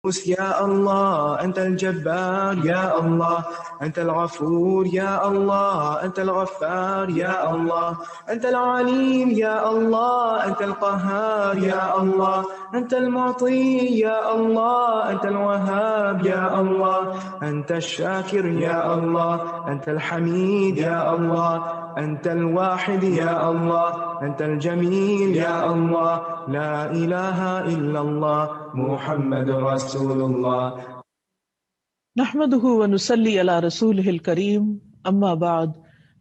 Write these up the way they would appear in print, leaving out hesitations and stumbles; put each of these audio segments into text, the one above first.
يا الله أنت الجبار يا الله أنت الغفور يا الله أنت الغفار يا الله أنت العليم يا الله أنت القهار يا الله أنت المعطي يا الله أنت الوهاب يا الله أنت الشاكر يا الله أنت الحميد يا الله أنت الواحد يا الله أنت الجميل يا الله لا إله إلا الله محمد رسول الله. نحمده ونصلي على رسوله الكريم اما بعد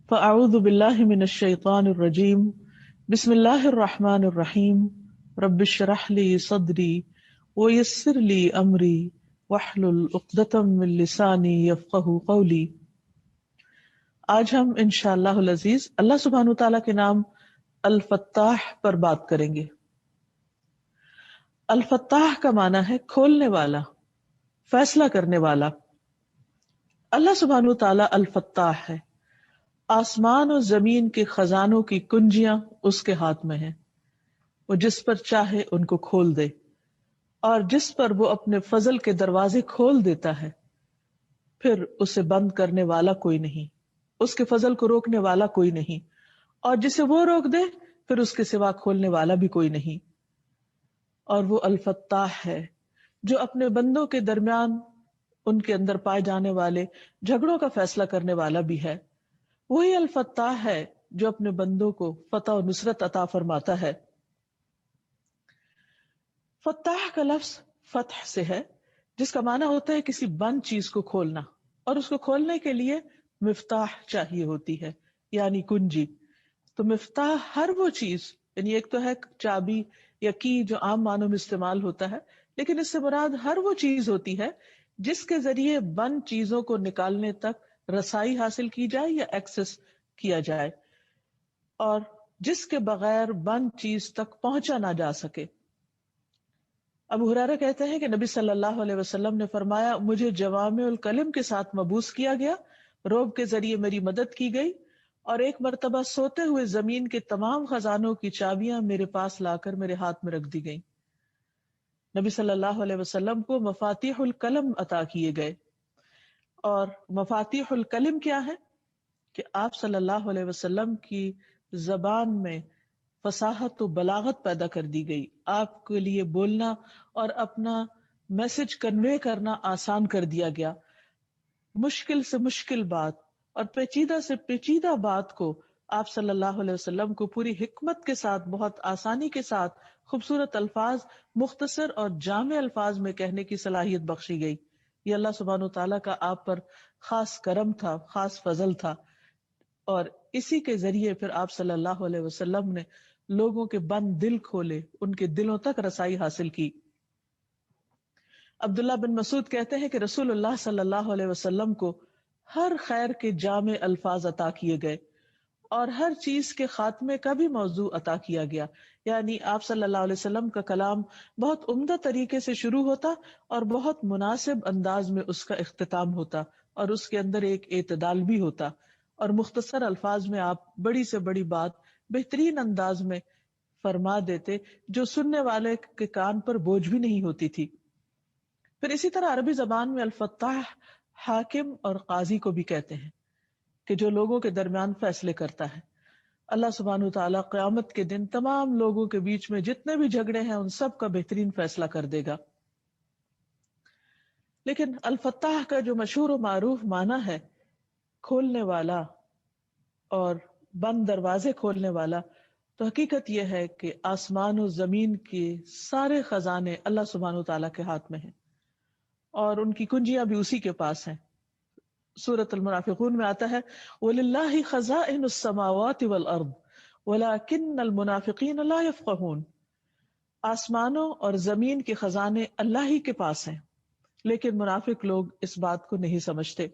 فاعوذ بالله من الشيطان الرجيم بسم الله الرحمن الرحيم رب اشرح لي صدري ويسر لي امري واحلل عقدة من لساني يفقهوا قولي. آج ہم انشاءاللہ العزیز اللہ سبحانہ وتعالیٰ کے نام الفتاح پر بات کریں گے. الفتاح کا معنی ہے کھولنے والا، فیصلہ کرنے والا. اللہ سبحانہ وتعالیٰ الفتاح ہے. آسمان اور زمین کے خزانوں کی کنجیاں اس کے ہاتھ میں ہیں. وہ جس پر چاہے ان کو کھول دے، اور جس پر وہ اپنے فضل کے دروازے کھول دیتا ہے پھر اسے بند کرنے والا کوئی نہیں، اس کے فضل کو روکنے والا کوئی نہیں، اور جسے وہ روک دے پھر اس کے سوا کھولنے والا بھی کوئی نہیں. اور وہ الفتاح ہے جو اپنے بندوں کے درمیان ان کے اندر پائے جانے والے جھگڑوں کا فیصلہ کرنے والا بھی ہے. وہی الفتاح ہے جو اپنے بندوں کو فتح و نصرت عطا فرماتا ہے. فتاح کا لفظ فتح سے ہے، جس کا معنی ہوتا ہے کسی بند چیز کو کھولنا، اور اس کو کھولنے کے لیے مفتاح چاہیے ہوتی ہے، یعنی کنجی. تو مفتاح ہر وہ چیز، یعنی ایک تو ہے چابی یا کی جو عام معنوں میں استعمال ہوتا ہے، لیکن اس سے مراد ہر وہ چیز ہوتی ہے جس کے ذریعے بند چیزوں کو نکالنے تک رسائی حاصل کی جائے یا ایکسس کیا جائے، اور جس کے بغیر بند چیز تک پہنچا نہ جا سکے. ابو ہریرہ کہتے ہیں کہ نبی صلی اللہ علیہ وسلم نے فرمایا، مجھے جوامع الکلم کے ساتھ مبعوث کیا گیا، روب کے ذریعے میری مدد کی گئی، اور ایک مرتبہ سوتے ہوئے زمین کے تمام خزانوں کی چابیاں میرے پاس لا کر میرے ہاتھ میں رکھ دی گئیں. نبی صلی اللہ علیہ وسلم کو مفاتیح الکلم عطا کیے گئے. اور مفاتیح الکلم کیا ہے؟ کہ آپ صلی اللہ علیہ وسلم کی زبان میں فصاحت و بلاغت پیدا کر دی گئی. آپ کے لیے بولنا اور اپنا میسج کنوے کرنا آسان کر دیا گیا. مشکل سے مشکل بات اور پیچیدہ سے پیچیدہ بات کو آپ صلی اللہ علیہ وسلم کو پوری حکمت کے ساتھ، بہت آسانی کے ساتھ، خوبصورت الفاظ، مختصر اور جامع الفاظ میں کہنے کی صلاحیت بخشی گئی. یہ اللہ سبحانہ وتعالیٰ کا آپ پر خاص کرم تھا، خاص فضل تھا. اور اسی کے ذریعے پھر آپ صلی اللہ علیہ وسلم نے لوگوں کے بند دل کھولے، ان کے دلوں تک رسائی حاصل کی. عبداللہ بن مسعود کہتے ہیں کہ رسول اللہ صلی اللہ علیہ وسلم کو ہر خیر کے جامع الفاظ عطا کیے گئے، اور ہر چیز کے خاتمے کا بھی موضوع عطا کیا گیا. یعنی آپ صلی اللہ علیہ وسلم کا کلام بہت عمدہ طریقے سے شروع ہوتا اور بہت مناسب انداز میں اس کا اختتام ہوتا، اور اس کے اندر ایک اعتدال بھی ہوتا، اور مختصر الفاظ میں آپ بڑی سے بڑی بات بہترین انداز میں فرما دیتے، جو سننے والے کے کان پر بوجھ بھی نہیں ہوتی تھی. پھر اسی طرح عربی زبان میں الفتاح حاکم اور قاضی کو بھی کہتے ہیں، کہ جو لوگوں کے درمیان فیصلے کرتا ہے. اللہ سبحانہ وتعالیٰ قیامت کے دن تمام لوگوں کے بیچ میں جتنے بھی جھگڑے ہیں ان سب کا بہترین فیصلہ کر دے گا. لیکن الفتاح کا جو مشہور و معروف معنی ہے کھولنے والا اور بند دروازے کھولنے والا، تو حقیقت یہ ہے کہ آسمان و زمین کے سارے خزانے اللہ سبحانہ وتعالیٰ کے ہاتھ میں ہیں، اور ان کی کنجیاں بھی اسی کے پاس ہیں. سورۃ المنافقون میں آتا ہے وَلِلَّهِ خَزَائِنُ السَّمَاوَاتِ وَالْأَرْضِ وَلَكِنَّ الْمُنَافِقِينَ لَا يَفْقَهُونَ. آسمانوں اور زمین کے خزانے اللہ ہی کے پاس ہیں، لیکن منافق لوگ اس بات کو نہیں سمجھتے.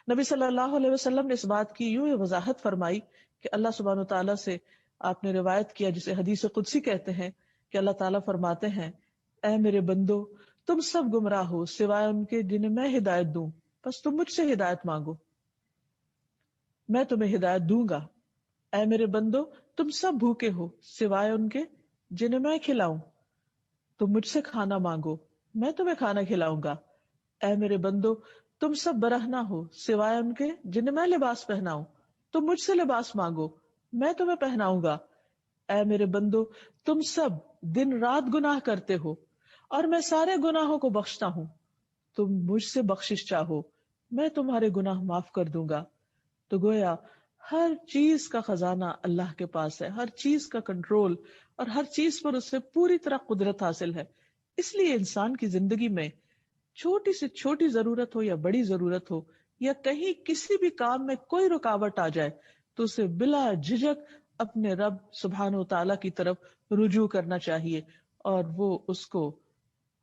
نبی صلی اللہ علیہ وسلم نے اس بات کی یوں وضاحت فرمائی کہ اللہ سبحانہ وتعالیٰ سے آپ نے روایت کیا، جسے حدیث قدسی کہتے ہیں، کہ اللہ تعالیٰ فرماتے ہیں، اے میرے بندو، تم سب گمراہ ہو سوائے ان کے جنہیں میں ہدایت دوں، بس تم مجھ سے ہدایت مانگو، میں تمہیں ہدایت دوں گا. اے میرے بندو، تم سب بھوکے ہو سوائے ان کے جنہیں میں کھلاؤں، تم مجھ سے کھانا مانگو، میں تمہیں کھانا کھلاؤں گا. اے میرے بندو تم سب برہنہ ہو سوائے ان کے جنہیں میں لباس پہناؤں. تم مجھ سے لباس مانگو میں تمہیں پہناؤں گا. اے میرے بندو تم سب دن رات گناہ کرتے ہو اور میں سارے گناہوں کو بخشتا ہوں. تم مجھ سے بخشش چاہو میں تمہارے گناہ معاف کر دوں گا. تو گویا ہر چیز کا خزانہ اللہ کے پاس ہے، ہر چیز کا کنٹرول اور ہر چیز پر اس سے پوری طرح قدرت حاصل ہے. اس لیے انسان کی زندگی میں چھوٹی سے چھوٹی ضرورت ہو یا بڑی ضرورت ہو یا کہیں کسی بھی کام میں کوئی رکاوٹ آ جائے تو اسے بلا جھجک اپنے رب سبحانہ و تعالی کی طرف رجوع کرنا چاہیے، اور وہ اس کو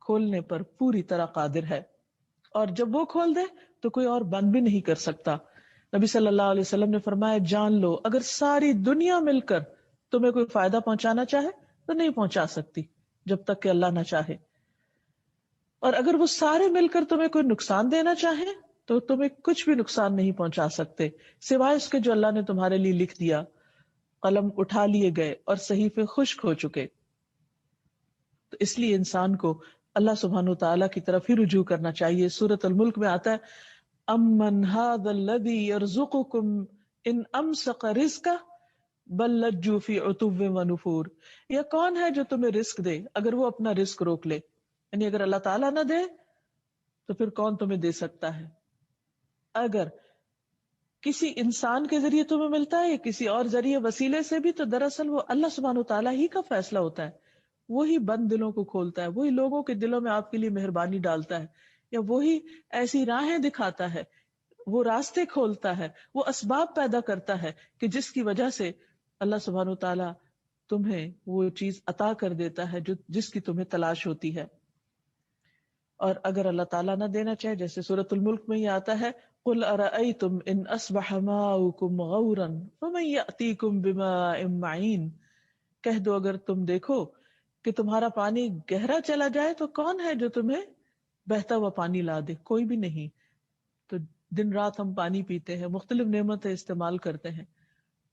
کھولنے پر پوری طرح قادر ہے. اور جب وہ کھول دے تو کوئی اور بند بھی نہیں کر سکتا. نبی صلی اللہ علیہ وسلم نے فرمایا جان لو اگر ساری دنیا مل کر تمہیں کوئی فائدہ پہنچانا چاہے تو نہیں پہنچا سکتی جب تک کہ اللہ نہ چاہے، اور اگر وہ سارے مل کر تمہیں کوئی نقصان دینا چاہیں تو تمہیں کچھ بھی نقصان نہیں پہنچا سکتے سوائے اس کے جو اللہ نے تمہارے لیے لکھ دیا. قلم اٹھا لیے گئے اور صحیفے خشک ہو چکے. تو اس لیے انسان کو اللہ سبحانہ تعالیٰ کی طرف ہی رجوع کرنا چاہیے. سورۃ الملک میں آتا ہے امن هذا الذی یرزقکم ان امسک رزقہ بل لجوا فی عتو و نفور. یہ کون ہے جو تمہیں رزق دے اگر وہ اپنا رزق روک لے؟ یعنی اگر اللہ تعالیٰ نہ دے تو پھر کون تمہیں دے سکتا ہے؟ اگر کسی انسان کے ذریعے تمہیں ملتا ہے یا کسی اور ذریعے وسیلے سے بھی تو دراصل وہ اللہ سبحانہ تعالیٰ ہی کا فیصلہ ہوتا ہے. وہی بند دلوں کو کھولتا ہے، وہی لوگوں کے دلوں میں آپ کے لیے مہربانی ڈالتا ہے، یا وہی ایسی راہیں دکھاتا ہے، وہ راستے کھولتا ہے، وہ اسباب پیدا کرتا ہے کہ جس کی وجہ سے اللہ سبحانہ تعالیٰ تمہیں وہ چیز عطا کر دیتا ہے جس کی تمہیں تلاش ہوتی ہے. اور اگر اللہ تعالیٰ نہ دینا چاہے جیسے سورۃ الملک میں یہ آتا ہے قل ارأیتم ان اصبح ماؤکم غورا فمن یأتیکم بماء معین. کہہ دو اگر تم دیکھو کہ تمہارا پانی گہرا چلا جائے تو کون ہے جو تمہیں بہتا ہوا پانی لا دے؟ کوئی بھی نہیں. تو دن رات ہم پانی پیتے ہیں، مختلف نعمتیں استعمال کرتے ہیں،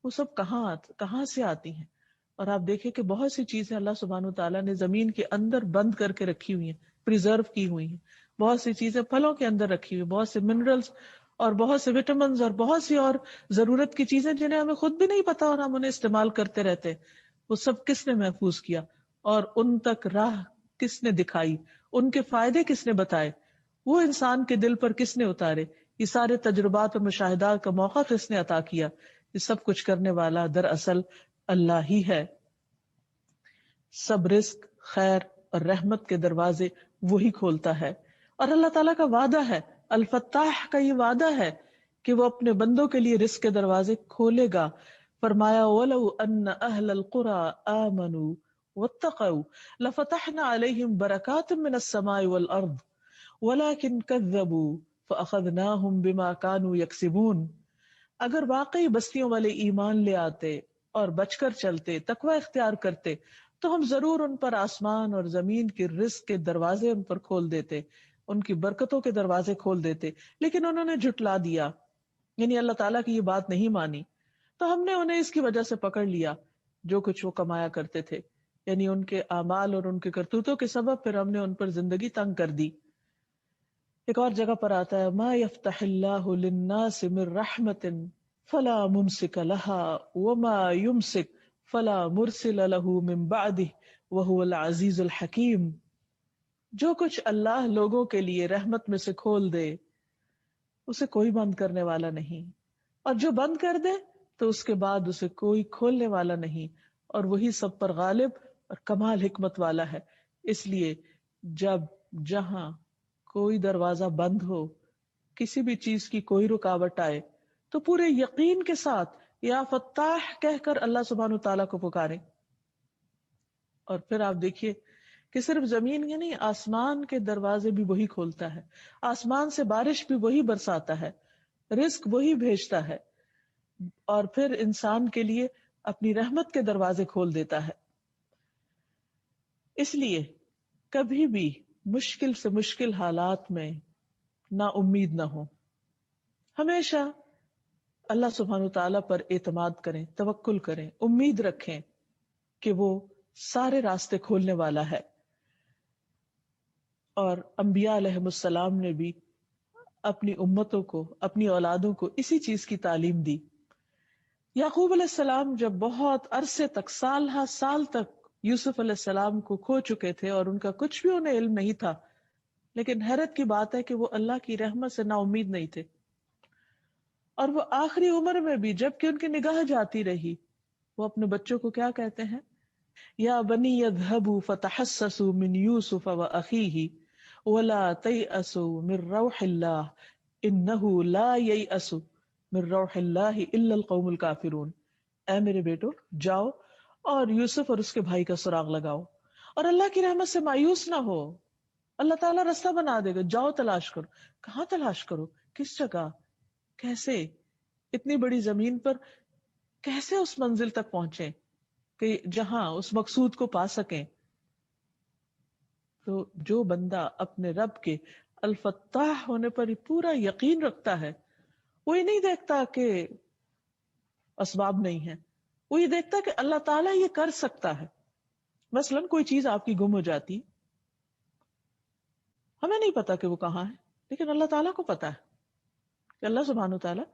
وہ سب کہاں سے آتی ہیں؟ اور آپ دیکھیں کہ بہت سی چیزیں اللہ سبحانہ تعالیٰ نے زمین کے اندر بند کر کے رکھی ہوئی ہیں، پریزرو کی ہوئی ہیں. بہت سی چیزیں پھلوں کے اندر رکھی ہوئی، بہت سے منرلز اور بہت سے وٹامنز اور بہت سی اور ضرورت کی چیزیں جنہیں ہمیں خود بھی نہیں پتا اور ہم انہیں استعمال کرتے رہتے ہیں. وہ سب کس نے محفوظ کیا اور ان تک راہ کس نے دکھائی، ان کے فائدے کس نے بتائے، وہ انسان کے دل پر کس نے اتارے، یہ سارے تجربات اور مشاہدات کا موقع کس نے عطا کیا؟ یہ سب کچھ کرنے والا دراصل اللہ ہی ہے. سب رزق، خیر اور رحمت کے دروازے وہی کھولتا ہے. اور اللہ تعالیٰ کا وعدہ ہے، الفتاح کا یہ وعدہ ہے کہ وہ اپنے بندوں کے لیے رزق کے دروازے کھولے گا. فرمایا وَلَوْ أَنَّ أَهْلَ الْقُرَىٰ آمَنُوا وَاتَّقَوْا لَفَتَحْنَا عَلَيْهِمْ بَرَكَاتٍ مِّنَ السَّمَاءِ وَالْأَرْضِ وَلَٰكِنْ كَذَّبُوا فَأَخَذْنَاهُمْ بِمَا كَانُوا يَكْسِبُونَ. اگر واقعی بستیوں والے ایمان لے آتے اور بچ کر چلتے، تقوی اختیار کرتے، تو ہم ضرور ان پر آسمان اور زمین کے رزق کے دروازے ان پر کھول دیتے، ان کی برکتوں کے دروازے کھول دیتے. لیکن انہوں نے جھٹلا دیا، یعنی اللہ تعالیٰ کی یہ بات نہیں مانی، تو ہم نے انہیں اس کی وجہ سے پکڑ لیا جو کچھ وہ کمایا کرتے تھے، یعنی ان کے اعمال اور ان کے کرتوتوں کے سبب پھر ہم نے ان پر زندگی تنگ کر دی. ایک اور جگہ پر آتا ہے ما یفتح اللہ للناس من رحمت فلا ممسک لها وما یمسک فلا مرسل له من بعده وهو العزیز الحکیم. جو کچھ اللہ لوگوں کے لیے رحمت میں سے کھول دے اسے کوئی بند کرنے والا نہیں، اور جو بند کر دے تو اس کے بعد اسے کوئی کھولنے والا نہیں، اور وہی سب پر غالب اور کمال حکمت والا ہے. اس لیے جب جہاں کوئی دروازہ بند ہو، کسی بھی چیز کی کوئی رکاوٹ آئے، تو پورے یقین کے ساتھ یا فتاح کہہ کر اللہ سبحانہ تعالیٰ کو پکارے. اور پھر آپ دیکھیے کہ صرف زمین یا نہیں، آسمان کے دروازے بھی وہی کھولتا ہے، آسمان سے بارش بھی وہی برساتا ہے، رزق وہی بھیجتا ہے، اور پھر انسان کے لیے اپنی رحمت کے دروازے کھول دیتا ہے. اس لیے کبھی بھی مشکل سے مشکل حالات میں نا امید نہ ہو، ہمیشہ اللہ سبحانہ تعالیٰ پر اعتماد کریں، توکل کریں، امید رکھیں کہ وہ سارے راستے کھولنے والا ہے. اور انبیاء علیہم السلام نے بھی اپنی امتوں کو، اپنی اولادوں کو اسی چیز کی تعلیم دی. یعقوب علیہ السلام جب بہت عرصے تک، سال ہا سال تک یوسف علیہ السلام کو کھو چکے تھے اور ان کا کچھ بھی انہیں علم نہیں تھا، لیکن حیرت کی بات ہے کہ وہ اللہ کی رحمت سے نا امید نہیں تھے. اور وہ آخری عمر میں بھی جب کہ ان کی نگاہ جاتی رہی، وہ اپنے بچوں کو کیا کہتے ہیں؟ یا بنی یذهبوا فتحسسوا من یوسف واخیہ ولا تیأسوا من روح اللہ انہ لا ییأس من روح اللہ الا القوم الکافرون. اے میرے بیٹو، جاؤ اور یوسف اور اس کے بھائی کا سراغ لگاؤ اور اللہ کی رحمت سے مایوس نہ ہو. اللہ تعالیٰ راستہ بنا دے گا. جاؤ تلاش کرو. کہاں تلاش کرو؟ کس جگہ؟ کیسے؟ اتنی بڑی زمین پر کیسے اس منزل تک پہنچے کہ جہاں اس مقصود کو پا سکیں؟ تو جو بندہ اپنے رب کے الفتاح ہونے پر ہی پورا یقین رکھتا ہے، وہ یہ نہیں دیکھتا کہ اسباب نہیں ہیں، وہ یہ دیکھتا کہ اللہ تعالیٰ یہ کر سکتا ہے. مثلا کوئی چیز آپ کی گم ہو جاتی، ہمیں نہیں پتا کہ وہ کہاں ہے، لیکن اللہ تعالیٰ کو پتا ہے کہ اللہ سبحانہ تعالیٰ،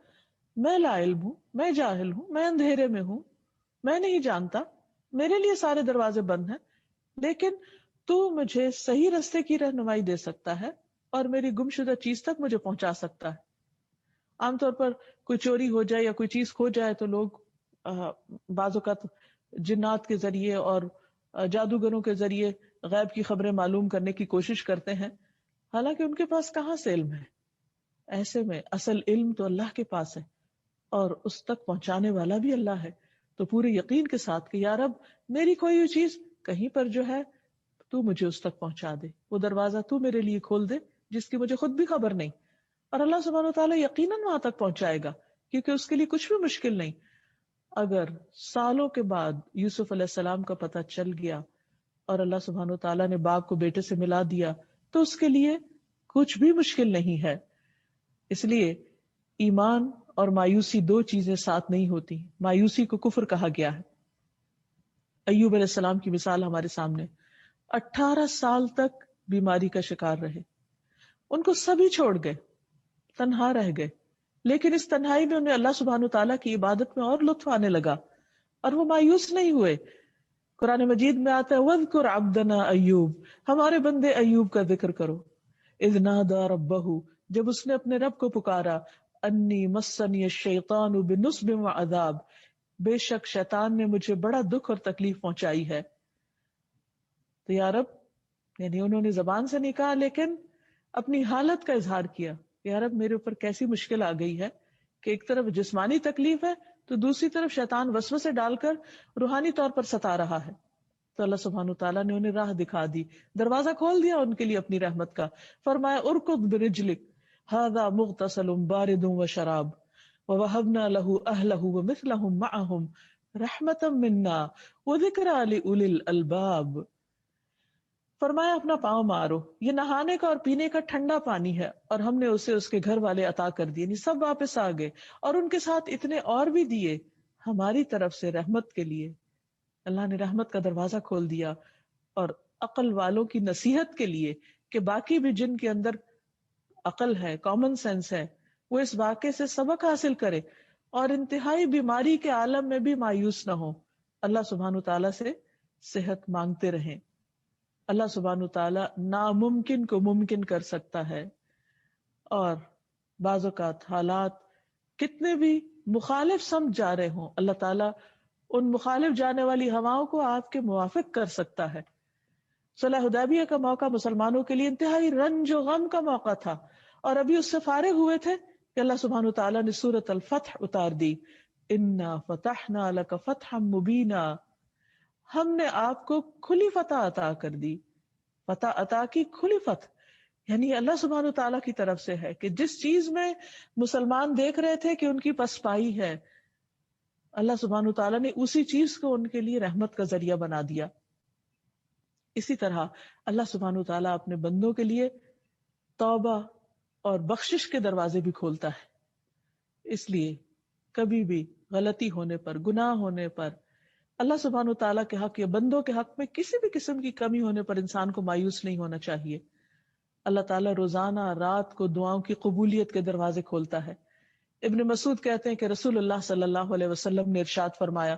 میں لا علم ہوں، میں جاہل ہوں، میں اندھیرے میں ہوں، میں نہیں جانتا، میرے لیے سارے دروازے بند ہیں، لیکن تو مجھے صحیح رستے کی رہنمائی دے سکتا ہے اور میری گمشدہ چیز تک مجھے پہنچا سکتا ہے. عام طور پر کوئی چوری ہو جائے یا کوئی چیز کھو جائے تو لوگ بعض اوقات جنات کے ذریعے اور جادوگروں کے ذریعے غیب کی خبریں معلوم کرنے کی کوشش کرتے ہیں، حالانکہ ان کے پاس کہاں سے علم ہے. ایسے میں اصل علم تو اللہ کے پاس ہے اور اس تک پہنچانے والا بھی اللہ ہے. تو پورے یقین کے ساتھ کہ یا رب، میری کوئی بھی چیز کہیں پر جو ہے تو مجھے اس تک پہنچا دے، وہ دروازہ تو میرے لیے کھول دے جس کی مجھے خود بھی خبر نہیں. اور اللہ سبحانہ و تعالیٰ یقیناً وہاں تک پہنچائے گا، کیونکہ اس کے لیے کچھ بھی مشکل نہیں. اگر سالوں کے بعد یوسف علیہ السلام کا پتہ چل گیا اور اللہ سبحانہ و تعالیٰ نے باپ کو بیٹے سے ملا دیا تو اس کے لیے کچھ بھی مشکل نہیں ہے. اس لیے ایمان اور مایوسی دو چیزیں ساتھ نہیں ہوتی. مایوسی کو کفر کہا گیا ہے. ایوب علیہ السلام کی مثال ہمارے سامنے، 18 سال تک بیماری کا شکار رہے، ان کو سبھی چھوڑ گئے، تنہا رہ گئے، لیکن اس تنہائی میں انہیں اللہ سبحانہ تعالیٰ کی عبادت میں اور لطف آنے لگا اور وہ مایوس نہیں ہوئے. قرآن مجید میں آتا ہے وَاذْكُرْ عَبْدَنَا ایوب، ہمارے بندے ایوب کا ذکر کرو. اذ نادى ربه، جب اس نے اپنے رب کو پکارا، انی مسنی الشیطان بنصب وعذاب، بے شک شیطان نے مجھے بڑا دکھ اور تکلیف پہنچائی ہے. تو یا رب، یعنی انہوں نے زبان سے نہیں کہا لیکن اپنی حالت کا اظہار کیا. یا رب، میرے اوپر کیسی مشکل آ گئی ہے کہ ایک طرف جسمانی تکلیف ہے تو دوسری طرف شیطان وسوسے ڈال کر روحانی طور پر ستا رہا ہے. تو اللہ سبحانہ تعالیٰ نے انہیں راہ دکھا دی، دروازہ کھول دیا ان کے لیے اپنی رحمت کا. فرمایا ارکض برجلک ھذا مغتسل بارد وشراب ووهبنا له اهله ومثلهم معهم رحمتا منا وذکری لأولی الالباب. فرمایا اپنا پاؤں مارو، یہ نہانے کا اور پینے کا ٹھنڈا پانی ہے اور ہم نے اسے اس کے گھر والے عطا کر دیے، یعنی سب واپس آ گئے اور ان کے ساتھ اتنے اور بھی دیے ہماری طرف سے رحمت کے لیے. اللہ نے رحمت کا دروازہ کھول دیا اور عقل والوں کی نصیحت کے لیے کہ باقی بھی جن کے اندر عقل ہے، کامن سینس ہے، وہ اس واقعے سے سبق حاصل کرے اور انتہائی بیماری کے عالم میں بھی مایوس نہ ہو، اللہ سبحانہ تعالیٰ سے صحت مانگتے رہیں. اللہ سبحانہ تعالیٰ ناممکن کو ممکن کر سکتا ہے، اور بعض اوقات حالات کتنے بھی مخالف سمجھ جا رہے ہوں، اللہ تعالیٰ ان مخالف جانے والی ہواؤں کو آپ کے موافق کر سکتا ہے. صلح حدیبیہ کا موقع مسلمانوں کے لیے انتہائی رنج و غم کا موقع تھا، اور ابھی اس سے فارغ ہوئے تھے کہ اللہ سبحانہ تعالیٰ نے سورۃ الفتح اتار دی. انا فتحنا لک فتحا مبینا، ہم نے آپ کو کھلی فتح عطا کر دی. فتح عطا کی کھلی فتح، یعنی اللہ سبحانہ تعالیٰ کی طرف سے ہے کہ جس چیز میں مسلمان دیکھ رہے تھے کہ ان کی پسپائی ہے، اللہ سبحانہ تعالیٰ نے اسی چیز کو ان کے لیے رحمت کا ذریعہ بنا دیا. اسی طرح اللہ سبحانہ تعالیٰ اپنے بندوں کے لیے توبہ اور بخشش کے دروازے بھی کھولتا ہے. اس لیے کبھی بھی غلطی ہونے پر، گناہ ہونے پر، اللہ سبحانہ تعالیٰ کے حق یا بندوں کے حق میں کسی بھی قسم کی کمی ہونے پر انسان کو مایوس نہیں ہونا چاہیے. اللہ تعالیٰ روزانہ رات کو دعاؤں کی قبولیت کے دروازے کھولتا ہے. ابن مسعود کہتے ہیں کہ رسول اللہ صلی اللہ علیہ وسلم نے ارشاد فرمایا،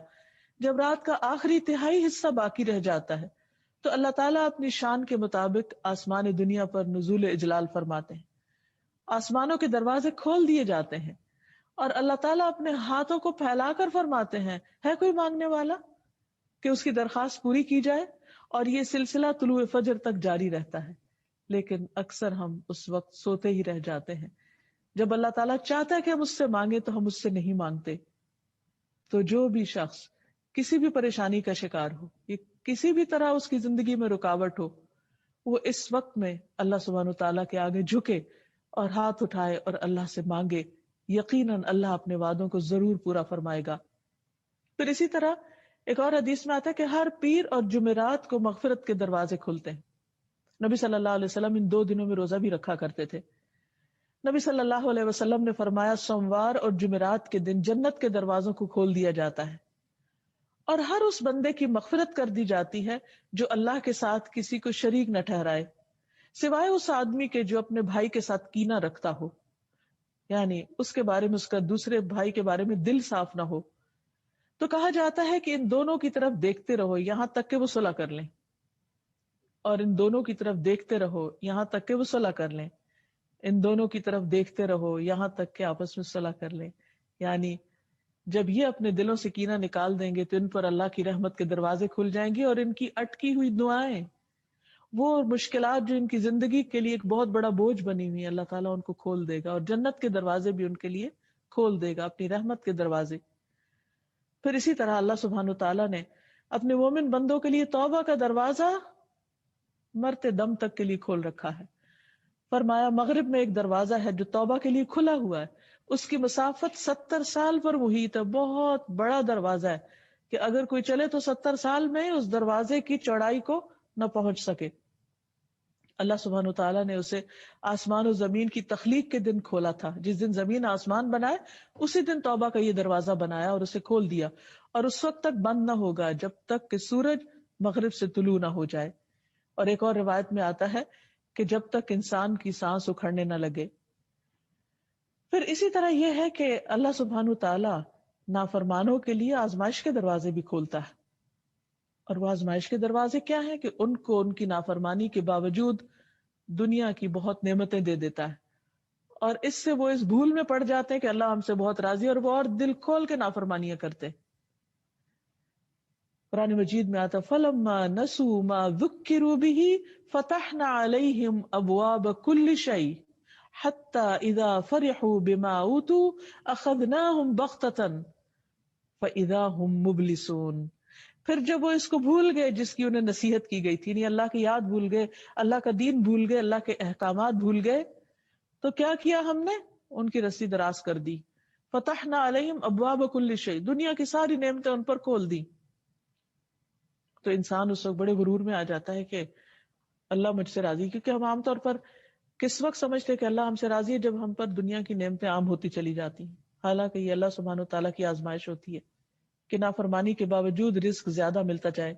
جب رات کا آخری تہائی حصہ باقی رہ جاتا ہے تو اللہ تعالیٰ اپنی شان کے مطابق آسمان دنیا پر نزول اجلال فرماتے ہیں. آسمانوں کے دروازے کھول دیے جاتے ہیں اور اللہ تعالیٰ اپنے ہاتھوں کو پھیلا کر فرماتے ہیں، ہے کوئی مانگنے والا کہ اس کی درخواست پوری کی جائے. اور یہ سلسلہ طلوع فجر تک جاری رہتا ہے، لیکن اکثر ہم اس وقت سوتے ہی رہ جاتے ہیں. جب اللہ تعالیٰ چاہتا ہے کہ ہم اس سے مانگے تو ہم اس سے نہیں مانگتے. تو جو بھی شخص کسی بھی پریشانی کا شکار ہو، یہ کسی بھی طرح اس کی زندگی میں رکاوٹ ہو، وہ اس وقت میں اللہ سبحانہ وتعالیٰ کے آگے جھکے اور ہاتھ اٹھائے اور اللہ سے مانگے. یقیناً اللہ اپنے وعدوں کو ضرور پورا فرمائے گا. پھر اسی طرح ایک اور حدیث میں آتا ہے کہ ہر پیر اور جمعرات کو مغفرت کے دروازے کھلتے ہیں. نبی صلی اللہ علیہ وسلم ان 2 دنوں میں روزہ بھی رکھا کرتے تھے. نبی صلی اللہ علیہ وسلم نے فرمایا، سوموار اور جمعرات کے دن جنت کے دروازوں کو کھول دیا جاتا ہے اور ہر اس بندے کی مغفرت کر دی جاتی ہے جو اللہ کے ساتھ کسی کو شریک نہ ٹھہرائے، سوائے اس آدمی کے جو اپنے بھائی کے ساتھ کینہ رکھتا ہو، یعنی اس کے بارے میں، اس کا دوسرے بھائی کے بارے میں دل صاف نہ ہو. تو کہا جاتا ہے کہ ان دونوں کی طرف دیکھتے رہو یہاں تک کہ وہ صلح کر لیں، اور ان دونوں کی طرف دیکھتے رہو یہاں تک کہ وہ صلح کر لیں، ان دونوں کی طرف دیکھتے رہو یہاں تک کہ آپس میں صلح کر لیں. یعنی جب یہ اپنے دلوں سے کینہ نکال دیں گے تو ان پر اللہ کی رحمت کے دروازے کھل جائیں گے، اور ان کی اٹکی ہوئی دعائیں، وہ مشکلات جو ان کی زندگی کے لیے ایک بہت بڑا بوجھ بنی ہوئی، اللہ تعالیٰ ان کو کھول دے گا، اور جنت کے دروازے بھی ان کے لیے کھول دے گا، اپنی رحمت کے دروازے. پھر اسی طرح اللہ سبحانہ تعالیٰ نے اپنے مومن بندوں کے لیے توبہ کا دروازہ مرتے دم تک کے لیے کھول رکھا ہے. فرمایا مغرب میں ایک دروازہ ہے جو توبہ کے لیے کھلا ہوا ہے، اس کی مسافت 70 سال پر محیط ہے. بہت بڑا دروازہ ہے کہ اگر کوئی چلے تو 70 سال میں اس دروازے کی چوڑائی کو نہ پہنچ سکے. اللہ سبحانہ وتعالیٰ نے اسے آسمان و زمین کی تخلیق کے دن کھولا تھا. جس دن زمین آسمان بنائے اسی دن توبہ کا یہ دروازہ بنایا اور اسے کھول دیا، اور اس وقت تک بند نہ ہوگا جب تک کہ سورج مغرب سے طلوع نہ ہو جائے. اور ایک اور روایت میں آتا ہے کہ جب تک انسان کی سانس اکھڑنے نہ لگے. پھر اسی طرح یہ ہے کہ اللہ سبحانہ تعالیٰ نافرمانوں کے لیے آزمائش کے دروازے بھی کھولتا ہے. اور وہ آزمائش کے دروازے کیا ہیں؟ کہ ان کو ان کی نافرمانی کے باوجود دنیا کی بہت نعمتیں دے دیتا ہے، اور اس سے وہ اس بھول میں پڑ جاتے ہیں کہ اللہ ہم سے بہت راضی، اور وہ اور دل کھول کے نافرمانیاں کرتے. قرآن مجید میں آتا فَلَمَّا نَسُوا مَا ذُكِّرُوا بِهِ فَتَحْنَا عَلَيْهِمْ أَبْوَابَ كُلِّ شَيْءٍ حَتَّى إِذَا فَرِحُوا بِمَا أُوتُوا أَخَذْنَاهُمْ بَغْتَةً فَإِذَا هُمْ مُبْلِسُونَ. پھر جب وہ اس کو بھول گئے جس کی انہیں نصیحت کی گئی تھی، یعنی اللہ کی یاد بھول گئے، اللہ کا دین بھول گئے، اللہ کے احکامات بھول گئے، تو کیا کیا ہم نے؟ ان کی رسی دراز کر دی. فتحنا علیہم ابواب کل شیء، دنیا کی ساری نعمتیں ان پر کھول دی. تو انسان اس وقت بڑے غرور میں آ جاتا ہے کہ اللہ مجھ سے راضی، کیونکہ ہم عام طور پر کس وقت سمجھتے کہ اللہ ہم سے راضی ہے؟ جب ہم پر دنیا کی نعمتیں عام ہوتی چلی جاتی ہیں. حالانکہ یہ اللہ سبحانہ و تعالیٰ کی آزمائش ہوتی ہے کہ نافرمانی کے باوجود رزق زیادہ ملتا جائے.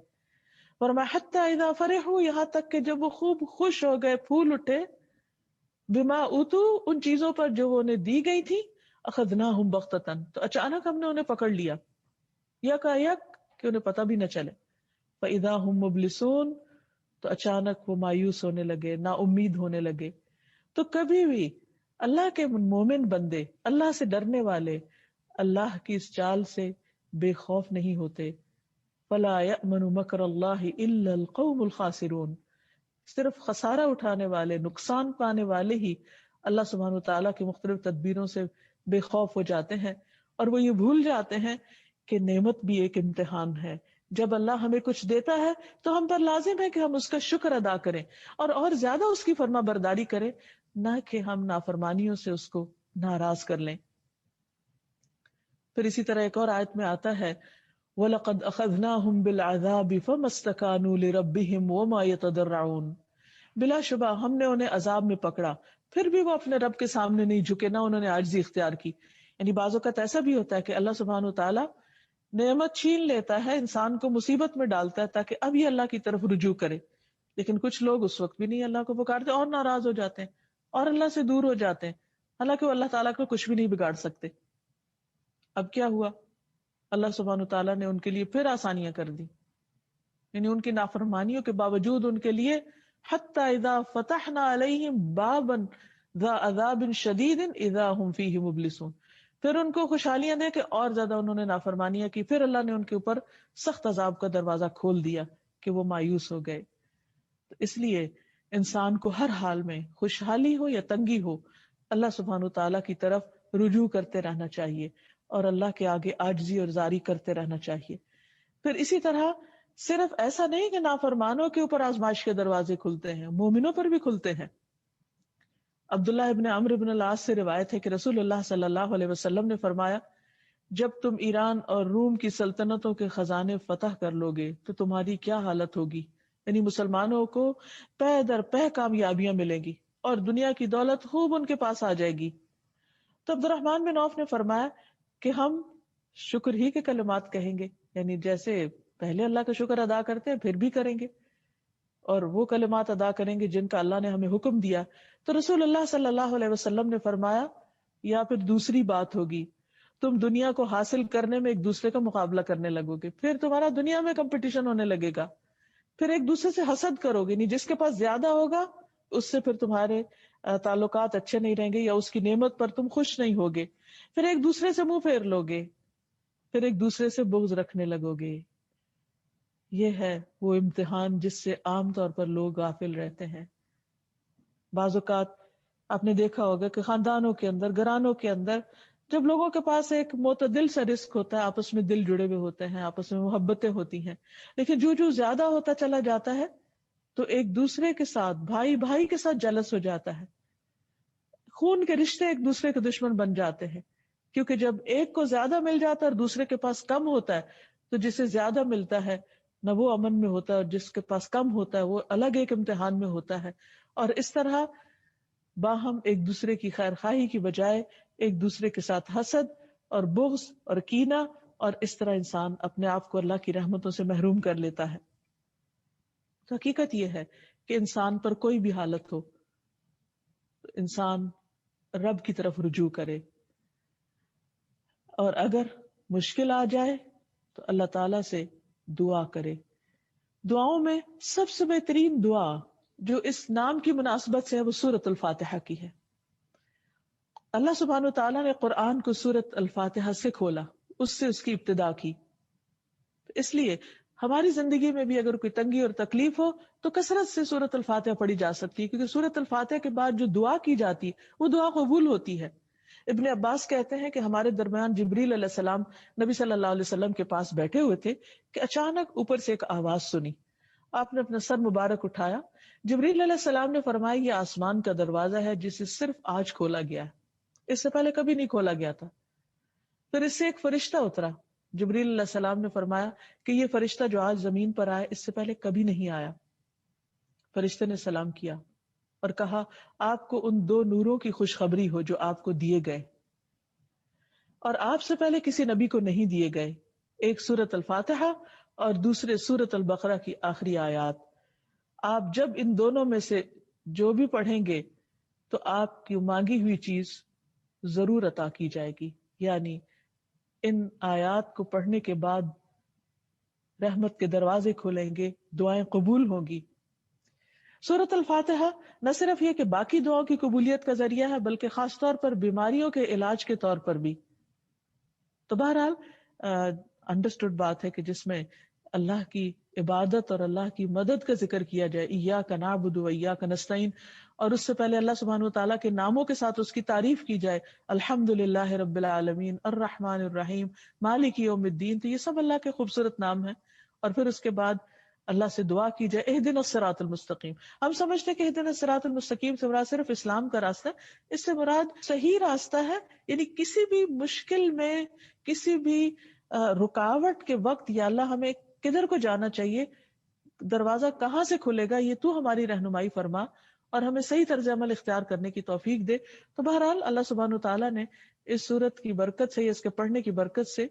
فرمایا حتی اذا فرحوا، یہاں تک کہ جب وہ خوب خوش ہو گئے، پھول اٹھے، بما اوتو، ان چیزوں پر جو وہ انہیں دی گئی تھی، اخذناہم بغتۃ، تو اچانک ہم نے انہیں پکڑ لیا، یک کہ انہیں پتہ بھی نہ چلے. فاذا هم مبلسون، تو اچانک وہ مایوس ہونے لگے، نا امید ہونے لگے. تو کبھی بھی اللہ کے مومن بندے، اللہ سے ڈرنے والے، اللہ کی اس چال سے بے خوف نہیں ہوتے. فلا یأمن مکر اللہ الا القوم الخاسرون، صرف خسارہ اٹھانے والے، نقصان پانے والے ہی اللہ سبحانہ وتعالیٰ کی مختلف تدبیروں سے بے خوف ہو جاتے ہیں، اور وہ یہ بھول جاتے ہیں کہ نعمت بھی ایک امتحان ہے. جب اللہ ہمیں کچھ دیتا ہے تو ہم پر لازم ہے کہ ہم اس کا شکر ادا کریں اور زیادہ اس کی فرما برداری کریں، نہ کہ ہم نافرمانیوں سے اس کو ناراض کر لیں. پھر اسی طرح ایک اور آیت میں آتا ہے وَلَقَدْ أَخَذْنَاهُمْ بِالْعَذَابِ فَمَا اسْتَكَانُوا لِرَبِّهِمْ وَمَا يَتَضَرَّعُونَ، بلا شبہ ہم نے انہیں عذاب میں پکڑا، پھر بھی وہ اپنے رب کے سامنے نہیں جھکے، نہ انہوں نے عاجزی اختیار کی. یعنی بعض اوقات ایسا بھی ہوتا ہے کہ اللہ سبحانہ وتعالیٰ نعمت چھین لیتا ہے، انسان کو مصیبت میں ڈالتا ہے تاکہ اب یہ اللہ کی طرف رجوع کرے، لیکن کچھ لوگ اس وقت بھی نہیں اللہ کو پکارتے اور ناراض ہو جاتے ہیں اور اللہ سے دور ہو جاتے ہیں، حالانکہ وہ اللہ تعالیٰ کو کچھ بھی نہیں بگاڑ سکتے۔ اب کیا ہوا؟ اللہ سبحانہ تعالیٰ نے ان کے لیے پھر آسانیاں کر دی، یعنی ان کی نافرمانیوں کے باوجود ان کے لیے حتی اذا فتحنا علیہم بابا ذا عذاب شدید اذا ہم فیہ مبلسون، پھر ان کو خوشحالیاں دے کہ اور زیادہ انہوں نے نافرمانیاں کی، پھر اللہ نے ان کے اوپر سخت عذاب کا دروازہ کھول دیا کہ وہ مایوس ہو گئے۔ تو اس لیے انسان کو ہر حال میں خوشحالی ہو یا تنگی ہو اللہ سبحانہ تعالیٰ کی طرف رجوع کرتے رہنا چاہیے اور اللہ کے آگے عاجزی اور زاری کرتے رہنا چاہیے۔ پھر اسی طرح صرف ایسا نہیں کہ نافرمانوں کے اوپر آزمائش کے دروازے کھلتے ہیں، مومنوں پر بھی کھلتے ہیں۔ عبداللہ ابن عمرو ابن العاص سے روایت ہے کہ رسول اللہ صلی اللہ علیہ وسلم نے فرمایا، جب تم ایران اور روم کی سلطنتوں کے خزانے فتح کر لو گے تو تمہاری کیا حالت ہوگی، یعنی مسلمانوں کو پے در پے کامیابیاں ملیں گی اور دنیا کی دولت خوب ان کے پاس آ جائے گی۔ تو عبد الرحمن بن عوف نے فرمایا کہ ہم شکر ہی کے کلمات کہیں گے، یعنی جیسے پہلے اللہ کا شکر ادا کرتے ہیں پھر بھی کریں گے، اور وہ کلمات ادا کریں گے جن کا اللہ نے ہمیں حکم دیا۔ تو رسول اللہ صلی اللہ علیہ وسلم نے فرمایا، یا پھر دوسری بات ہوگی، تم دنیا کو حاصل کرنے میں ایک دوسرے کا مقابلہ کرنے لگو گے، پھر تمہارا دنیا میں کمپٹیشن ہونے لگے گا، پھر ایک دوسرے سے حسد کرو گے، نہیں جس کے پاس زیادہ ہوگا اس سے پھر تمہارے تعلقات اچھے نہیں رہیں گے یا اس کی نعمت پر تم خوش نہیں ہوگے، پھر ایک دوسرے سے منہ پھیر لو گے، پھر ایک دوسرے سے بغض رکھنے لگو گے۔ یہ ہے وہ امتحان جس سے عام طور پر لوگ غافل رہتے ہیں۔ بعض اوقات آپ نے دیکھا ہوگا کہ خاندانوں کے اندر، گھرانوں کے اندر جب لوگوں کے پاس ایک معتدل سا رزق ہوتا ہے، آپس میں دل جڑے ہوئے ہوتے ہیں، آپس میں محبتیں ہوتی ہیں، لیکن جو زیادہ ہوتا چلا جاتا ہے تو ایک دوسرے کے ساتھ، بھائی بھائی کے ساتھ جلس ہو جاتا ہے، خون کے رشتے ایک دوسرے کے دشمن بن جاتے ہیں، کیونکہ جب ایک کو زیادہ مل جاتا ہے اور دوسرے کے پاس کم ہوتا ہے تو جسے زیادہ ملتا ہے نہ وہ امن میں ہوتا ہے، اور جس کے پاس کم ہوتا ہے وہ الگ ایک امتحان میں ہوتا ہے، اور اس طرح باہم ایک دوسرے کی خیر خواہی کی بجائے ایک دوسرے کے ساتھ حسد اور بغض اور کینہ، اور اس طرح انسان اپنے آپ کو اللہ کی رحمتوں سے محروم کر لیتا ہے۔ تو حقیقت یہ ہے کہ انسان پر کوئی بھی حالت ہو، انسان رب کی طرف رجوع کرے، اور اگر مشکل آ جائے تو اللہ تعالی سے دعا کرے۔ دعاؤں میں سب سے بہترین دعا جو اس نام کی مناسبت سے ہے وہ سورۃ الفاتحہ کی ہے۔ اللہ سبحانہ وتعالیٰ نے قرآن کو سورۃ الفاتحہ سے کھولا، اس سے اس کی ابتدا کی۔ اس لیے ہماری زندگی میں بھی اگر کوئی تنگی اور تکلیف ہو تو کثرت سے سورۃ الفاتحہ پڑھی جا سکتی ہے، کیونکہ سورۃ الفاتحہ کے بعد جو دعا کی جاتی ہے وہ دعا قبول ہوتی ہے۔ ابن عباس کہتے ہیں کہ ہمارے درمیان جبریل علیہ السلام نبی صلی اللہ علیہ وسلم کے پاس بیٹھے ہوئے تھے کہ اچانک اوپر سے ایک آواز سنی۔ آپ نے اپنا سر مبارک اٹھایا، جبریل علیہ السلام نے فرمایا یہ آسمان کا دروازہ ہے جسے صرف آج کھولا گیا ہے، اس سے پہلے کبھی نہیں کھولا گیا تھا۔ پھر اس سے ایک فرشتہ اترا، جبریل علیہ السلام نے فرمایا کہ یہ فرشتہ جو آج زمین پر آیا اس سے پہلے کبھی نہیں آیا۔ فرشتے نے سلام کیا اور کہا آپ کو ان دو نوروں کی خوشخبری ہو جو آپ کو دیے گئے اور آپ سے پہلے کسی نبی کو نہیں دیے گئے، ایک سورۃ الفاتحہ اور دوسرے سورۃ البقرہ کی آخری آیات۔ آپ جب ان دونوں میں سے جو بھی پڑھیں گے تو آپ کی مانگی ہوئی چیز ضرور عطا کی جائے گی، یعنی ان آیات کو پڑھنے کے بعد رحمت کے دروازے کھلیں گے، دعائیں قبول ہوں گی۔ سورۃ الفاتحہ نہ صرف یہ کہ باقی دعاؤں کی قبولیت کا ذریعہ ہے بلکہ خاص طور پر بیماریوں کے علاج کے طور پر بھی۔ تو بہرحال انڈرسٹوڈ بات ہے کہ جس میں اللہ کی عبادت اور اللہ کی مدد کا ذکر کیا جائے، ایاک نعبد و ایاک نستعین، اور اس سے پہلے اللہ سبحانہ وتعالیٰ کے ناموں کے ساتھ اس کی تعریف کی جائے، الحمدللہ رب العالمین، الرحمن الرحیم، مالک یوم الدین، تو یہ سب اللہ کے خوبصورت نام ہیں۔ اور پھر اس کے بعد اللہ سے دعا کی جائے اہدنا الصراط المستقیم۔ ہم سمجھتے ہیں کہ اہدنا الصراط المستقیم سے مراد صرف اسلام کا راستہ ہے، اس سے مراد صحیح راستہ ہے، یعنی کسی بھی مشکل میں، کسی بھی رکاوٹ کے وقت یا اللہ ہمیں کدھر کو جانا چاہیے، دروازہ کہاں سے کھلے گا، یہ تو ہماری رہنمائی فرما اور ہمیں صحیح طرز عمل اختیار کرنے کی توفیق دے۔ تو بہرحال اللہ سبحانہ وتعالیٰ نے اس سورت کی برکت سے، اس کے پڑھنے کی برکت سے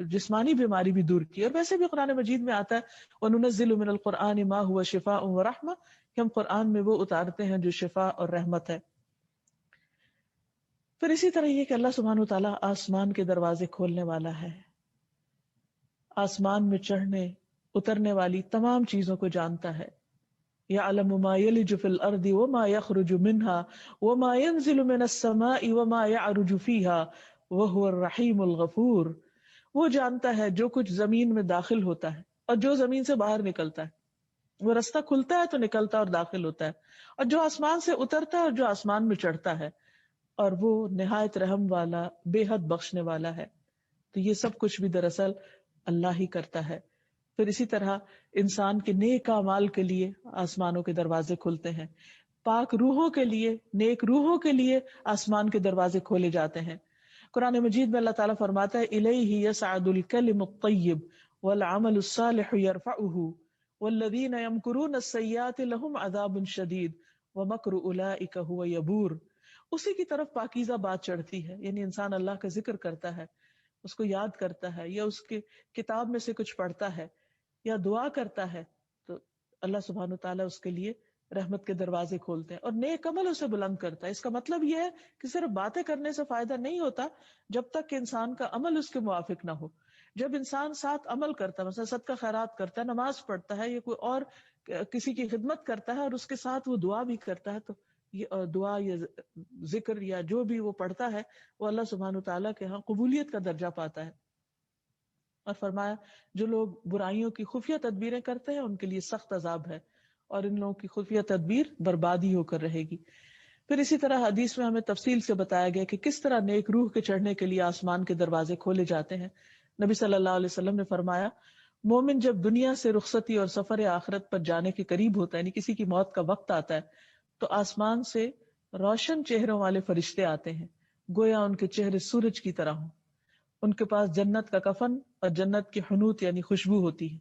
جسمانی بیماری بھی دور کی. اور ویسے بھی قرآن مجید میں آتا ہے وَنُنَزِّلُ مِنَ الْقُرْآنِ مَا هُوَ شِفَاءٌ وَرَحْمَةٌ کہ ہم قرآن میں وہ اتارتے ہیں جو شفا اور رحمت ہے. پھر اسی طرح یہ کہ اللہ سبحانہ و تعالیٰ آسمان کے دروازے کھولنے والا ہے. آسمان میں چڑھنے اترنے والی تمام چیزوں کو جانتا ہے. يَعْلَمُ مَا يَلِجُ فِي الْأَرْضِ وَمَا يَخْرُجُ مِنْهَا وَمَا يَنزِلُ مِنَ السَّمَاءِ وَمَا يَعْرُجُ فِيهَا وَهُوَ الرَّحِيمُ الْغَفُورُ. وہ جانتا ہے جو کچھ زمین میں داخل ہوتا ہے اور جو زمین سے باہر نکلتا ہے. وہ رستہ کھلتا ہے تو نکلتا اور داخل ہوتا ہے. اور جو آسمان سے اترتا ہے اور جو آسمان میں چڑھتا ہے. اور وہ نہایت رحم والا بے حد بخشنے والا ہے. تو یہ سب کچھ بھی دراصل اللہ ہی کرتا ہے. پھر اسی طرح انسان کے نیک اعمال کے لیے آسمانوں کے دروازے کھلتے ہیں. پاک روحوں کے لیے، نیک روحوں کے لیے آسمان کے دروازے کھولے جاتے ہیں. قرآن مجید میں اللہ تعالیٰ فرماتا ہے الیہ یصعد الکلم الطیب والعمل الصالح یرفعہ والذین یمکرون السیئات لہم عذاب شدید ومکر اولئک هو یبور. اسی کی طرف پاکیزہ بات چڑھتی ہے، یعنی انسان اللہ کا ذکر کرتا ہے، اس کو یاد کرتا ہے، یا اس کے کتاب میں سے کچھ پڑھتا ہے یا دعا کرتا ہے، تو اللہ سبحانہ تعالیٰ اس کے لیے رحمت کے دروازے کھولتے ہیں اور نیک عمل اسے بلند کرتا ہے. اس کا مطلب یہ ہے کہ صرف باتیں کرنے سے فائدہ نہیں ہوتا جب تک کہ انسان کا عمل اس کے موافق نہ ہو. جب انسان ساتھ عمل کرتا ہے، مثلا صدقہ خیرات کرتا ہے، نماز پڑھتا ہے یا کوئی اور کسی کی خدمت کرتا ہے اور اس کے ساتھ وہ دعا بھی کرتا ہے، تو یہ دعا یا ذکر یا جو بھی وہ پڑھتا ہے وہ اللہ سبحانہ تعالیٰ کے ہاں قبولیت کا درجہ پاتا ہے. اور فرمایا جو لوگ برائیوں کی خفیہ تدبیریں کرتے ہیں ان کے لیے سخت عذاب ہے اور ان لوگوں کی خفیہ تدبیر بربادی ہو کر رہے گی. پھر اسی طرح حدیث میں ہمیں تفصیل سے بتایا گیا کہ کس طرح نیک روح کے چڑھنے کے لیے آسمان کے دروازے کھولے جاتے ہیں. نبی صلی اللہ علیہ وسلم نے فرمایا مومن جب دنیا سے رخصتی اور سفر آخرت پر جانے کے قریب ہوتا ہے، یعنی کسی کی موت کا وقت آتا ہے، تو آسمان سے روشن چہروں والے فرشتے آتے ہیں، گویا ان کے چہرے سورج کی طرح ہوں. ان کے پاس جنت کا کفن اور جنت کی حنوت یعنی خوشبو ہوتی ہے.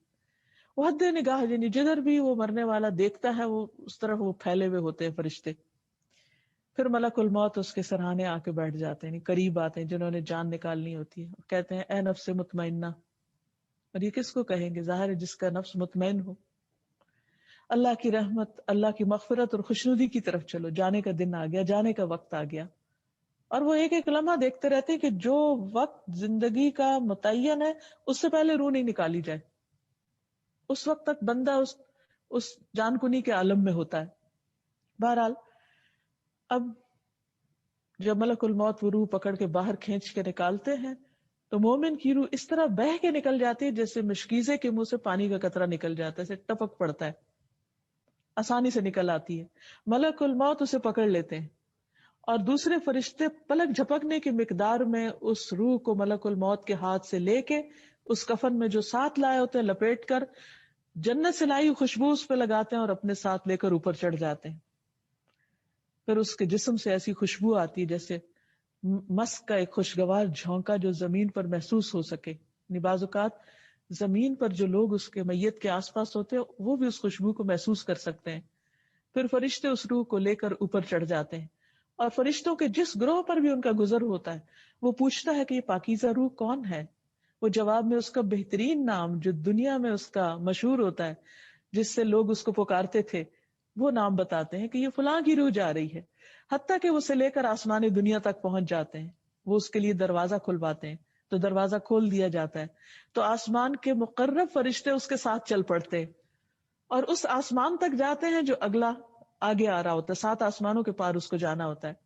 وہ حد نگاہ یعنی جدھر بھی وہ مرنے والا دیکھتا ہے وہ اس طرف وہ پھیلے ہوئے ہوتے ہیں فرشتے. پھر ملک الموت اس کے سرہانے آ کے بیٹھ جاتے ہیں، یعنی قریب آتے ہیں جنہوں نے جان نکالنی ہوتی ہے، اور کہتے ہیں اے نفس مطمئنہ. اور یہ کس کو کہیں گے؟ ظاہر ہے جس کا نفس مطمئن ہو. اللہ کی رحمت، اللہ کی مغفرت اور خوشنودی کی طرف چلو، جانے کا دن آ گیا، جانے کا وقت آ گیا. اور وہ ایک ایک لمحہ دیکھتے رہتے ہیں کہ جو وقت زندگی کا متعین ہے اس سے پہلے روح نہیں نکالی جائے، اس وقت تک بندہ اس جان کنی کے عالم میں ہوتا ہے. بہرحال اب جب ملک الموت وہ روح پکڑ کے باہر کھینچ کے نکالتے ہیں تو مومن کی روح اس طرح بہہ کے نکل جاتی ہے جیسے مشکیزے کے منہ سے پانی کا قطرہ نکل جاتا ہے، اسے ٹپک پڑتا ہے، آسانی سے نکل آتی ہے. ملک الموت اسے پکڑ لیتے ہیں اور دوسرے فرشتے پلک جھپکنے کی مقدار میں اس روح کو ملک الموت کے ہاتھ سے لے کے اس کفن میں جو ساتھ لائے ہوتے ہیں لپیٹ کر جنت سے لائی خوشبو اس پہ لگاتے ہیں اور اپنے ساتھ لے کر اوپر چڑھ جاتے ہیں. پھر اس کے جسم سے ایسی خوشبو آتی ہے جیسے مسک کا ایک خوشگوار جھونکا جو زمین پر محسوس ہو سکے. یعنی بعض اوقات زمین پر جو لوگ اس کے میت کے آس پاس ہوتے ہیں وہ بھی اس خوشبو کو محسوس کر سکتے ہیں. پھر فرشتے اس روح کو لے کر اوپر چڑھ جاتے ہیں اور فرشتوں کے جس گروہ پر بھی ان کا گزر ہوتا ہے وہ پوچھتا ہے کہ یہ پاکیزہ روح کون ہے. وہ جواب میں اس کا بہترین نام جو دنیا میں اس کا مشہور ہوتا ہے، جس سے لوگ اس کو پکارتے تھے، وہ نام بتاتے ہیں کہ یہ فلاں کی روح جا رہی ہے. حتیٰ کہ وہ اسے لے کر آسمانی دنیا تک پہنچ جاتے ہیں. وہ اس کے لیے دروازہ کھلواتے ہیں تو دروازہ کھول دیا جاتا ہے تو آسمان کے مقرب فرشتے اس کے ساتھ چل پڑتے ہیں اور اس آسمان تک جاتے ہیں جو اگلا آگے آ رہا ہوتا ہے. 7 آسمانوں کے پار اس کو جانا ہوتا ہے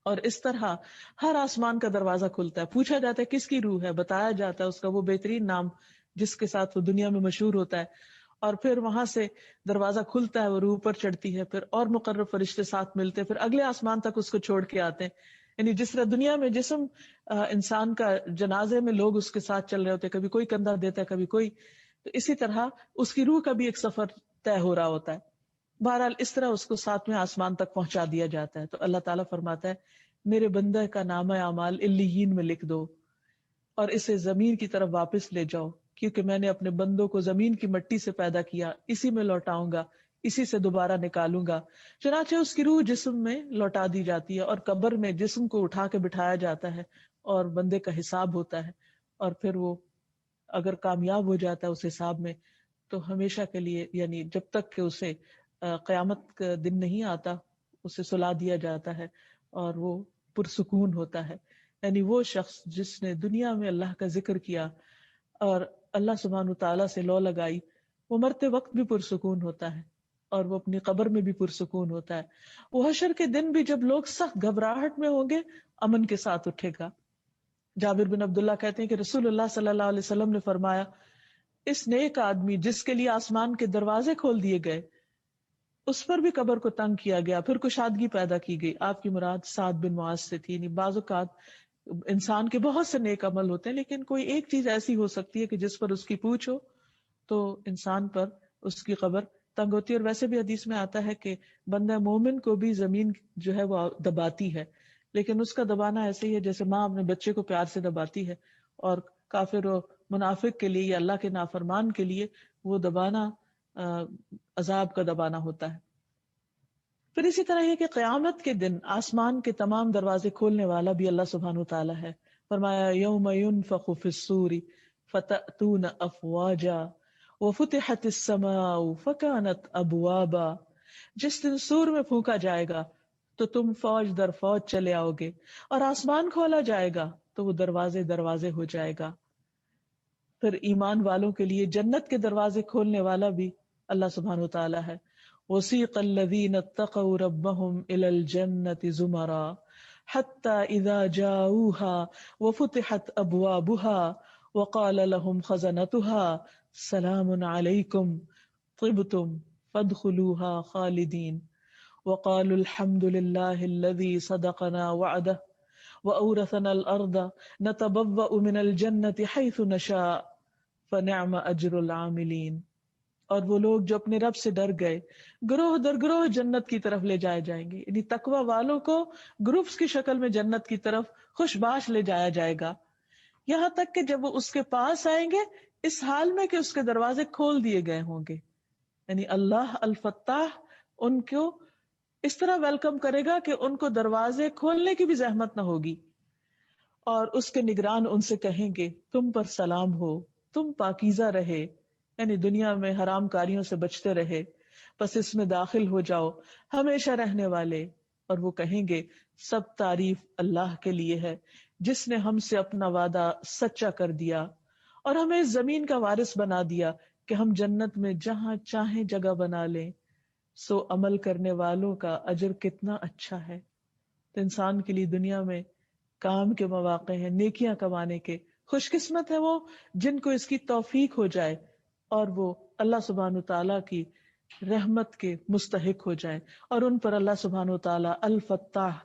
اور اس طرح ہر آسمان کا دروازہ کھلتا ہے. پوچھا جاتا ہے کس کی روح ہے، بتایا جاتا ہے اس کا وہ بہترین نام جس کے ساتھ وہ دنیا میں مشہور ہوتا ہے اور پھر وہاں سے دروازہ کھلتا ہے، وہ روح پر چڑھتی ہے، پھر اور مقرب فرشتے ساتھ ملتے ہیں، پھر اگلے آسمان تک اس کو چھوڑ کے آتے ہیں. یعنی جس طرح دنیا میں جسم انسان کا جنازے میں لوگ اس کے ساتھ چل رہے ہوتے ہیں، کبھی کوئی کندھا دیتا ہے کبھی کوئی، تو اسی طرح اس کی روح کا بھی ایک سفر طے ہو رہا ہوتا ہے. بہرحال اس طرح اس کو 7ویں آسمان تک پہنچا دیا جاتا ہے تو اللہ تعالیٰ فرماتا ہے میرے بندہ کا نامہ اعمال علیین میں لکھ دو اور اسے زمین کی طرف واپس لے جاؤ، کیونکہ میں نے اپنے بندوں کو زمین کی مٹی سے پیدا کیا، اسی میں لوٹاؤں گا، اسی سے دوبارہ نکالوں گا. چنانچہ اس کی روح جسم میں لوٹا دی جاتی ہے اور قبر میں جسم کو اٹھا کے بٹھایا جاتا ہے اور بندے کا حساب ہوتا ہے، اور پھر وہ اگر کامیاب ہو جاتا ہے اس حساب میں تو ہمیشہ کے لیے، یعنی جب تک کہ اسے قیامت کا دن نہیں آتا اسے سلا دیا جاتا ہے اور وہ پرسکون ہوتا ہے. یعنی وہ شخص جس نے دنیا میں اللہ کا ذکر کیا اور اللہ سبحانہ تعالیٰ سے لو لگائی، وہ مرتے وقت بھی پرسکون ہوتا ہے اور وہ اپنی قبر میں بھی پرسکون ہوتا ہے. وہ حشر کے دن بھی جب لوگ سخت گھبراہٹ میں ہوں گے، امن کے ساتھ اٹھے گا. جابر بن عبداللہ کہتے ہیں کہ رسول اللہ صلی اللہ علیہ وسلم نے فرمایا، اس نیک آدمی جس کے لیے آسمان کے دروازے کھول دیے گئے، اس پر بھی قبر کو تنگ کیا گیا، پھر کشادگی پیدا کی گئی. آپ کی مراد سعد بن معاذ سے تھی. بعض اوقات انسان کے بہت سے نیک عمل ہوتے ہیں لیکن کوئی ایک چیز ایسی ہو سکتی ہے کہ جس پر اس کی پوچھ ہو تو انسان پر اس کی قبر تنگ ہوتی ہے. اور ویسے بھی حدیث میں آتا ہے کہ بندہ مومن کو بھی زمین جو ہے وہ دباتی ہے، لیکن اس کا دبانا ایسے ہی ہے جیسے ماں اپنے بچے کو پیار سے دباتی ہے، اور کافر و منافق کے لیے یا اللہ کے نافرمان کے لیے وہ دبانا عذاب کا دبانا ہوتا ہے. پھر اسی طرح یہ کہ قیامت کے دن آسمان کے تمام دروازے کھولنے والا بھی اللہ سبحانہ تعالیٰ ہے. فرمایا یوم ينفخ في الصور فتأتون افواجا وفتحت السماء فكانت ابوابا. جس دن سور میں پھونکا جائے گا تو تم فوج در فوج چلے آؤ گے، اور آسمان کھولا جائے گا تو وہ دروازے دروازے ہو جائے گا. پھر ایمان والوں کے لیے جنت کے دروازے کھولنے والا بھی اللہ سبحانہ تعالیٰ ہے. وسیق الذین اتقوا ربهم الى الجنة زمرا حتى اذا جاؤوها وفتحت ابوابها وقال لهم خزنتها سلام علیکم طبتم فادخلوها خالدین وقالوا الحمد لله الذي صدقنا وعده وأورثنا الأرض نتبوأ من الجنة حيث نشاء فنعم أجر العاملين. اور وہ لوگ جو اپنے رب سے ڈر گئے گروہ در گروہ جنت کی طرف لے جائے جائیں گے. یعنی تقوی والوں کو گروپس کی شکل میں جنت کی طرف خوش باش لے جایا جائے گا، یہاں تک کہ جب وہ اس کے پاس آئیں گے اس حال میں کہ اس کے دروازے کھول دیے گئے ہوں گے. یعنی اللہ الفتاح ان کو اس طرح ویلکم کرے گا کہ ان کو دروازے کھولنے کی بھی زحمت نہ ہوگی، اور اس کے نگران ان سے کہیں گے تم پر سلام ہو، تم پاکیزہ رہے، یعنی دنیا میں حرام کاریوں سے بچتے رہے، بس اس میں داخل ہو جاؤ ہمیشہ رہنے والے. اور وہ کہیں گے سب تعریف اللہ کے لیے ہے جس نے ہم سے اپنا وعدہ سچا کر دیا اور ہمیں اس زمین کا وارث بنا دیا کہ ہم جنت میں جہاں چاہیں جگہ بنا لیں. سو عمل کرنے والوں کا اجر کتنا اچھا ہے. تو انسان کے لیے دنیا میں کام کے مواقع ہیں، نیکیاں کمانے کے. خوش قسمت ہے وہ جن کو اس کی توفیق ہو جائے اور وہ اللہ سبحانہ تعالیٰ کی رحمت کے مستحق ہو جائے اور ان پر اللہ سبحانہ تعالیٰ الفتاح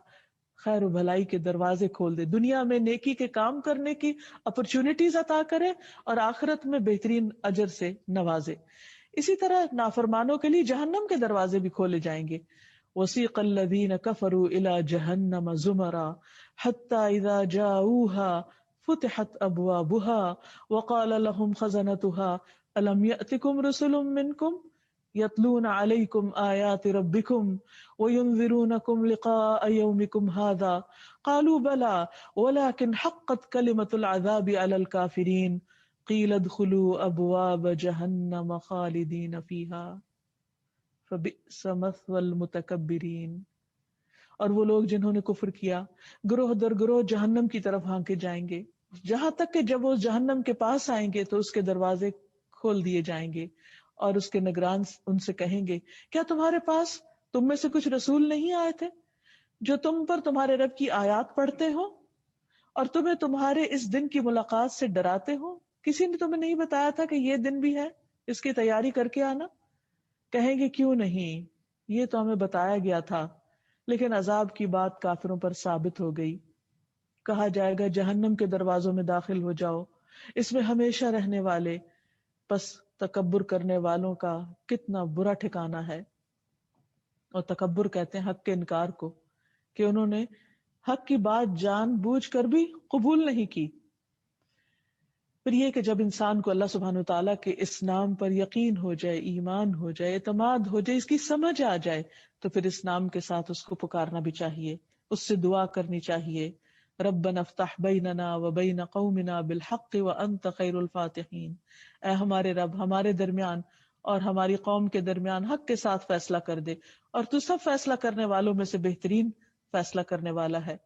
خیر و بھلائی کے دروازے کھول دے، دنیا میں نیکی کے کام کرنے کی اپرچونٹیز عطا کرے اور آخرت میں بہترین اجر سے نوازے. اسی طرح نافرمانوں کے لیے جہنم کے دروازے بھی کھولے جائیں گے. وسیق الذین کفروا الی جہنم زمرا حتی اذا جاؤوها فتحت ابوابها وقال لهم خزنتها الم یأتکم رسل منکم یتلون علیکم آیات ربکم وینذرونکم لقاء یومکم هذا قالوا بلی ولکن حقت کلمۃ العذاب علی الکافرین قیل ادخلوا ابواب جہنم خالدین فیہا فبئس مثوى المتکبرین. اور وہ لوگ جنہوں نے کفر کیا گروہ در گروہ جہنم کی طرف ہانکے جائیں گے، جہاں تک کہ جب وہ جہنم کے پاس آئیں گے تو اس کے دروازے کھول دیے جائیں گے اور اس کے نگران ان سے کہیں گے کیا تمہارے پاس تم میں سے کچھ رسول نہیں آئے تھے جو تم پر تمہارے رب کی آیات پڑھتے ہو اور تمہیں تمہارے اس دن کی ملاقات سے ڈراتے ہو؟ کسی نے تمہیں نہیں بتایا تھا کہ یہ دن بھی ہے، اس کی تیاری کر کے آنا؟ کہیں گے کیوں نہیں، یہ تو ہمیں بتایا گیا تھا، لیکن عذاب کی بات کافروں پر ثابت ہو گئی. کہا جائے گا جہنم کے دروازوں میں داخل ہو جاؤ، اس میں ہمیشہ رہنے والے. پس تکبر کرنے والوں کا کتنا برا ٹھکانہ ہے. اور تکبر کہتے ہیں حق کے انکار کو، کہ انہوں نے حق کی بات جان بوجھ کر بھی قبول نہیں کی. پھر یہ کہ جب انسان کو اللہ سبحانہ تعالیٰ کے اس نام پر یقین ہو جائے، ایمان ہو جائے، اعتماد ہو جائے، اس کی سمجھ آ جائے، تو پھر اس نام کے ساتھ اس کو پکارنا بھی چاہیے، اس سے دعا کرنی چاہیے، ربنا افتح بیننا وبین قومنا بالحق وانت خیر الفاتحین، اے ہمارے رب ہمارے درمیان اور ہماری قوم کے درمیان حق کے ساتھ فیصلہ کر دے، اور تو سب فیصلہ کرنے والوں میں سے بہترین فیصلہ کرنے والا ہے۔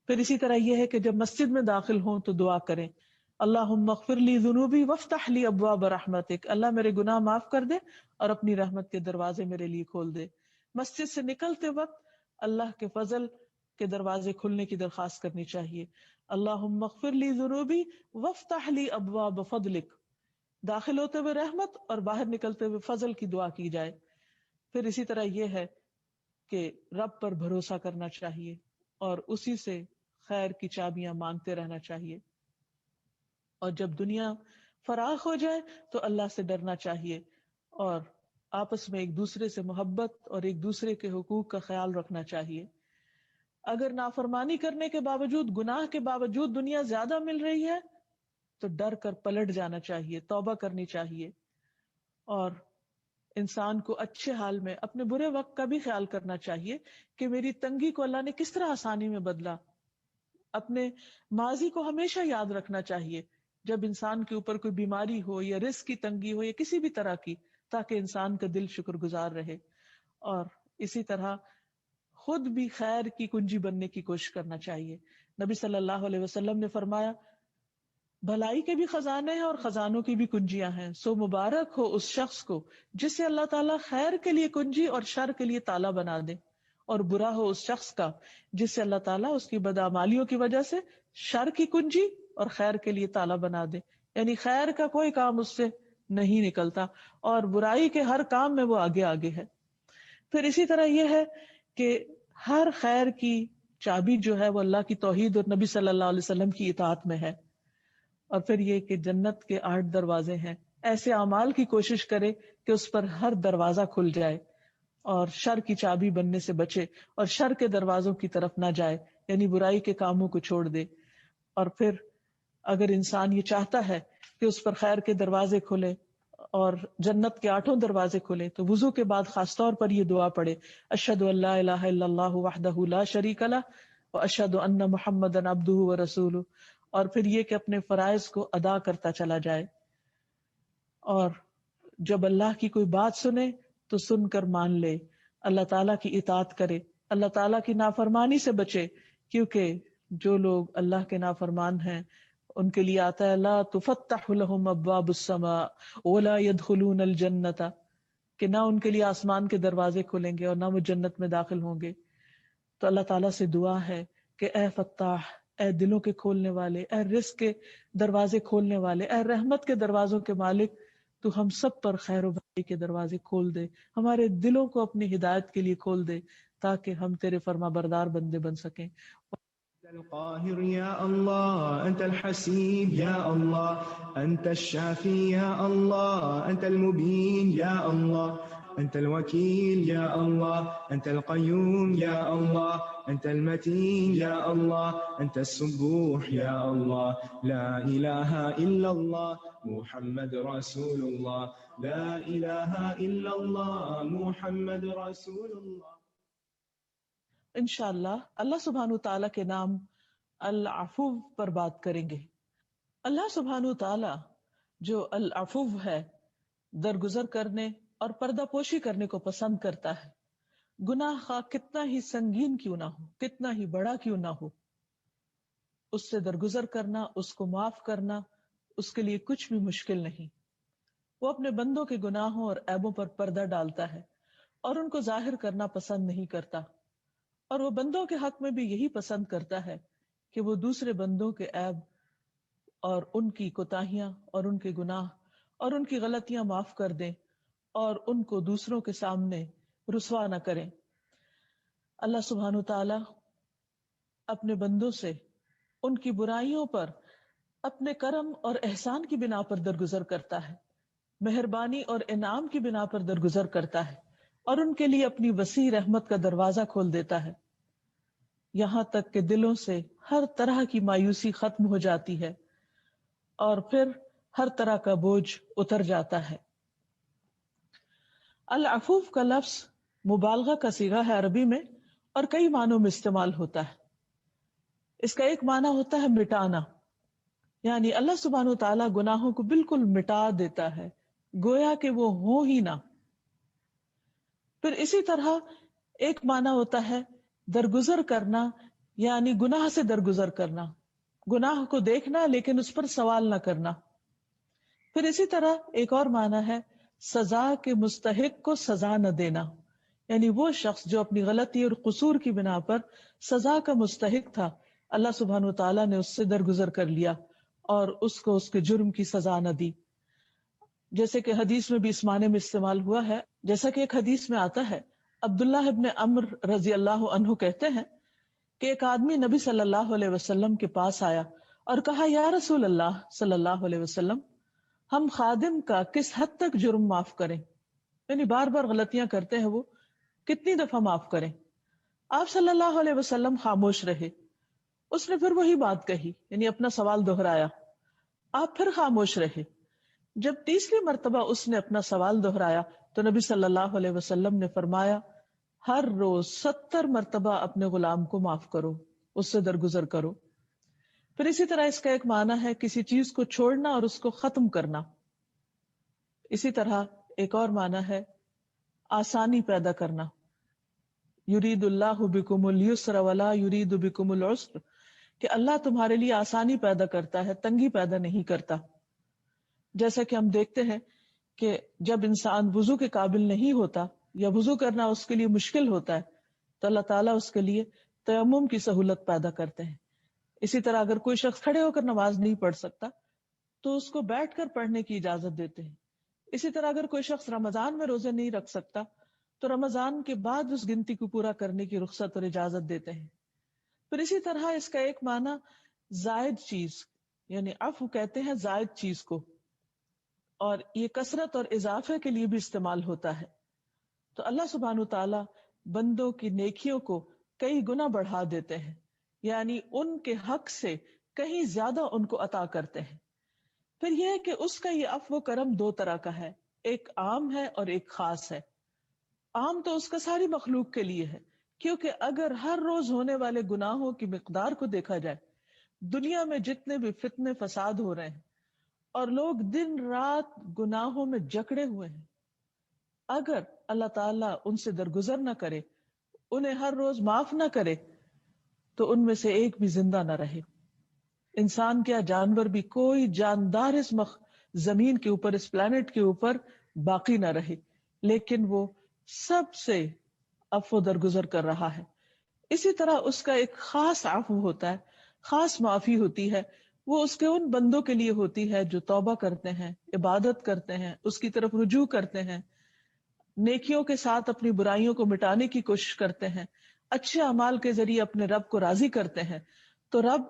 پھر اسی طرح یہ ہے کہ جب مسجد میں داخل ہوں تو دعا کریں، اللہم اغفر لی ذنوبی وافتح لی ابواب رحمتک، اللہ میرے گناہ معاف کر دے اور اپنی رحمت کے دروازے میرے لیے کھول دے۔ مسجد سے نکلتے وقت اللہ کے فضل کے دروازے کھلنے کی درخواست کرنی چاہیے، اللہم اغفر لی ذنوبی وافتح لی ابواب فضلک، داخل ہوتے ہوئے رحمت اور باہر نکلتے ہوئے فضل کی دعا کی جائے۔ پھر اسی طرح یہ ہے کہ رب پر بھروسہ کرنا چاہیے اور اسی سے خیر کی چابیاں مانگتے رہنا چاہیے، اور جب دنیا فراغ ہو جائے تو اللہ سے ڈرنا چاہیے اور آپس میں ایک دوسرے سے محبت اور ایک دوسرے کے حقوق کا خیال رکھنا چاہیے۔ اگر نافرمانی کرنے کے باوجود، گناہ کے باوجود دنیا زیادہ مل رہی ہے تو ڈر کر پلٹ جانا چاہیے، توبہ کرنی چاہیے، اور انسان کو اچھے حال میں اپنے برے وقت کا بھی خیال کرنا چاہیے کہ میری تنگی کو اللہ نے کس طرح آسانی میں بدلا۔ اپنے ماضی کو ہمیشہ یاد رکھنا چاہیے جب انسان کے اوپر کوئی بیماری ہو یا رزق کی تنگی ہو یا کسی بھی طرح کی، تاکہ انسان کا دل شکر گزار رہے، اور اسی طرح خود بھی خیر کی کنجی بننے کی کوشش کرنا چاہیے۔ نبی صلی اللہ علیہ وسلم نے فرمایا بھلائی کے بھی خزانے ہیں اور خزانوں کی بھی کنجیاں ہیں، سو مبارک ہو اس شخص کو جسے اللہ تعالیٰ خیر کے لیے کنجی اور شر کے لیے تالا بنا دے، اور برا ہو اس شخص کا جس سے اللہ تعالیٰ اس کی بدعمالیوں کی وجہ سے شر کی کنجی اور خیر کے لیے تالا بنا دے، یعنی خیر کا کوئی کام اس سے نہیں نکلتا اور برائی کے ہر کام میں وہ آگے آگے ہے۔ پھر اسی طرح یہ ہے کہ ہر خیر کی چابی جو ہے وہ اللہ کی توحید اور نبی صلی اللہ علیہ وسلم کی اطاعت میں ہے۔ اور پھر یہ کہ جنت کے 8 دروازے ہیں، ایسے اعمال کی کوشش کرے کہ اس پر ہر دروازہ کھل جائے اور شر کی چابی بننے سے بچے اور شر کے دروازوں کی طرف نہ جائے، یعنی برائی کے کاموں کو چھوڑ دے۔ اور پھر اگر انسان یہ چاہتا ہے کہ اس پر خیر کے دروازے کھلے اور جنت کے 8 دروازے کھلے تو وضو کے بعد خاص طور پر یہ دعا پڑھے، اشہد ان لا الہ الا اللہ وحدہ لا شریک لہ واشہد ان محمدا عبدہ ورسولہ، اور پھر یہ کہ اپنے فرائض کو ادا کرتا چلا جائے، اور جب اللہ کی کوئی بات سنے تو سن کر مان لے، اللہ تعالیٰ کی اطاعت کرے، اللہ تعالیٰ کی نافرمانی سے بچے، کیونکہ جو لوگ اللہ کے نافرمان ہیں ان کے لیے آتا ہے لا تفتح لهم ابواب السماء ولا يدخلون الجنۃ، کہ نہ ان کے لیے آسمان کے دروازے کھلیں گے اور نہ وہ جنت میں داخل ہوں گے۔ تو اللہ تعالیٰ سے دعا ہے کہ اے فتاح، اے دلوں کے کھولنے والے، اے رزق کے دروازے کھولنے والے، اے رحمت کے دروازوں کے مالک، تو ہم سب پر خیر و بھلائی کے دروازے کھول دے، ہمارے دلوں کو اپنی ہدایت کے لیے کھول دے تاکہ ہم تیرے فرما بردار بندے بن سکیں۔ أنت القاهر يا الله، أنت الحسيب يا الله، أنت الشافي يا الله، أنت المبين يا الله، أنت الوكيل يا الله، أنت القيوم يا الله، أنت المتين يا الله، أنت السبوح يا الله، لا إله إلا الله محمد رسول الله، لا إله إلا الله محمد رسول الله۔ انشاءاللہ اللہ سبحانہ تعالیٰ کے نام العفو پر بات کریں گے۔ اللہ سبحانہ تعالیٰ جو العفو ہے، درگزر کرنے اور پردہ پوشی کرنے کو پسند کرتا ہے۔ گناہ خواہ کتنا ہی سنگین کیوں نہ ہو، کتنا ہی بڑا کیوں نہ ہو، اس سے درگزر کرنا، اس کو معاف کرنا اس کے لیے کچھ بھی مشکل نہیں۔ وہ اپنے بندوں کے گناہوں اور عیبوں پر پردہ ڈالتا ہے اور ان کو ظاہر کرنا پسند نہیں کرتا، اور وہ بندوں کے حق میں بھی یہی پسند کرتا ہے کہ وہ دوسرے بندوں کے عیب اور ان کی کوتاہیاں اور ان کے گناہ اور ان کی غلطیاں معاف کر دیں اور ان کو دوسروں کے سامنے رسوا نہ کریں۔ اللہ سبحانہ تعالی اپنے بندوں سے ان کی برائیوں پر اپنے کرم اور احسان کی بنا پر درگزر کرتا ہے، مہربانی اور انعام کی بنا پر درگزر کرتا ہے، اور ان کے لیے اپنی وسیع رحمت کا دروازہ کھول دیتا ہے، یہاں تک کہ دلوں سے ہر طرح کی مایوسی ختم ہو جاتی ہے اور پھر ہر طرح کا بوجھ اتر جاتا ہے۔ العفو کا لفظ مبالغہ کا صیغہ ہے عربی میں اور کئی معنوں میں استعمال ہوتا ہے۔ اس کا ایک معنی ہوتا ہے مٹانا، یعنی اللہ سبحانہ و تعالیٰ گناہوں کو بالکل مٹا دیتا ہے، گویا کہ وہ ہو ہی نہ۔ پھر اسی طرح ایک معنی ہوتا ہے درگزر کرنا، یعنی گناہ سے درگزر کرنا، گناہ کو دیکھنا لیکن اس پر سوال نہ کرنا۔ پھر اسی طرح ایک اور معنی ہے سزا کے مستحق کو سزا نہ دینا، یعنی وہ شخص جو اپنی غلطی اور قصور کی بنا پر سزا کا مستحق تھا، اللہ سبحانہ و تعالیٰ نے اس سے درگزر کر لیا اور اس کو اس کے جرم کی سزا نہ دی۔ جیسے کہ حدیث میں بھی اس معنی میں استعمال ہوا ہے، جیسا کہ ایک حدیث میں آتا ہے، عبداللہ ابن عمرو رضی اللہ عنہ کہتے ہیں کہ ایک آدمی نبی صلی اللہ علیہ وسلم کے پاس آیا اور کہا، یا رسول اللہ صلی اللہ علیہ وسلم، ہم خادم کا کس حد تک جرم معاف کریں؟ یعنی بار بار غلطیاں کرتے ہیں، وہ کتنی دفعہ معاف کریں؟ آپ صلی اللہ علیہ وسلم خاموش رہے۔ اس نے پھر وہی بات کہی، یعنی اپنا سوال دہرایا۔ آپ پھر خاموش رہے۔ جب تیسری مرتبہ اس نے اپنا سوال دہرایا تو نبی صلی اللہ علیہ وسلم نے فرمایا، ہر روز 70 مرتبہ اپنے غلام کو معاف کرو، اس سے درگزر کرو۔ پھر اسی طرح اس کا ایک معنی ہے کسی چیز کو چھوڑنا اور اس کو ختم کرنا۔ اسی طرح ایک اور معنی ہے آسانی پیدا کرنا، یرید اللہ بکم اليسر ولا یرید بکم العسر، کہ اللہ تمہارے لیے آسانی پیدا کرتا ہے، تنگی پیدا نہیں کرتا۔ جیسا کہ ہم دیکھتے ہیں کہ جب انسان وضو کے قابل نہیں ہوتا یا وضو کرنا اس کے لیے مشکل ہوتا ہے تو اللہ تعالیٰ اس کے لیے تیمم کی سہولت پیدا کرتے ہیں۔ اسی طرح اگر کوئی شخص کھڑے ہو کر نماز نہیں پڑھ سکتا تو اس کو بیٹھ کر پڑھنے کی اجازت دیتے ہیں۔ اسی طرح اگر کوئی شخص رمضان میں روزے نہیں رکھ سکتا تو رمضان کے بعد اس گنتی کو پورا کرنے کی رخصت اور اجازت دیتے ہیں۔ پھر اسی طرح اس کا ایک معنی زائد چیز، یعنی عفو کہتے ہیں زائد چیز کو، اور یہ کثرت اور اضافے کے لیے بھی استعمال ہوتا ہے۔ تو اللہ سبحانہ تعالیٰ بندوں کی نیکیوں کو کئی گنا بڑھا دیتے ہیں، یعنی ان کے حق سے کہیں زیادہ ان کو عطا کرتے ہیں۔ پھر یہ ہے کہ اس کا یہ عفو و کرم دو طرح کا ہے، ایک عام ہے اور ایک خاص ہے۔ عام تو اس کا ساری مخلوق کے لیے ہے، کیونکہ اگر ہر روز ہونے والے گناہوں کی مقدار کو دیکھا جائے، دنیا میں جتنے بھی فتنے فساد ہو رہے ہیں اور لوگ دن رات گناہوں میں جکڑے ہوئے ہیں، اگر اللہ تعالیٰ ان سے درگزر نہ کرے، انہیں ہر روز معاف نہ کرے، تو ان میں سے ایک بھی زندہ نہ رہے۔ انسان کیا جانور بھی، کوئی جاندار اس زمین کے اوپر، اس پلانٹ کے اوپر باقی نہ رہے، لیکن وہ سب سے عفو درگزر کر رہا ہے۔ اسی طرح اس کا ایک خاص عفو ہوتا ہے، خاص معافی ہوتی ہے، وہ اس کے ان بندوں کے لیے ہوتی ہے جو توبہ کرتے ہیں، عبادت کرتے ہیں، اس کی طرف رجوع کرتے ہیں، نیکیوں کے ساتھ اپنی برائیوں کو مٹانے کی کوشش کرتے ہیں، اچھے اعمال کے ذریعے اپنے رب کو راضی کرتے ہیں، تو رب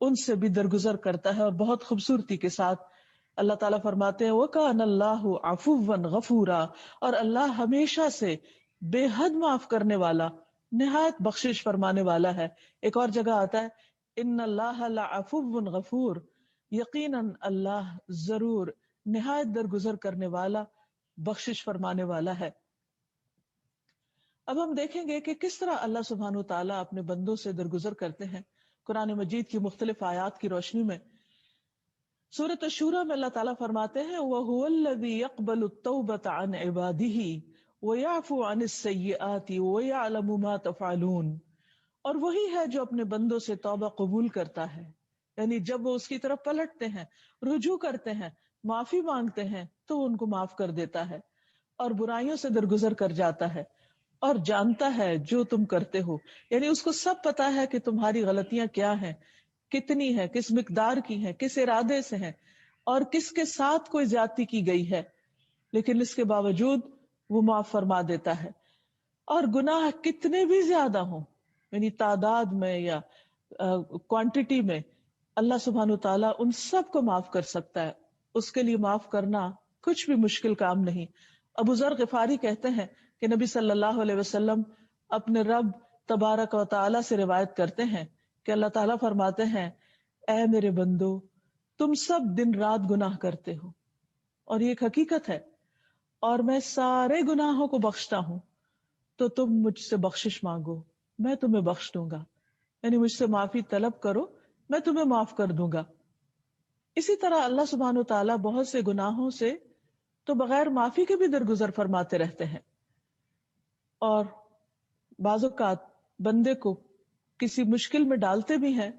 ان سے بھی درگزر کرتا ہے اور بہت خوبصورتی کے ساتھ۔ اللہ تعالیٰ فرماتے ہیں وَكَانَ اللَّهُ عَفُوًّا غَفُورًا، اور اللہ ہمیشہ سے بے حد معاف کرنے والا، نہایت بخشش فرمانے والا ہے۔ ایک اور جگہ آتا ہے ان اللہ لعفو غفور، یقیناً اللہ ضرور نہایت درگزر کرنے والا، بخشش فرمانے والا ہے۔ اب ہم دیکھیں گے کہ کس طرح اللہ سبحانہ تعالیٰ اپنے بندوں سے درگزر کرتے ہیں قرآن مجید کی مختلف آیات کی روشنی میں۔ سورۃ الشورى میں اللہ تعالیٰ فرماتے ہیں وَهُوَ الَّذِي يَقْبَلُ التَّوْبَةَ عَنْ عِبَادِهِ وَيَعْفُو عَنِ السَّيِّئَاتِ وَيَعْلَمُ مَا تَفْعَلُونَ، اور وہی ہے جو اپنے بندوں سے توبہ قبول کرتا ہے، یعنی جب وہ اس کی طرف پلٹتے ہیں، رجوع کرتے ہیں، معافی مانگتے ہیں تو ان کو معاف کر دیتا ہے اور برائیوں سے درگزر کر جاتا ہے، اور جانتا ہے جو تم کرتے ہو، یعنی اس کو سب پتا ہے کہ تمہاری غلطیاں کیا ہیں، کتنی ہے، کس مقدار کی ہے، کس ارادے سے ہے، اور کس کے ساتھ کوئی زیادتی کی گئی ہے، لیکن اس کے باوجود وہ معاف فرما دیتا ہے۔ اور گناہ کتنے بھی زیادہ ہوں، یعنی تعداد میں یا کوانٹٹی میں، اللہ سبحانہ تعالیٰ ان سب کو معاف کر سکتا ہے۔ اس کے لیے معاف کرنا کچھ بھی مشکل کام نہیں۔ ابو ذر غفاری کہتے ہیں کہ نبی صلی اللہ علیہ وسلم اپنے رب تبارک و تعالیٰ سے روایت کرتے ہیں کہ اللہ تعالیٰ فرماتے ہیں اے میرے بندو، تم سب دن رات گناہ کرتے ہو، اور یہ ایک حقیقت ہے، اور میں سارے گناہوں کو بخشتا ہوں، تو تم مجھ سے بخشش مانگو، میں تمہیں بخش دوں گا۔ یعنی مجھ سے معافی طلب کرو، میں تمہیں معاف کر دوں گا۔ اسی طرح اللہ سبحانہ تعالیٰ بہت سے گناہوں سے تو بغیر معافی کے بھی درگزر فرماتے رہتے ہیں، اور بعض اوقات بندے کو کسی مشکل میں ڈالتے بھی ہیں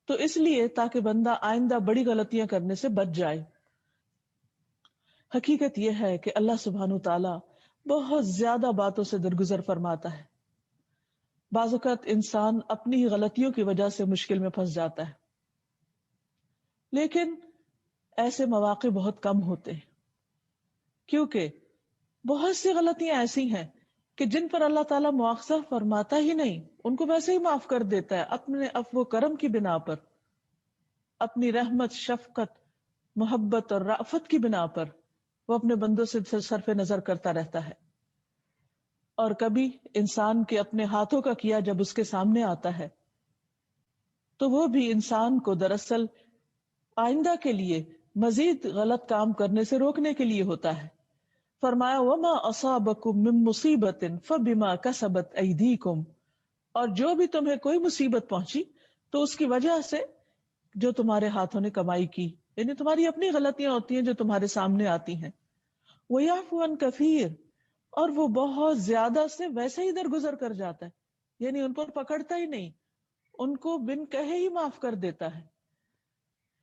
تو اس لیے تاکہ بندہ آئندہ بڑی غلطیاں کرنے سے بچ جائے۔ حقیقت یہ ہے کہ اللہ سبحانہ تعالیٰ بہت زیادہ باتوں سے درگزر فرماتا ہے۔ بعض اوقات انسان اپنی ہی غلطیوں کی وجہ سے مشکل میں پھنس جاتا ہے، لیکن ایسے مواقع بہت کم ہوتے ہیں، کیونکہ بہت سی غلطیاں ایسی ہیں کہ جن پر اللہ تعالیٰ مواخذہ فرماتا ہی نہیں، ان کو ویسے ہی معاف کر دیتا ہے اپنے عفو و کرم کی بنا پر، اپنی رحمت، شفقت، محبت اور رأفت کی بنا پر وہ اپنے بندوں سے صرف نظر کرتا رہتا ہے۔ اور کبھی انسان کے اپنے ہاتھوں کا کیا جب اس کے سامنے آتا ہے تو وہ بھی انسان کو دراصل آئندہ کے لیے مزید غلط کام کرنے سے روکنے کے لیے ہوتا ہے۔ فرمایا وَمَا أَصَابَكُم مِّن مُّصِيبَةٍ فَبِمَا كَسَبَتْ أَيْدِيكُمْ، اور جو بھی تمہیں کوئی مصیبت پہنچی تو اس کی وجہ سے جو تمہارے ہاتھوں نے کمائی کی، یعنی تمہاری اپنی غلطیاں ہوتی ہیں جو تمہارے سامنے آتی ہیں۔ وَيَعْفُو عَن كَثِيرٍ، اور وہ بہت زیادہ سے ویسے ہی درگزر کر جاتا ہے، یعنی ان پر پکڑتا ہی نہیں، ان کو بن کہے ہی معاف کر دیتا ہے۔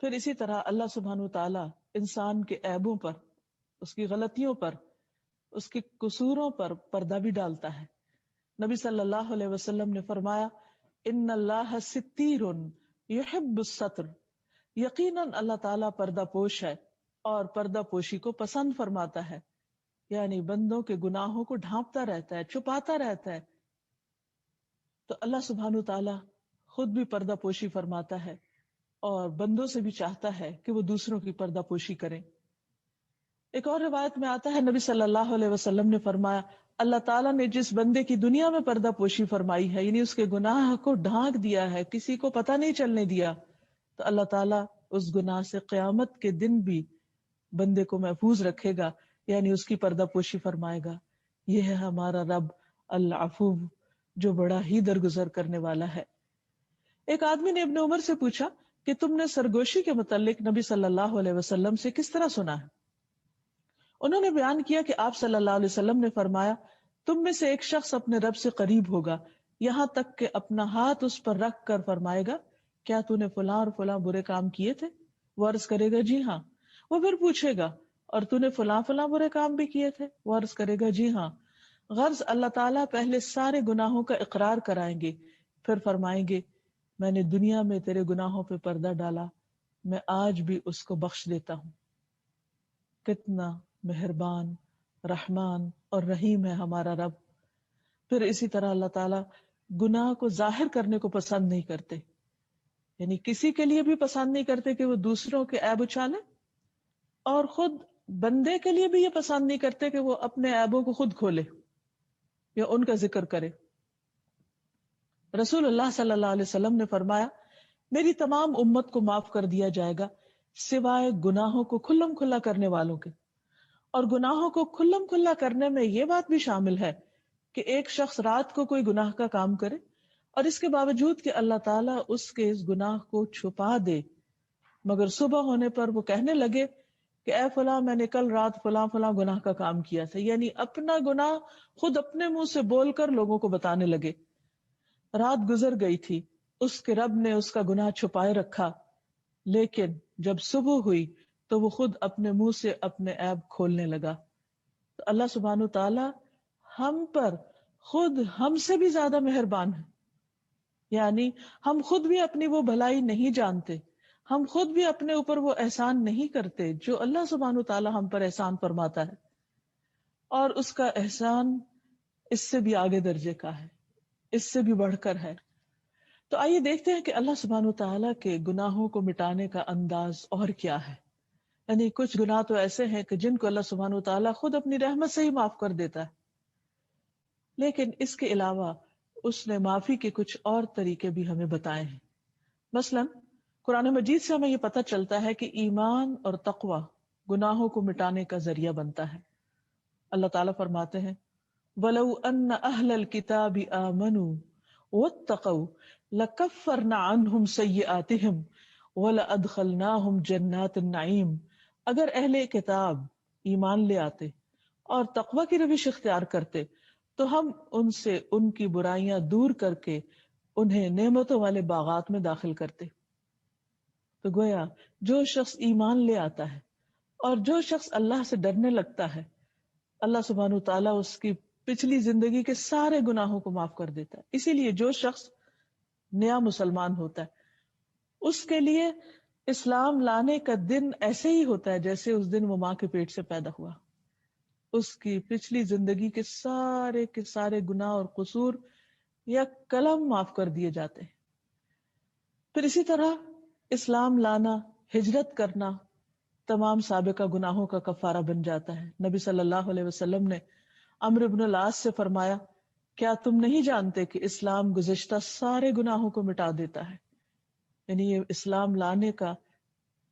پھر اسی طرح اللہ سبحانہ تعالیٰ انسان کے عیبوں پر، اس کی غلطیوں پر، اس کے قصوروں پر پردہ بھی ڈالتا ہے۔ نبی صلی اللہ علیہ وسلم نے فرمایا ان اللہ ستیر یحب الستر، یقیناً اللہ تعالیٰ پردہ پوش ہے اور پردہ پوشی کو پسند فرماتا ہے، یعنی بندوں کے گناہوں کو ڈھانپتا رہتا ہے، چھپاتا رہتا ہے۔ تو اللہ سبحانہ تعالیٰ خود بھی پردہ پوشی فرماتا ہے اور بندوں سے بھی چاہتا ہے کہ وہ دوسروں کی پردہ پوشی کریں۔ ایک اور روایت میں آتا ہے نبی صلی اللہ علیہ وسلم نے فرمایا اللہ تعالیٰ نے جس بندے کی دنیا میں پردہ پوشی فرمائی ہے، یعنی اس کے گناہ کو ڈھانک دیا ہے، کسی کو پتہ نہیں چلنے دیا، تو اللہ تعالیٰ اس گناہ سے قیامت کے دن بھی بندے کو محفوظ رکھے گا، یعنی اس کی پردہ پوشی فرمائے گا۔ یہ ہے ہمارا رب العفو، جو بڑا ہی درگزر کرنے والا ہے۔ ایک آدمی نے ابن عمر سے پوچھا کہ تم نے سرگوشی کے متعلق نبی صلی اللہ علیہ وسلم سے کس طرح سنا ہے؟ انہوں نے بیان کیا کہ آپ صلی اللہ علیہ وسلم نے فرمایا تم میں سے ایک شخص اپنے رب سے قریب ہوگا یہاں تک کہ اپنا ہاتھ اس پر رکھ کر فرمائے گا کیا تو نے فلاں اور فلاں برے کام کیے تھے؟ وہ عرض کرے گا جی ہاں۔ وہ پھر پوچھے گا اور تو نے فلاں فلاں برے کام بھی کیے تھے؟ وہ عرض کرے گا جی ہاں۔ غرض اللہ تعالیٰ پہلے سارے گناہوں کا اقرار کرائیں گے، پھر فرمائیں گے میں نے دنیا میں تیرے گناہوں پہ پردہ ڈالا، میں آج بھی اس کو بخش دیتا ہوں۔ کتنا مہربان، رحمان اور رحیم ہے ہمارا رب۔ پھر اسی طرح اللہ تعالیٰ گناہ کو ظاہر کرنے کو پسند نہیں کرتے، یعنی کسی کے لیے بھی پسند نہیں کرتے کہ وہ دوسروں کے عیب اچھالے، اور خود بندے کے لیے بھی یہ پسند نہیں کرتے کہ وہ اپنے عیبوں کو خود کھولے یا ان کا ذکر کرے۔ رسول اللہ صلی اللہ علیہ وسلم نے فرمایا میری تمام امت کو معاف کر دیا جائے گا سوائے گناہوں کو کھلم کھلا کرنے والوں کے۔ اور گناہوں کو کھلم کھلا کرنے میں یہ بات بھی شامل ہے کہ ایک شخص رات کو کوئی گناہ کا کام کرے اور اس کے باوجود کہ اللہ تعالیٰ اس کے اس گناہ کو چھپا دے، مگر صبح ہونے پر وہ کہنے لگے کہ اے فلاں میں نے کل رات فلاں فلاں گناہ کا کام کیا تھا، یعنی اپنا گناہ خود اپنے منہ سے بول کر لوگوں کو بتانے لگے۔ رات گزر گئی تھی، اس کے رب نے اس کا گناہ چھپائے رکھا، لیکن جب صبح ہوئی تو وہ خود اپنے منہ سے اپنے عیب کھولنے لگا۔ تو اللہ سبحانہ تعالیٰ ہم پر خود ہم سے بھی زیادہ مہربان ہے، یعنی ہم خود بھی اپنی وہ بھلائی نہیں جانتے، ہم خود بھی اپنے اوپر وہ احسان نہیں کرتے جو اللہ سبحانہ تعالیٰ ہم پر احسان فرماتا ہے، اور اس کا احسان اس سے بھی آگے درجے کا ہے، اس سے بھی بڑھ کر ہے۔ تو آئیے دیکھتے ہیں کہ اللہ سبحانہ تعالیٰ کے گناہوں کو مٹانے کا انداز اور کیا ہے۔ یعنی کچھ گناہ تو ایسے ہیں کہ جن کو اللہ سبحانہ تعالیٰ خود اپنی رحمت سے ہی معاف کر دیتا ہے، لیکن اس کے علاوہ اس نے معافی کے کچھ اور طریقے بھی ہمیں بتائے ہیں۔ مثلاً قرآن مجید سے ہمیں یہ پتہ چلتا ہے کہ ایمان اور تقوی گناہوں کو مٹانے کا ذریعہ بنتا ہے۔ اللہ تعالیٰ فرماتے ہیں وَلَوْ أَنَّ أَهْلَ الْكِتَابِ آمَنُوا واتقوا لکفرنا عنہم سیئاتہم ولادخلناہم جنات النعیم. اگر اہل کتاب ایمان لے آتے اور تقوی کی روش اختیار کرتے تو ہم ان سے ان کی برائیاں دور کر کے انہیں نعمتوں والے باغات میں داخل کرتے. تو گویا جو شخص ایمان لے آتا ہے اور جو شخص اللہ سے ڈرنے لگتا ہے، اللہ سبحانہ تعالیٰ اس کی پچھلی زندگی کے سارے گناہوں کو معاف کر دیتا ہے. اسی لیے جو شخص نیا مسلمان ہوتا ہے اس کے لیے اسلام لانے کا دن ایسے ہی ہوتا ہے جیسے اس دن وہ ماں کے پیٹ سے پیدا ہوا. اس کی پچھلی زندگی کے سارے گناہ اور قصور یا قلم معاف کر دیے جاتے ہیں. پھر اسی طرح اسلام لانا، ہجرت کرنا تمام سابقہ گناہوں کا کفارہ بن جاتا ہے. نبی صلی اللہ علیہ وسلم نے عمرو بن العاص سے فرمایا، کیا تم نہیں جانتے کہ اسلام گزشتہ سارے گناہوں کو مٹا دیتا ہے؟ یعنی یہ اسلام لانے کا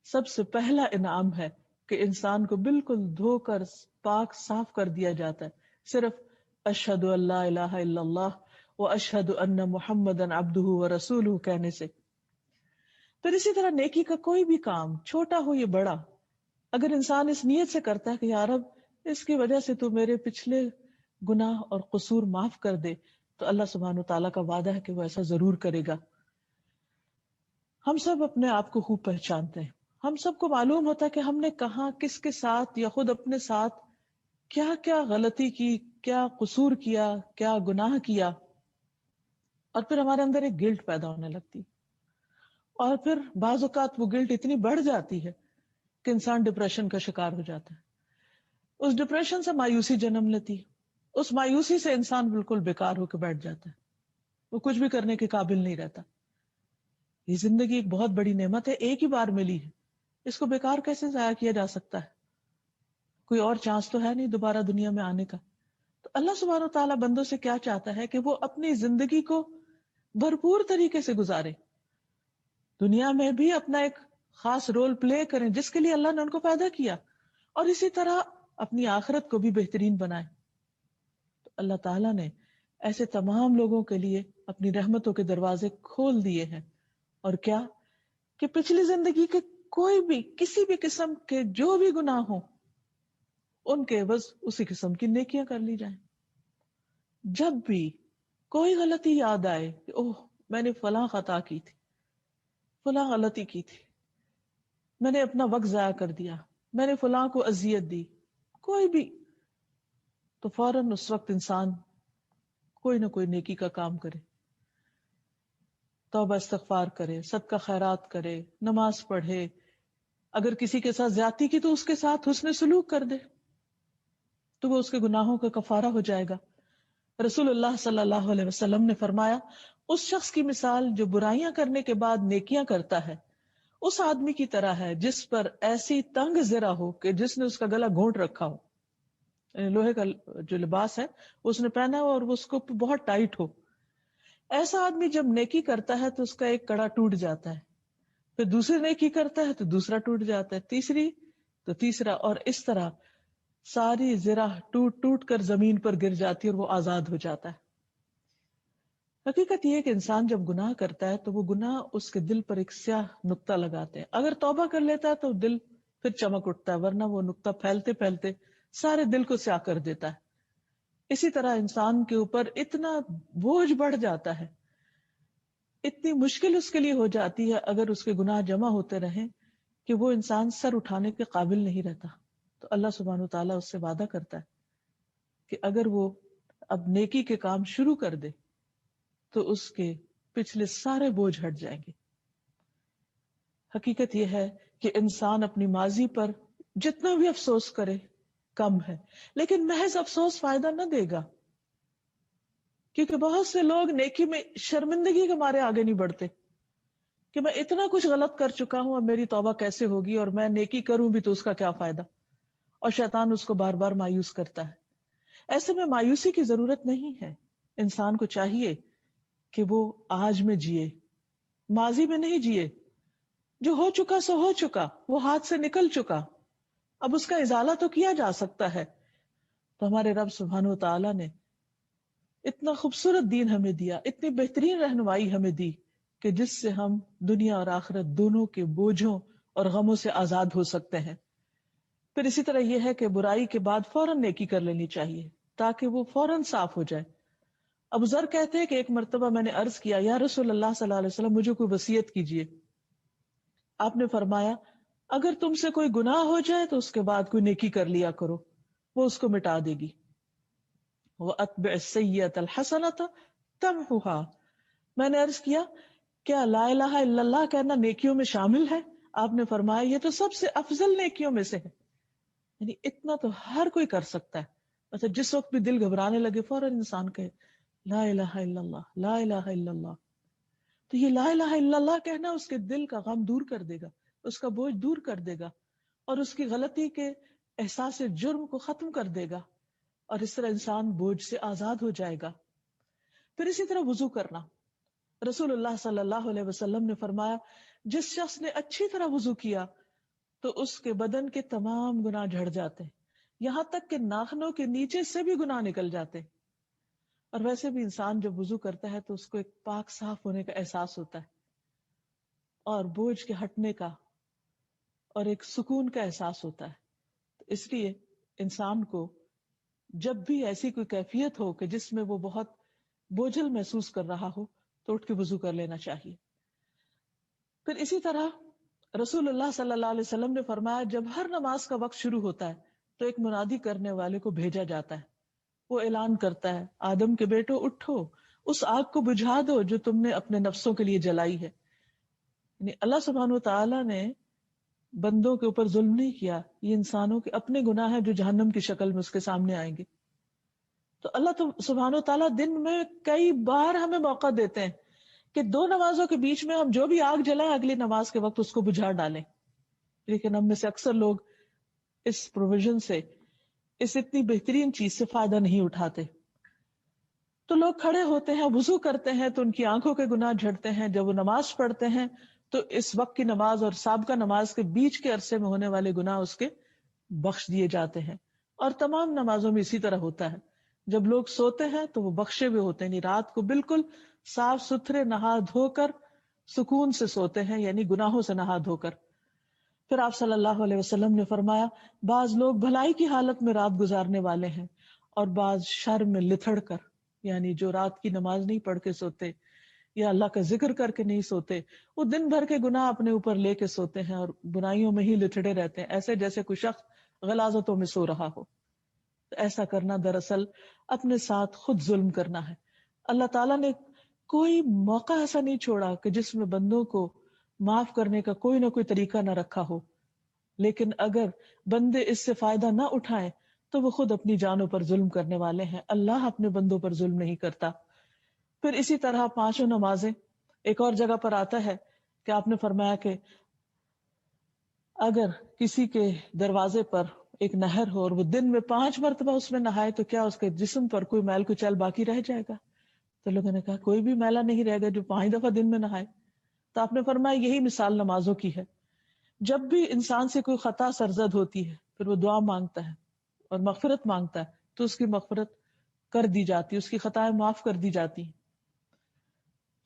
سب سے پہلا انعام ہے کہ انسان کو بالکل دھو کر پاک صاف کر دیا جاتا ہے صرف اشہد ان لا الہ الا اللہ و اشہد ان محمدً عبدہ و رسولہ کہنے سے. پھر اسی طرح نیکی کا کوئی بھی کام چھوٹا ہو یا بڑا، اگر انسان اس نیت سے کرتا ہے کہ یا رب اس کی وجہ سے تو میرے پچھلے گناہ اور قصور معاف کر دے، تو اللہ سبحانہ تعالیٰ کا وعدہ ہے کہ وہ ایسا ضرور کرے گا. ہم سب اپنے آپ کو خوب پہچانتے ہیں. ہم سب کو معلوم ہوتا ہے کہ ہم نے کہاں، کس کے ساتھ یا خود اپنے ساتھ کیا کیا غلطی کی، کیا قصور کیا، کیا گناہ کیا، اور پھر ہمارے اندر ایک گلٹ پیدا ہونے لگتی. اور پھر بعض اوقات وہ گلٹ اتنی بڑھ جاتی ہے کہ انسان ڈپریشن کا شکار ہو جاتا ہے. اس ڈپریشن سے مایوسی جنم لیتی ہے. اس مایوسی سے انسان بالکل بیکار ہو کے بیٹھ جاتا ہے، وہ کچھ بھی کرنے کے قابل نہیں رہتا. یہ زندگی ایک بہت بڑی نعمت ہے، ایک ہی بار ملی ہے، اس کو بیکار کیسے ضائع کیا جا سکتا ہے؟ کوئی اور چانس تو ہے نہیں دوبارہ دنیا میں آنے کا. تو اللہ سبحانہ تعالیٰ بندوں سے کیا چاہتا ہے کہ وہ اپنی زندگی کو بھرپور طریقے سے گزارے، دنیا میں بھی اپنا ایک خاص رول پلے کریں جس کے لیے اللہ نے ان کو پیدا کیا، اور اسی طرح اپنی آخرت کو بھی بہترین بنائیں. تو اللہ تعالیٰ نے ایسے تمام لوگوں کے لیے اپنی رحمتوں کے دروازے کھول دیے ہیں. اور کیا کہ پچھلی زندگی کے کوئی بھی کسی بھی قسم کے جو بھی گناہ ہوں ان کے عوض اسی قسم کی نیکیاں کر لی جائیں. جب بھی کوئی غلطی یاد آئے کہ اوہ میں نے فلاں خطا کی تھی، فلاں غلطی کی تھی، میں نے اپنا وقت ضائع کر دیا، میں نے فلاں کو اذیت دی، کوئی بھی، تو فوراً اس وقت انسان کوئی نہ کوئی نیکی کا کام کرے، توبہ استغفار کرے، صدقہ خیرات کرے، نماز پڑھے. اگر کسی کے ساتھ زیادتی کی تو اس کے ساتھ حسن سلوک کر دے تو وہ اس کے گناہوں کا کفارہ ہو جائے گا. رسول اللہ صلی اللہ علیہ وسلم نے فرمایا، اس شخص کی مثال جو برائیاں کرنے کے بعد نیکیاں کرتا ہے اس آدمی کی طرح ہے جس پر ایسی تنگ زرہ ہو کہ جس نے اس کا گلا گھونٹ رکھا ہو. یعنی لوہے کا جو لباس ہے اس نے پہنا ہو اور وہ اس کو بہت ٹائٹ ہو. ایسا آدمی جب نیکی کرتا ہے تو اس کا ایک کڑا ٹوٹ جاتا ہے، پھر دوسری نیکی کرتا ہے تو دوسرا ٹوٹ جاتا ہے، تیسری تو تیسرا، اور اس طرح ساری زرہ ٹوٹ ٹوٹ کر زمین پر گر جاتی ہے اور وہ آزاد ہو جاتا ہے. حقیقت یہ ہے کہ انسان جب گناہ کرتا ہے تو وہ گناہ اس کے دل پر ایک سیاہ نقطہ لگاتے ہیں. اگر توبہ کر لیتا ہے تو دل پھر چمک اٹھتا ہے، ورنہ وہ نقطہ پھیلتے پھیلتے سارے دل کو سیاہ کر دیتا ہے. اسی طرح انسان کے اوپر اتنا بوجھ بڑھ جاتا ہے، اتنی مشکل اس کے لیے ہو جاتی ہے اگر اس کے گناہ جمع ہوتے رہیں کہ وہ انسان سر اٹھانے کے قابل نہیں رہتا. تو اللہ سبحانہ تعالیٰ اس سے وعدہ کرتا ہے کہ اگر وہ اب نیکی کے کام شروع کر دے تو اس کے پچھلے سارے بوجھ ہٹ جائیں گے. حقیقت یہ ہے کہ انسان اپنی ماضی پر جتنا بھی افسوس کرے کم ہے، لیکن محض افسوس فائدہ نہ دے گا، کیونکہ بہت سے لوگ نیکی میں شرمندگی کے مارے آگے نہیں بڑھتے کہ میں اتنا کچھ غلط کر چکا ہوں، اب میری توبہ کیسے ہوگی، اور میں نیکی کروں بھی تو اس کا کیا فائدہ، اور شیطان اس کو بار بار مایوس کرتا ہے. ایسے میں مایوسی کی ضرورت نہیں ہے. انسان کو چاہیے کہ وہ آج میں جیے، ماضی میں نہیں جیے. جو ہو چکا سو ہو چکا، وہ ہاتھ سے نکل چکا، اب اس کا ازالہ تو کیا جا سکتا ہے. تو ہمارے رب سبحانہ و تعالیٰ نے اتنا خوبصورت دین ہمیں دیا، اتنی بہترین رہنمائی ہمیں دی کہ جس سے ہم دنیا اور آخرت دونوں کے بوجھوں اور غموں سے آزاد ہو سکتے ہیں۔ پھر اسی طرح یہ ہے کہ برائی کے بعد فوراً نیکی کر لینی چاہیے تاکہ وہ فوراً صاف ہو جائے۔ ابو ذر کہتے ہیں کہ ایک مرتبہ میں نے عرض کیا، یا رسول اللہ صلی اللہ علیہ وسلم مجھے کوئی وصیت کیجیے۔ آپ نے فرمایا اگر تم سے کوئی گناہ ہو جائے تو اس کے بعد کوئی نیکی کر لیا کرو، وہ اس کو مٹا دے گی۔ وَأَتْبِعِ السَّيِّئَةَ الْحَسَنَةَ تَمْحُهَا۔ میں نے عرض کیا کیا لا الہ الا اللہ کہنا نیکیوں میں شامل ہے؟ آپ نے فرمایا یہ تو سب سے افضل نیکیوں میں سے ہے۔ یعنی اتنا تو ہر کوئی کر سکتا ہے۔ مطلب جس وقت بھی دل گھبرانے لگے فوراً انسان کہے لا الہ الا اللہ، لا الہ الا اللہ۔ تو یہ لا الہ الا اللہ کہنا اس کے دل کا غم دور کر دے گا، اس کا بوجھ دور کر دے گا، اور اس کی غلطی کے احساس جرم کو ختم کر دے گا، اور اس طرح انسان بوجھ سے آزاد ہو جائے گا۔ پھر اسی طرح وضو کرنا، رسول اللہ صلی اللہ علیہ وسلم نے فرمایا جس شخص نے اچھی طرح وضو کیا تو اس کے بدن کے تمام گناہ جھڑ جاتے ہیں، یہاں تک کہ ناخنوں کے نیچے سے بھی گناہ نکل جاتے ہیں۔ اور ویسے بھی انسان جب وضو کرتا ہے تو اس کو ایک پاک صاف ہونے کا احساس ہوتا ہے، اور بوجھ کے ہٹنے کا، اور ایک سکون کا احساس ہوتا ہے۔ تو اس لیے انسان کو جب بھی ایسی کوئی کیفیت ہو کہ جس میں وہ بہت بوجھل محسوس کر رہا ہو تو اٹھ کے وضو کر لینا چاہیے۔ پھر اسی طرح رسول اللہ صلی اللہ علیہ وسلم نے فرمایا جب ہر نماز کا وقت شروع ہوتا ہے تو ایک منادی کرنے والے کو بھیجا جاتا ہے، وہ اعلان کرتا ہے آدم کے بیٹو اٹھو، اس آگ کو بجھا دو جو تم نے اپنے نفسوں کے لیے جلائی ہے۔ یعنی اللہ سبحانہ وتعالی نے بندوں کے اوپر ظلم نہیں کیا، یہ انسانوں کے اپنے گناہ ہیں جو جہنم کی شکل میں اس کے سامنے آئیں گے۔ تو اللہ سبحانہ وتعالی دن میں کئی بار ہمیں موقع دیتے ہیں کہ دو نمازوں کے بیچ میں ہم جو بھی آگ جلائیں اگلی نماز کے وقت اس کو بجھا ڈالیں، لیکن ہم میں سے اکثر لوگ اس پروویژن سے، اس اتنی بہترین چیز سے فائدہ نہیں اٹھاتے۔ تو لوگ کھڑے ہوتے ہیں، وضو کرتے ہیں تو ان کی آنکھوں کے گناہ جھڑتے ہیں، جب وہ نماز پڑھتے ہیں تو اس وقت کی نماز اور سابقہ نماز کے بیچ کے عرصے میں ہونے والے گناہ اس کے بخش دیے جاتے ہیں۔ اور تمام نمازوں میں اسی طرح ہوتا ہے، جب لوگ سوتے ہیں تو وہ بخشے ہوئے ہوتے ہیں، یعنی رات کو بالکل صاف ستھرے نہا دھو کر سکون سے سوتے ہیں، یعنی گناہوں سے نہا دھو کر۔ پھر آپ صلی اللہ علیہ وسلم نے فرمایا بعض لوگ بھلائی کی حالت میں رات گزارنے والے ہیں اور بعض شر میں لتھڑ کر، یعنی جو رات کی نماز نہیں پڑھ کے سوتے یا اللہ کا ذکر کر کے نہیں سوتے، وہ دن بھر کے گناہ اپنے اوپر لے کے سوتے ہیں اور برائیوں میں ہی لتھڑے رہتے ہیں، ایسے جیسے کوئی شخص غلاظتوں میں سو رہا ہو۔ تو ایسا کرنا دراصل اپنے ساتھ خود ظلم کرنا ہے۔ اللہ تعالیٰ نے کوئی موقع ایسا نہیں چھوڑا کہ جس میں بندوں کو معاف کرنے کا کوئی نہ کوئی طریقہ نہ رکھا ہو، لیکن اگر بندے اس سے فائدہ نہ اٹھائیں تو وہ خود اپنی جانوں پر ظلم کرنے والے ہیں۔ اللہ اپنے بندوں پر ظلم نہیں کرتا۔ پھر اسی طرح پانچوں نمازیں، ایک اور جگہ پر آتا ہے کہ آپ نے فرمایا کہ اگر کسی کے دروازے پر ایک نہر ہو اور وہ دن میں 5 مرتبہ اس میں نہائے تو کیا اس کے جسم پر کوئی میل کچیل باقی رہ جائے گا؟ تو لوگوں نے کہا کوئی بھی میلا نہیں رہے گا جو 5 دفعہ دن میں نہائے۔ تو آپ نے فرمایا یہی مثال نمازوں کی ہے، جب بھی انسان سے کوئی خطا سرزد ہوتی ہے پھر وہ دعا مانگتا ہے اور مغفرت مانگتا ہے تو اس کی مغفرت کر دی جاتی، اس کی خطائیں معاف کر دی جاتی ہیں۔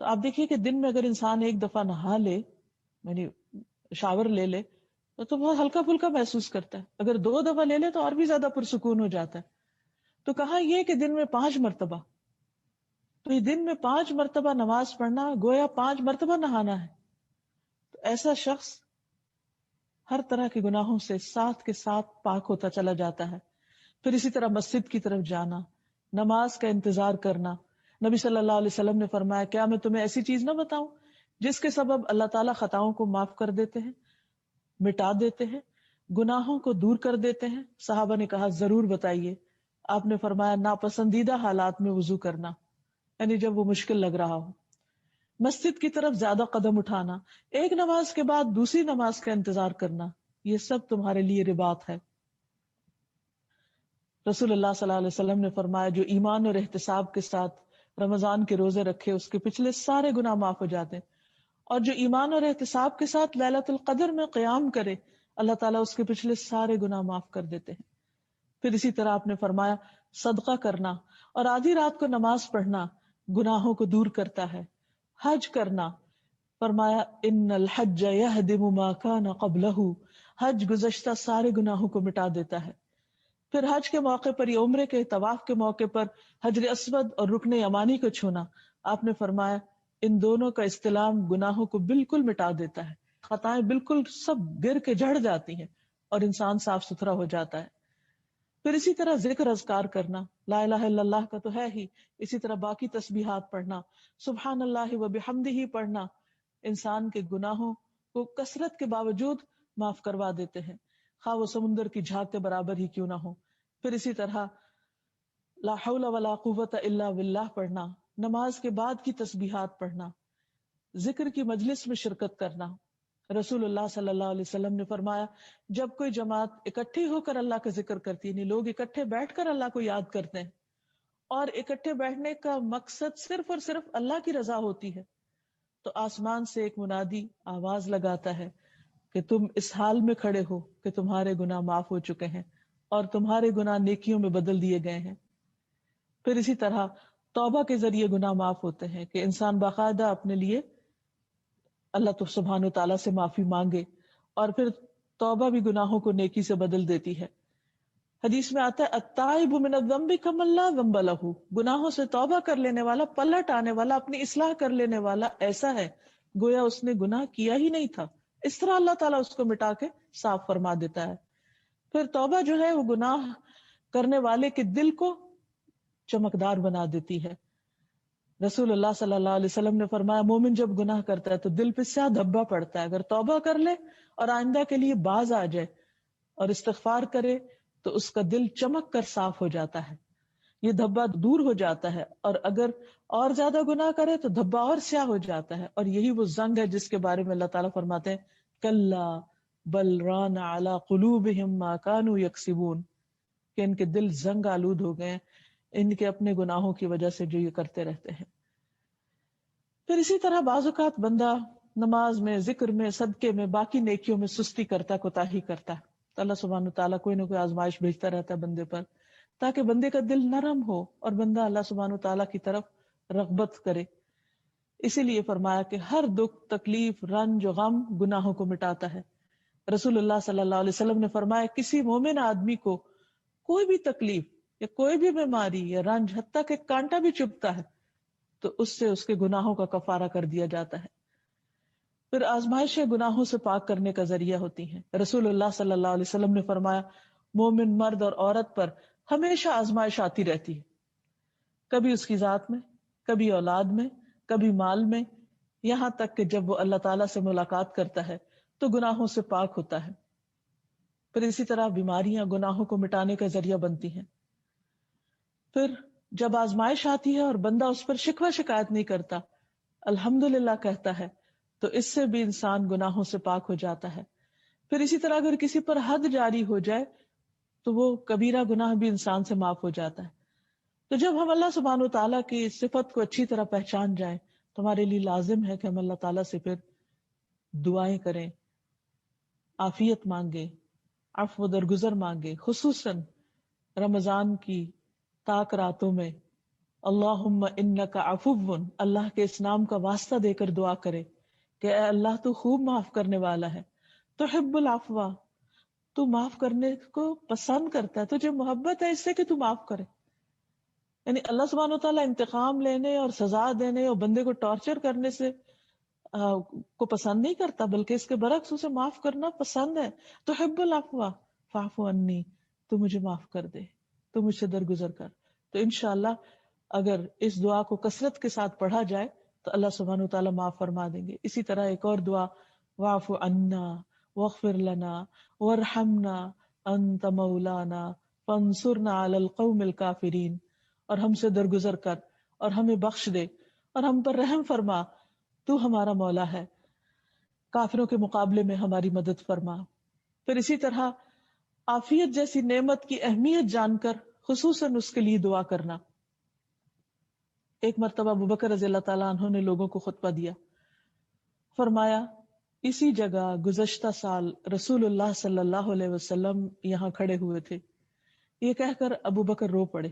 تو آپ دیکھیے کہ دن میں اگر انسان ایک دفعہ نہا لے، یعنی شاور لے لے، تو بہت ہلکا پھلکا محسوس کرتا ہے، اگر 2 دفعہ لے لے تو اور بھی زیادہ پرسکون ہو جاتا ہے۔ تو کہا یہ کہ دن میں 5 مرتبہ، تو یہ دن میں 5 مرتبہ نماز پڑھنا گویا 5 مرتبہ نہانا ہے۔ تو ایسا شخص ہر طرح کے گناہوں سے ساتھ کے ساتھ پاک ہوتا چلا جاتا ہے۔ پھر اسی طرح مسجد کی طرف جانا، نماز کا انتظار کرنا۔ نبی صلی اللہ علیہ وسلم نے فرمایا کیا میں تمہیں ایسی چیز نہ بتاؤں جس کے سبب اللہ تعالیٰ خطاؤں کو معاف کر دیتے ہیں، مٹا دیتے ہیں، گناہوں کو دور کر دیتے ہیں؟ صحابہ نے کہا ضرور بتائیے۔ آپ نے فرمایا ناپسندیدہ حالات میں وضو کرنا، یعنی جب وہ مشکل لگ رہا ہو، مسجد کی طرف زیادہ قدم اٹھانا، ایک نماز کے بعد دوسری نماز کا انتظار کرنا، یہ سب تمہارے لیے رباط ہے۔ رسول اللہ صلی اللہ علیہ وسلم نے فرمایا جو ایمان اور احتساب کے ساتھ رمضان کے روزے رکھے اس کے پچھلے سارے گناہ معاف ہو جاتے ہیں، اور جو ایمان اور احتساب کے ساتھ لیلۃ القدر میں قیام کرے اللہ تعالیٰ اس کے پچھلے سارے گناہ معاف کر دیتے ہیں۔ پھر اسی طرح آپ نے فرمایا صدقہ کرنا اور آدھی رات کو نماز پڑھنا گناہوں کو دور کرتا ہے. حج کرنا، فرمایا ان الحج یہدم ما کان قبلہ، حج گزشتہ سارے گناہوں کو مٹا دیتا ہے. پھر حج کے موقع پر یا عمرے کے طواف کے موقع پر حجر اسود اور رکن یمانی کو چھونا، آپ نے فرمایا ان دونوں کا استلام گناہوں کو بالکل مٹا دیتا ہے. خطائیں بالکل سب گر کے جھڑ جاتی ہیں اور انسان صاف ستھرا ہو جاتا ہے. پھر اسی طرح ذکر اذکار کرنا، لا الہ الا اللہ کا تو ہے ہی، اسی طرح باقی تسبیحات پڑھنا، سبحان اللہ و بحمدہ پڑھنا انسان کے گناہوں کو کثرت کے باوجود معاف کروا دیتے ہیں، خواہ وہ سمندر کی جھاگ کے برابر ہی کیوں نہ ہو. پھر اسی طرح لا حول ولا قوت الا باللہ پڑھنا، نماز کے بعد کی تسبیحات پڑھنا، ذکر کی مجلس میں شرکت کرنا. رسول اللہ صلی اللہ علیہ وسلم نے فرمایا جب کوئی جماعت اکٹھی ہو کر اللہ کا ذکر کرتی ہے، یعنی لوگ اکٹھے بیٹھ کر اللہ کو یاد کرتے ہیں، اور اکٹھے بیٹھنے کا مقصد صرف اور صرف اللہ کی رضا ہوتی ہے، تو آسمان سے ایک منادی آواز لگاتا ہے کہ تم اس حال میں کھڑے ہو کہ تمہارے گناہ معاف ہو چکے ہیں اور تمہارے گناہ نیکیوں میں بدل دیے گئے ہیں. پھر اسی طرح توبہ کے ذریعے گناہ معاف ہوتے ہیں کہ انسان باقاعدہ اپنے لیے اللہ تو سبحانہ تعالیٰ سے معافی مانگے، اور پھر توبہ بھی گناہوں کو نیکی سے بدل دیتی ہے. حدیث میں آتا ہے التائب من الذنب کمن لا ذنب لہ، گناہوں سے توبہ کر لینے والا، پلٹ آنے والا، اپنی اصلاح کر لینے والا ایسا ہے گویا اس نے گناہ کیا ہی نہیں تھا. اس طرح اللہ تعالیٰ اس کو مٹا کے صاف فرما دیتا ہے. پھر توبہ جو ہے وہ گناہ کرنے والے کے دل کو چمکدار بنا دیتی ہے. رسول اللہ صلی اللہ علیہ وسلم نے فرمایا مومن جب گناہ کرتا ہے تو دل پہ سیاہ دھبا پڑتا ہے، اگر توبہ کر لے اور آئندہ کے لیے باز آ جائے اور استغفار کرے تو اس کا دل چمک کر صاف ہو جاتا ہے، یہ دھبا دور ہو جاتا ہے. اور اگر اور زیادہ گناہ کرے تو دھبا اور سیاہ ہو جاتا ہے، اور یہی وہ زنگ ہے جس کے بارے میں اللہ تعالیٰ فرماتے ہیں کلا بل ران علی قلوبہم ما کانوا یکسبون، کہ ان کے دل زنگ آلود ہو گئے ان کے اپنے گناہوں کی وجہ سے جو یہ کرتے رہتے ہیں. پھر اسی طرح بعض اوقات بندہ نماز میں، ذکر میں، صدقے میں، باقی نیکیوں میں سستی کرتا، کوتاہی کرتا ہے، تو اللہ سبحانہ تعالیٰ کوئی نہ کوئی آزمائش بھیجتا رہتا ہے بندے پر تاکہ بندے کا دل نرم ہو اور بندہ اللہ سبحانہ تعالیٰ کی طرف رغبت کرے. اسی لیے فرمایا کہ ہر دکھ، تکلیف، رنج، غم گناہوں کو مٹاتا ہے. رسول اللہ صلی اللہ علیہ وسلم نے فرمایا کسی مومن آدمی کو کوئی بھی تکلیف یا کوئی بھی بیماری یا رنج، حتیٰ کہ کانٹا بھی چبھتا ہے تو اس سے اس کے گناہوں کا کفارہ کر دیا جاتا ہے. پھر آزمائشیں گناہوں سے پاک کرنے کا ذریعہ ہوتی ہیں. رسول اللہ صلی اللہ علیہ وسلم نے فرمایا مومن مرد اور عورت پر ہمیشہ آزمائش آتی رہتی ہے، کبھی اس کی ذات میں، کبھی اولاد میں، کبھی مال میں، یہاں تک کہ جب وہ اللہ تعالیٰ سے ملاقات کرتا ہے تو گناہوں سے پاک ہوتا ہے. پھر اسی طرح بیماریاں گناہوں کو مٹانے کا ذریعہ بنتی ہیں. پھر جب آزمائش آتی ہے اور بندہ اس پر شکوہ شکایت نہیں کرتا، الحمدللہ کہتا ہے، تو اس سے بھی انسان گناہوں سے پاک ہو جاتا ہے. پھر اسی طرح اگر کسی پر حد جاری ہو جائے تو وہ کبیرہ گناہ بھی انسان سے معاف ہو جاتا ہے. تو جب ہم اللہ سبحانہ و تعالیٰ کی صفت کو اچھی طرح پہچان جائیں تو ہمارے لیے لازم ہے کہ ہم اللہ تعالیٰ سے پھر دعائیں کریں، عافیت مانگے، عفو و درگزر مانگے، خصوصاً رمضان کی تاک راتوں میں اللہم انک عفو، اللہ کے اس نام کا واسطہ دے کر دعا کرے کہ اے اللہ تو خوب معاف کرنے والا ہے، تحب العفو، تو معاف کرنے کو پسند کرتا ہے، تجھے محبت ہے اس سے کہ تو معاف کرے. یعنی اللہ سبحانہ و تعالیٰ انتقام لینے اور سزا دینے اور بندے کو ٹارچر کرنے سے کو پسند نہیں کرتا، بلکہ اس کے برعکس اسے معاف کرنا پسند ہے. تحب العفو فاعف عنی، تو مجھے معاف کر دے، تو مجھ سے درگزر کر. تو انشاءاللہ اگر اس دعا کو کثرت کے ساتھ پڑھا جائے تو اللہ سبحانہ و تعالیٰ معاف فرما دیں گے. اسی طرح ایک اور دعا واعف عنا واغفر لنا وارحمنا انت مولانا فانصرنا علی القوم الکافرین، اور ہم سے درگزر کر اور ہمیں بخش دے اور ہم پر رحم فرما، تو ہمارا مولا ہے، کافروں کے مقابلے میں ہماری مدد فرما. پھر اسی طرح عافیت جیسی نعمت کی اہمیت جان کر خصوصاً اس کے لیے دعا کرنا. ایک مرتبہ ابوبکر رضی اللہ تعالیٰ عنہ نے لوگوں کو خطبہ دیا، فرمایا اسی جگہ گزشتہ سال رسول اللہ صلی اللہ علیہ وسلم یہاں کھڑے ہوئے تھے. یہ کہہ کر ابوبکر رو پڑے.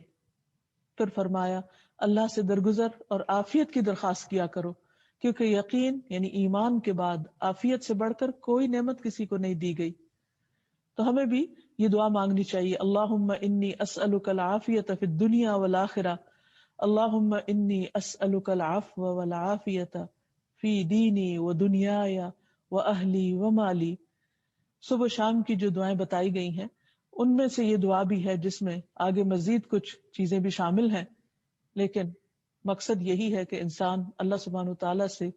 پھر فرمایا اللہ سے درگزر اور عافیت کی درخواست کیا کرو، کیونکہ یقین یعنی ایمان کے بعد عافیت سے بڑھ کر کوئی نعمت کسی کو نہیں دی گئی۔ تو ہمیں بھی یہ دعا مانگنی چاہیے، اللہم انی اسألک العافیت فی الدنیا والآخرہ، اللہم انی اسألک العفو والعافیت فی دینی و دنیای و اہلی و مالی۔ صبح و شام کی جو دعائیں بتائی گئی ہیں ان میں سے یہ دعا بھی ہے، جس میں آگے مزید کچھ چیزیں بھی شامل ہیں، لیکن مقصد یہی ہے کہ انسان اللہ سبحانہ وتعالیٰ سے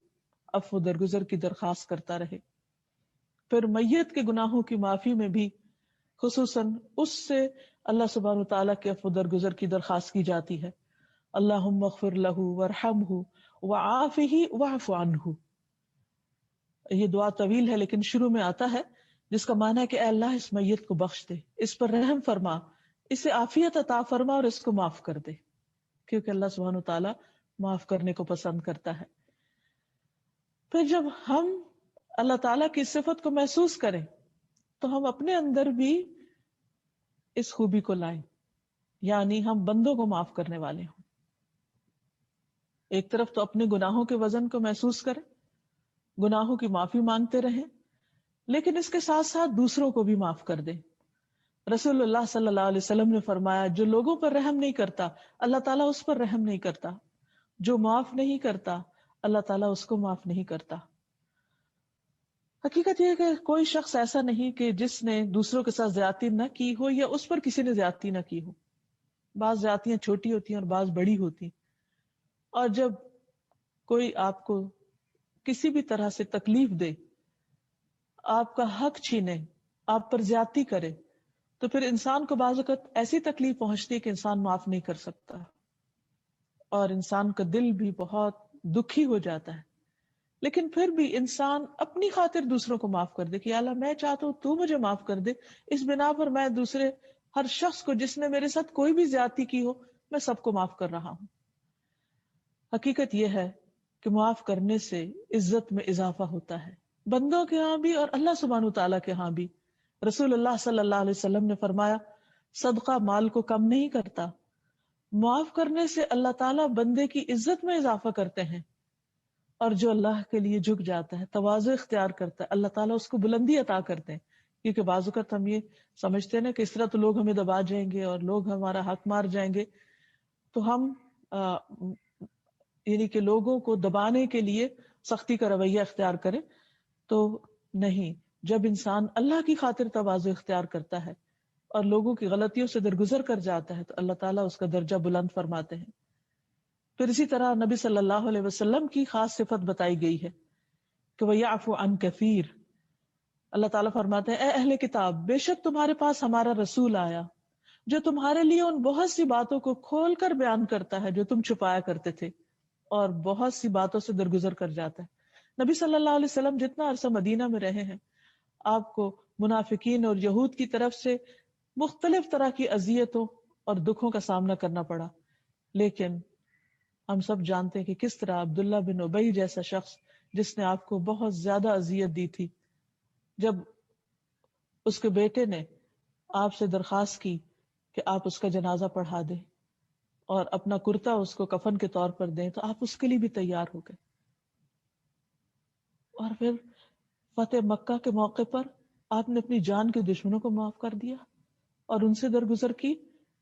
عفو درگزر کی درخواست کرتا رہے۔ پھر میت کے گناہوں کی معافی میں بھی خصوصاً اس سے اللہ سبحانہ وتعالیٰ کے عفو درگزر کی درخواست کی جاتی ہے، اللہم اغفر لہ وارحمہ وعافہ واعف عنہ۔ یہ دعا طویل ہے لیکن شروع میں آتا ہے جس کا معنی ہے کہ اے اللہ اس میت کو بخش دے، اس پر رحم فرما، اسے عافیت عطا فرما اور اس کو معاف کر دے، کیونکہ اللہ سبحانہ وتعالیٰ معاف کرنے کو پسند کرتا ہے۔ پھر جب ہم اللہ تعالیٰ کی صفت کو محسوس کریں تو ہم اپنے اندر بھی اس خوبی کو لائیں، یعنی ہم بندوں کو معاف کرنے والے ہوں۔ ایک طرف تو اپنے گناہوں کے وزن کو محسوس کریں، گناہوں کی معافی مانگتے رہیں، لیکن اس کے ساتھ ساتھ دوسروں کو بھی معاف کر دیں۔ رسول اللہ صلی اللہ علیہ وسلم نے فرمایا جو لوگوں پر رحم نہیں کرتا اللہ تعالیٰ اس پر رحم نہیں کرتا، جو معاف نہیں کرتا اللہ تعالیٰ اس کو معاف نہیں کرتا۔ حقیقت یہ ہے کہ کوئی شخص ایسا نہیں کہ جس نے دوسروں کے ساتھ زیادتی نہ کی ہو یا اس پر کسی نے زیادتی نہ کی ہو۔ بعض زیادتیاں چھوٹی ہوتی ہیں اور بعض بڑی ہوتی، اور جب کوئی آپ کو کسی بھی طرح سے تکلیف دے، آپ کا حق چھینے، آپ پر زیادتی کرے، تو پھر انسان کو بعض اوقات ایسی تکلیف پہنچتی ہے کہ انسان معاف نہیں کر سکتا، اور انسان کا دل بھی بہت دکھی ہو جاتا ہے۔ لیکن پھر بھی انسان اپنی خاطر دوسروں کو معاف کر دے کہ یا اللہ میں چاہتا ہوں تو مجھے معاف کر دے، اس بنا پر میں دوسرے ہر شخص کو جس نے میرے ساتھ کوئی بھی زیادتی کی ہو میں سب کو معاف کر رہا ہوں۔ حقیقت یہ ہے کہ معاف کرنے سے عزت میں اضافہ ہوتا ہے، بندوں کے ہاں بھی اور اللہ سبحانہ تعالیٰ کے ہاں بھی۔ رسول اللہ صلی اللہ علیہ وسلم نے فرمایا صدقہ مال کو کم نہیں کرتا، معاف کرنے سے اللہ تعالیٰ بندے کی عزت میں اضافہ کرتے ہیں، اور جو اللہ کے لیے جھک جاتا ہے، تواضع اختیار کرتا ہے، اللہ تعالیٰ اس کو بلندی عطا کرتے ہیں۔ کیونکہ بعض اوقات ہم یہ سمجھتے ہیں نا کہ اس طرح تو لوگ ہمیں دبا جائیں گے اور لوگ ہمارا حق مار جائیں گے، تو ہم یعنی کہ لوگوں کو دبانے کے لیے سختی کا رویہ اختیار کریں، تو نہیں۔ جب انسان اللہ کی خاطر تواضع اختیار کرتا ہے اور لوگوں کی غلطیوں سے درگزر کر جاتا ہے تو اللہ تعالیٰ اس کا درجہ بلند فرماتے ہیں۔ پھر اسی طرح نبی صلی اللہ علیہ وسلم کی خاص صفت بتائی گئی ہے کہ وَيَعْفُ عَنْ كَثِيرٍ۔ اللہ تعالیٰ فرماتے ہیں اے اہل کتاب، بے شک تمہارے پاس ہمارا رسول آیا جو تمہارے لیے ان بہت سی باتوں کو کھول کر بیان کرتا ہے جو تم چھپایا کرتے تھے، اور بہت سی باتوں سے درگزر کر جاتا ہے۔ نبی صلی اللہ علیہ وسلم جتنا عرصہ مدینہ میں رہے ہیں، آپ کو منافقین اور یہود کی طرف سے مختلف طرح کی اذیتوں اور دکھوں کا سامنا کرنا پڑا، لیکن ہم سب جانتے ہیں کہ کس طرح عبداللہ بن ابی جیسا شخص جس نے آپ کو بہت زیادہ اذیت دی تھی، جب اس کے بیٹے نے آپ سے درخواست کی کہ آپ اس کا جنازہ پڑھا دیں اور اپنا کرتا اس کو کفن کے طور پر دیں، تو آپ اس کے لیے بھی تیار ہو گئے۔ اور پھر فتح مکہ کے موقع پر آپ نے اپنی جان کے دشمنوں کو معاف کر دیا اور ان سے درگزر کی۔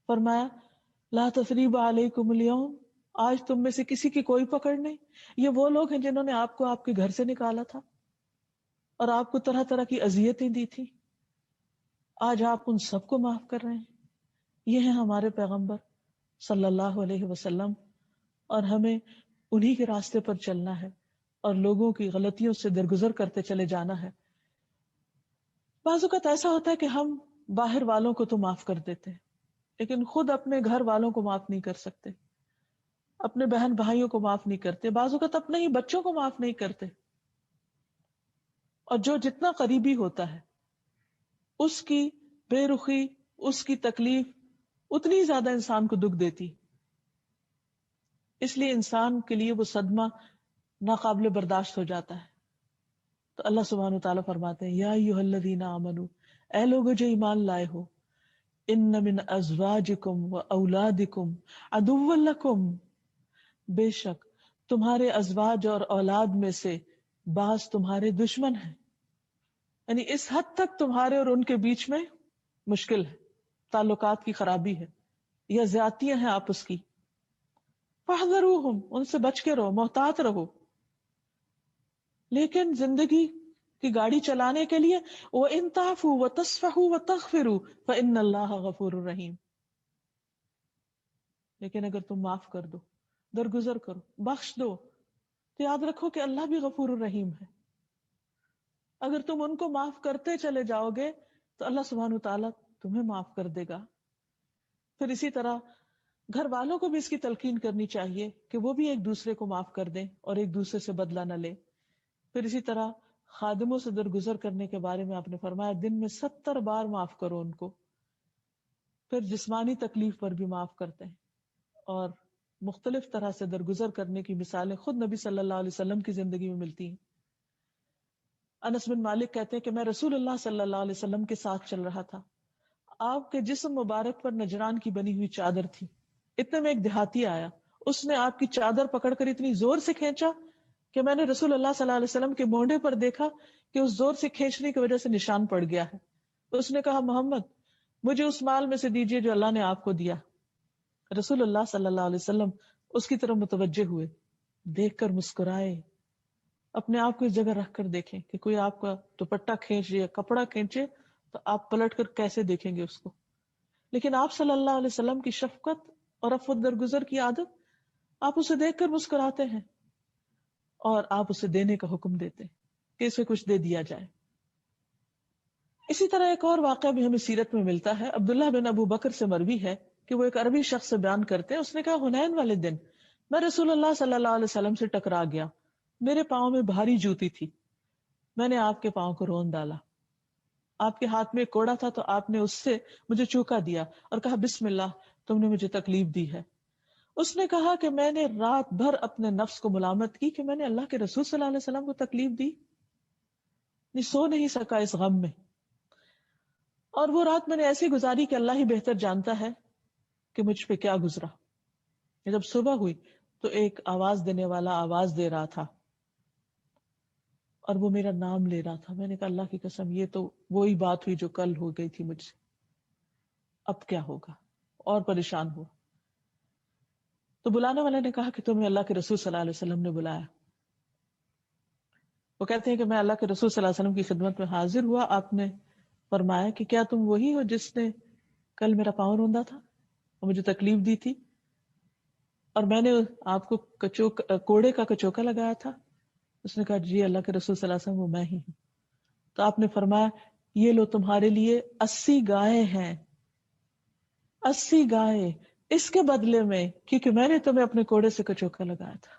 فرمایا لا تثریب علیکم اليوم، آج تم میں سے کسی کی کوئی پکڑ نہیں۔ یہ وہ لوگ ہیں جنہوں نے آپ کو آپ کے گھر سے نکالا تھا اور آپ کو طرح طرح کی اذیتیں دی تھی، آج آپ ان سب کو معاف کر رہے ہیں۔ یہ ہیں ہمارے پیغمبر صلی اللہ علیہ وسلم، اور ہمیں انہی کے راستے پر چلنا ہے اور لوگوں کی غلطیوں سے درگزر کرتے چلے جانا ہے۔ بعض اوقات ایسا ہوتا ہے کہ ہم باہر والوں کو تو معاف کر دیتے ہیں لیکن خود اپنے گھر والوں کو معاف نہیں کر سکتے، اپنے بہن بھائیوں کو معاف نہیں کرتے، بعض اوقات اپنے ہی بچوں کو معاف نہیں کرتے، اور جو جتنا قریبی ہوتا ہے اس کی بے رخی، اس کی تکلیف اتنی زیادہ انسان کو دکھ دیتی، اس لیے انسان کے لیے وہ صدمہ ناقابل برداشت ہو جاتا ہے۔ تو اللہ سبحانہ وتعالیٰ فرماتے ہیں یا ایھا الذین آمنوا، اے لوگو جو ایمان لائے ہو، ان من ازواجکم و اولادکم عدوا لکم، بے شک تمہارے ازواج اور اولاد میں سے بعض تمہارے دشمن ہیں، یعنی اس حد تک تمہارے اور ان کے بیچ میں مشکل ہے، تعلقات کی خرابی ہے یا زیادتیاں ہیں آپس کی، فاحذروہم، ان سے بچ کے رہو، محتاط رہو. لیکن زندگی کی گاڑی چلانے کے لیے وَإِن تَعْفُوا وَتَصْفَحُوا وَتَغْفِرُوا فَإِنَّ اللَّهَ غَفُورٌ رَحِيمٌ، لیکن اگر تم معاف کر دو، درگزر کرو، بخش دو، تو یاد رکھو کہ اللہ بھی غفور الرحیم ہے. اگر تم ان کو معاف کرتے چلے جاؤ گے تو اللہ سبحانہ وتعالیٰ تمہیں معاف کر دے گا. پھر اسی طرح گھر والوں کو بھی اس کی تلقین کرنی چاہیے کہ وہ بھی ایک دوسرے کو معاف کر دیں اور ایک دوسرے سے بدلہ نہ لیں. پھر اسی طرح خادموں سے درگزر کرنے کے بارے میں آپ نے فرمایا دن میں 70 بار معاف کرو ان کو. پھر جسمانی تکلیف پر بھی معاف کرتے ہیں، اور مختلف طرح سے درگزر کرنے کی مثالیں خود نبی صلی اللہ علیہ وسلم کی زندگی میں ملتی ہیں. انس بن مالک کہتے ہیں کہ میں رسول اللہ صلی اللہ علیہ وسلم کے ساتھ چل رہا تھا، آپ کے جسم مبارک پر نجران کی بنی ہوئی چادر تھی. اتنے میں ایک دیہاتی آیا، اس نے آپ کی چادر پکڑ کر اتنی زور سے کھینچا کہ میں نے رسول اللہ صلی اللہ علیہ وسلم کے مونڈے پر دیکھا کہ اس زور سے کھینچنے کی وجہ سے نشان پڑ گیا ہے. اس نے کہا محمد مجھے اس مال میں سے دیجیے جو اللہ نے آپ کو دیا. رسول اللہ صلی اللہ علیہ وسلم اس کی طرف متوجہ ہوئے، دیکھ کر مسکرائے. اپنے آپ کو اس جگہ رکھ کر دیکھیں کہ کوئی آپ کا دوپٹہ کھینچے یا کپڑا کھینچے تو آپ پلٹ کر کیسے دیکھیں گے اس کو. لیکن آپ صلی اللہ علیہ وسلم کی شفقت اور عفو درگزر کی عادت، آپ اسے دیکھ کر مسکراتے ہیں اور آپ اسے دینے کا حکم دیتے ہیں کہ اسے کچھ دے دیا جائے. اسی طرح ایک اور واقعہ بھی ہمیں سیرت میں ملتا ہے. عبداللہ بن ابو بکر سے مروی ہے کہ وہ ایک عربی شخص سے بیان کرتے ہیں، اس نے کہا حنین والے دن میں رسول اللہ صلی اللہ علیہ وسلم سے ٹکرا گیا، میرے پاؤں میں بھاری جوتی تھی، میں نے آپ کے پاؤں کو رون ڈالا، آپ کے ہاتھ میں ایک کوڑا تھا تو آپ نے اس سے مجھے چوکا دیا اور کہا بسم اللہ، تم نے مجھے تکلیف دی ہے. اس نے کہا کہ میں نے رات بھر اپنے نفس کو ملامت کی کہ میں نے اللہ کے رسول صلی اللہ علیہ وسلم کو تکلیف دی، سو نہیں سکا اس غم میں. اور وہ رات میں نے ایسی گزاری کہ اللہ ہی بہتر جانتا ہے کہ مجھ پہ کیا گزرا. جب صبح ہوئی تو ایک آواز دینے والا آواز دے رہا تھا اور وہ میرا نام لے رہا تھا. میں نے کہا اللہ کی قسم یہ تو وہی بات ہوئی جو کل ہو گئی تھی مجھ سے، اب کیا ہوگا؟ اور پریشان ہو. تو بلانے والے نے کہا کہ تمہیں اللہ کے رسول صلی اللہ علیہ وسلم نے بلایا. وہ کہتے ہیں کہ میں اللہ کے رسول صلی اللہ علیہ وسلم کی خدمت میں حاضر ہوا. آپ نے فرمایا کہ کیا تم وہی ہو جس نے کل میرا پاؤں روندا تھا اور مجھے تکلیف دی تھی اور میں نے آپ کو کوڑے کا کچوکا لگایا تھا؟ اس نے کہا جی اللہ کے رسول صلی اللہ علیہ وسلم وہ میں ہی ہوں. تو آپ نے فرمایا یہ لو تمہارے لیے 80 گائے ہیں، 80 گائے اس کے بدلے میں کیونکہ میں نے تمہیں اپنے کوڑے سے کچوکا لگایا تھا.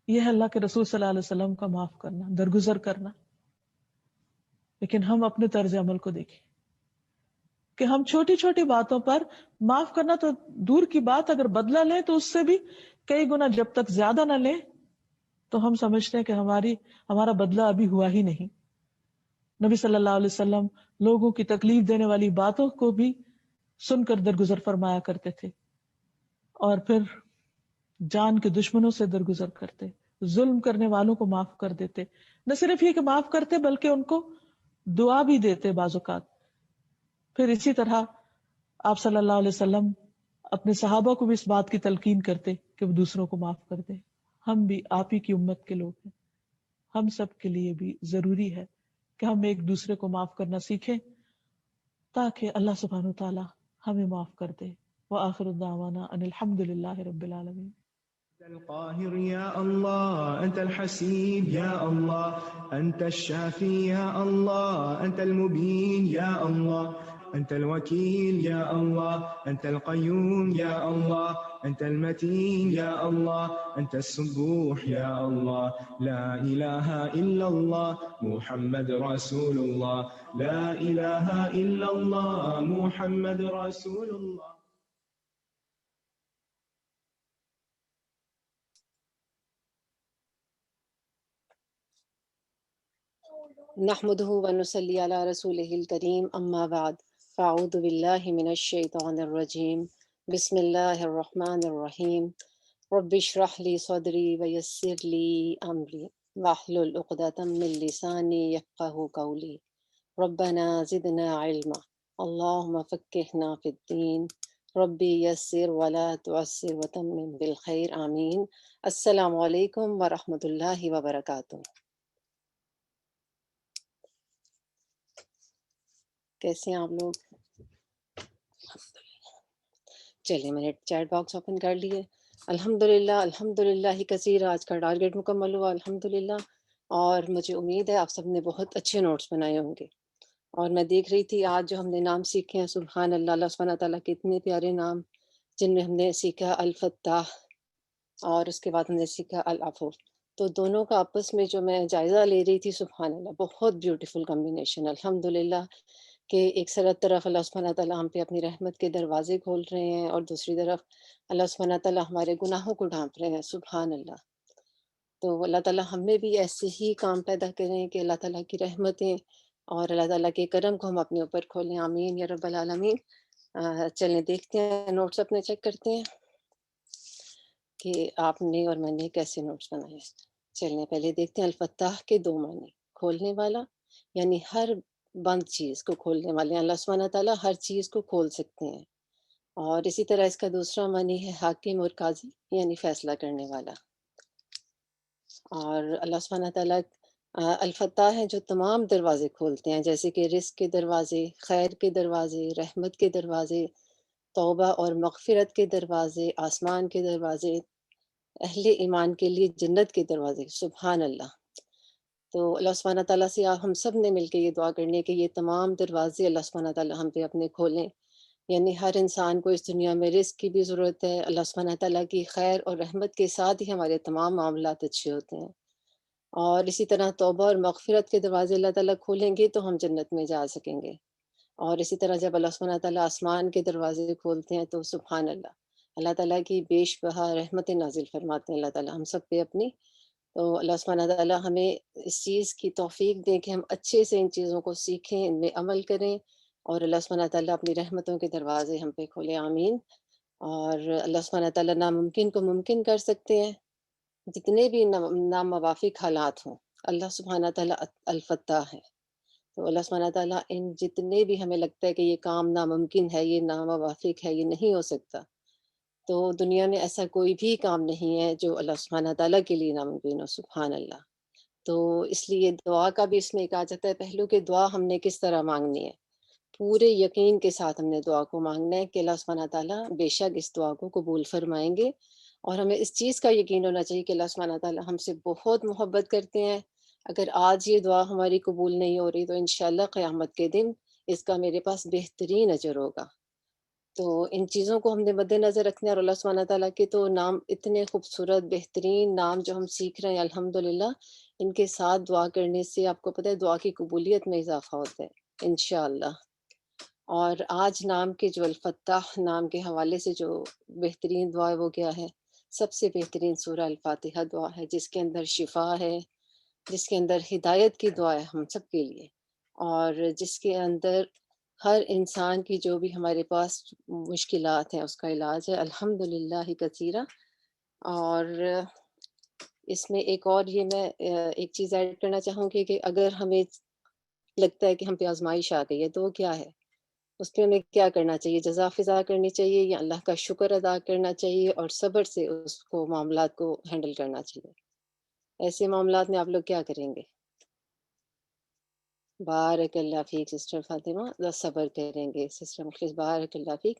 یہ ہے اللہ کے رسول صلی اللہ علیہ وسلم کا معاف کرنا، درگزر کرنا. لیکن ہم اپنے طرز عمل کو دیکھیں کہ ہم چھوٹی چھوٹی باتوں پر معاف کرنا تو دور کی بات، اگر بدلہ لیں تو اس سے بھی کئی گنا، جب تک زیادہ نہ لیں تو ہم سمجھتے ہیں کہ ہمارا بدلہ ابھی ہوا ہی نہیں. نبی صلی اللہ علیہ وسلم لوگوں کی تکلیف دینے والی باتوں کو بھی سن کر درگزر فرمایا کرتے تھے اور پھر جان کے دشمنوں سے درگزر کرتے، ظلم کرنے والوں کو معاف کر دیتے. نہ صرف یہ کہ معاف کرتے بلکہ ان کو دعا بھی دیتے بعض اوقات. پھر اسی طرح آپ صلی اللہ علیہ وسلم اپنے صحابہ کو بھی اس بات کی تلقین کرتے کہ وہ دوسروں کو معاف کر دے. ہم بھی آپ ہی کی امت کے لوگ ہیں، ہم سب کے لیے بھی ضروری ہے کہ ہم ایک دوسرے کو معاف کرنا سیکھیں تاکہ اللہ سبحانہ و تعالی ہمیں معاف کر دے. وآخر دعوانا ان الحمد للہ رب العالمین. أنت القاهر يا الله، أنت الحسيب يا الله، أنت الشافي يا الله، أنت المبين يا الله، أنت الوكيل يا الله، أنت القيوم يا الله، أنت المتين يا الله، أنت السبوح يا الله. لا إله إلا الله محمد رسول الله، لا إله إلا الله محمد رسول الله. نحمده ونصلي على رسوله الكريم اما بعد فاعوذ باللہ من الشیطان الرجیم بسم اللہ الرحمن الرحیم رب اشرح لی صدری ویسر لی امری واحلل عقدۃ من لسانی یفقہوا قولی ربنا زدنا علما اللہم فقہنا فی الدین ربی یسر ولا تعسر وتمم بالخیر آمین۔ السلام علیکم ورحمۃ اللہ وبرکاتہ۔ کیسے ہیں آپ لوگ؟ چلیے میں نے چیٹ باکس اوپن کر لیے۔ الحمدللہ کثیر، آج کا ٹارگیٹ مکمل ہوا الحمدللہ، اور مجھے امید ہے آپ سب نے بہت اچھے نوٹس بنائے ہوں گے۔ اور میں دیکھ رہی تھی آج جو ہم نے نام سیکھے ہیں، سبحان اللہ، اللہ سبحانہ تعالیٰ کے اتنے پیارے نام، جن میں ہم نے سیکھا الفتاح اور اس کے بعد ہم نے سیکھا العفو، تو دونوں کا آپس میں جو میں جائزہ لے رہی تھی، سبحان اللہ، بہت بیوٹیفل کمبینیشن الحمدللہ، کہ ایک طرف اللہ سبحانہ تعالیٰ ہم پہ اپنی رحمت کے دروازے کھول رہے ہیں، اور دوسری طرف اللہ سبحانہ تعالیٰ ہمارے گناہوں کو ڈھانپ رہے ہیں، سبحان اللہ۔ تو اللہ تعالیٰ ہم میں بھی ایسے ہی کام پیدا کریں کہ اللہ تعالیٰ کی رحمتیں اور اللہ تعالیٰ کے کرم کو ہم اپنے اوپر کھولیں، آمین یا رب العالمین۔ چلیں دیکھتے ہیں، نوٹس اپنے چیک کرتے ہیں کہ آپ نے اور میں نے کیسے نوٹس بنائے ہیں۔ چلیں پہلے دیکھتے ہیں الفتاح کے دو معنی، کھولنے والا، یعنی ہر بند چیز کو کھولنے والے ہیں، اللہ سبحانہ تعالیٰ ہر چیز کو کھول سکتے ہیں۔ اور اسی طرح اس کا دوسرا معنی ہے حاکم اور قاضی، یعنی فیصلہ کرنے والا۔ اور اللہ سبحانہ تعالیٰ الفتاح ہیں جو تمام دروازے کھولتے ہیں، جیسے کہ رزق کے دروازے، خیر کے دروازے، رحمت کے دروازے، توبہ اور مغفرت کے دروازے، آسمان کے دروازے، اہل ایمان کے لیے جنت کے دروازے، سبحان اللہ۔ تو اللہ سبحانہ تعالیٰ سے ہم سب نے مل کے یہ دعا کرنی ہے کہ یہ تمام دروازے اللہ سبحانہ تعالیٰ ہم پہ اپنے کھولیں، یعنی ہر انسان کو اس دنیا میں رزق کی بھی ضرورت ہے، اللہ سبحانہ تعالیٰ کی خیر اور رحمت کے ساتھ ہی ہمارے تمام معاملات اچھے ہوتے ہیں، اور اسی طرح توبہ اور مغفرت کے دروازے اللہ تعالیٰ کھولیں گے تو ہم جنت میں جا سکیں گے، اور اسی طرح جب اللہ سبحانہ تعالیٰ آسمان کے دروازے کھولتے ہیں تو سبحان اللہ، اللہ تعالیٰ کی بیش بہا رحمتیں نازل فرماتے ہیں اللہ تعالیٰ ہم سب پہ اپنی۔ تو اللہ سبحانہ تعالیٰ ہمیں اس چیز کی توفیق دیں کہ ہم اچھے سے ان چیزوں کو سیکھیں، ان میں عمل کریں، اور اللہ سبحانہ تعالیٰ اپنی رحمتوں کے دروازے ہم پہ کھولے، آمین۔ اور اللہ سبحانہ تعالیٰ ناممکن کو ممکن کر سکتے ہیں، جتنے بھی ناموافق حالات ہوں، اللہ سبحانہ تعالیٰ الفتاح ہے، تو اللہ سبحانہ تعالیٰ ان جتنے بھی ہمیں لگتا ہے کہ یہ کام ناممکن ہے، یہ ناموافق ہے، یہ نہیں ہو سکتا، تو دنیا میں ایسا کوئی بھی کام نہیں ہے جو اللہ سبحانہ تعالیٰ کے لیے ناممکن ہو، سبحان اللہ۔ تو اس لیے دعا کا بھی اس میں کہا جاتا ہے پہلو کہ دعا ہم نے کس طرح مانگنی ہے، پورے یقین کے ساتھ ہم نے دعا کو مانگنا ہے کہ اللہ سبحانہ تعالیٰ بے شک اس دعا کو قبول فرمائیں گے، اور ہمیں اس چیز کا یقین ہونا چاہیے کہ اللہ سبحانہ تعالیٰ ہم سے بہت محبت کرتے ہیں۔ اگر آج یہ دعا ہماری قبول نہیں ہو رہی تو انشاءاللہ قیامت کے دن اس کا میرے پاس بہترین اجر ہوگا۔ تو ان چیزوں کو ہم نے مد نظر رکھنا ہے، اور اللہ سبحانہ تعالیٰ کے تو نام اتنے خوبصورت بہترین نام جو ہم سیکھ رہے ہیں الحمدللہ، ان کے ساتھ دعا کرنے سے آپ کو پتہ ہے دعا کی قبولیت میں اضافہ ہوتا ہے انشاءاللہ۔ اور آج نام کے جو الفتاح نام کے حوالے سے جو بہترین دعا ہے وہ کیا ہے؟ سب سے بہترین سورہ الفاتحہ دعا ہے، جس کے اندر شفا ہے، جس کے اندر ہدایت کی دعا ہے ہم سب کے لیے، اور جس کے اندر ہر انسان کی جو بھی ہمارے پاس مشکلات ہیں اس کا علاج ہے الحمدللہ کثیرہ۔ اور اس میں ایک اور یہ میں ایک چیز ایڈ کرنا چاہوں گی کہ اگر ہمیں لگتا ہے کہ ہم پہ آزمائش آ گئی ہے تو وہ کیا ہے، اس پہ ہمیں کیا کرنا چاہیے؟ جزا فضا کرنی چاہیے یا اللہ کا شکر ادا کرنا چاہیے اور صبر سے اس کو معاملات کو ہینڈل کرنا چاہیے؟ ایسے معاملات میں آپ لوگ کیا کریں گے؟ بارک اللہ فیک سسٹر فاطمہ، صبر کریں گے سسٹر مخلص، بارک اللہ فیک۔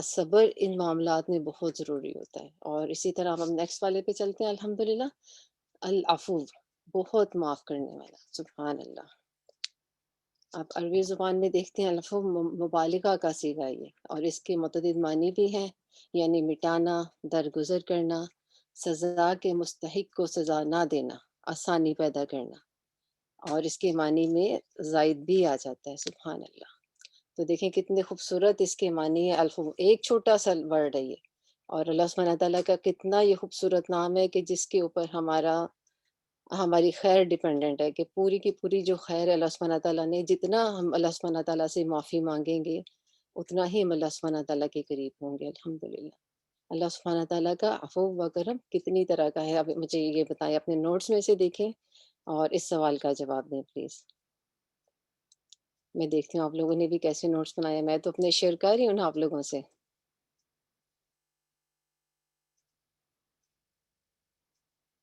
صبر ان معاملات میں بہت ضروری ہوتا ہے۔ اور اسی طرح ہم نیکسٹ والے پہ چلتے ہیں، الحمدللہ العفو، بہت معاف کرنے والا، سبحان اللہ۔ آپ عربی زبان میں دیکھتے ہیں العفو مبالغہ کا صیغہ یہ، اور اس کے متعدد معنی بھی ہیں، یعنی مٹانا، درگزر کرنا، سزا کے مستحق کو سزا نہ دینا، آسانی پیدا کرنا، اور اس کے معنی میں زائد بھی آ جاتا ہے، سبحان اللہ۔ تو دیکھیں کتنے خوبصورت اس کے معنی ہے، الفو ایک چھوٹا سا ورڈ ہے یہ، اور اللہ سبحانہ تعالیٰ کا کتنا یہ خوبصورت نام ہے کہ جس کے اوپر ہمارا ہماری خیر ڈیپینڈنٹ ہے کہ پوری کی پوری جو خیر ہے اللہ سبحانہ تعالیٰ نے، جتنا ہم اللہ سبحانہ تعالیٰ سے معافی مانگیں گے اتنا ہی ہم اللہ سبحانہ تعالیٰ کے قریب ہوں گے الحمدللہ۔ اللہ سبحانہ تعالیٰ کا عفو و کرم کتنی طرح کا ہے، اب مجھے یہ بتائیں، اپنے نوٹس میں سے دیکھیں اور اس سوال کا جواب دیں پلیز۔ میں دیکھتی ہوں آپ لوگوں نے بھی کیسے نوٹس بنائے، میں تو اپنے شیئر کر رہی ہوں نا آپ لوگوں سے۔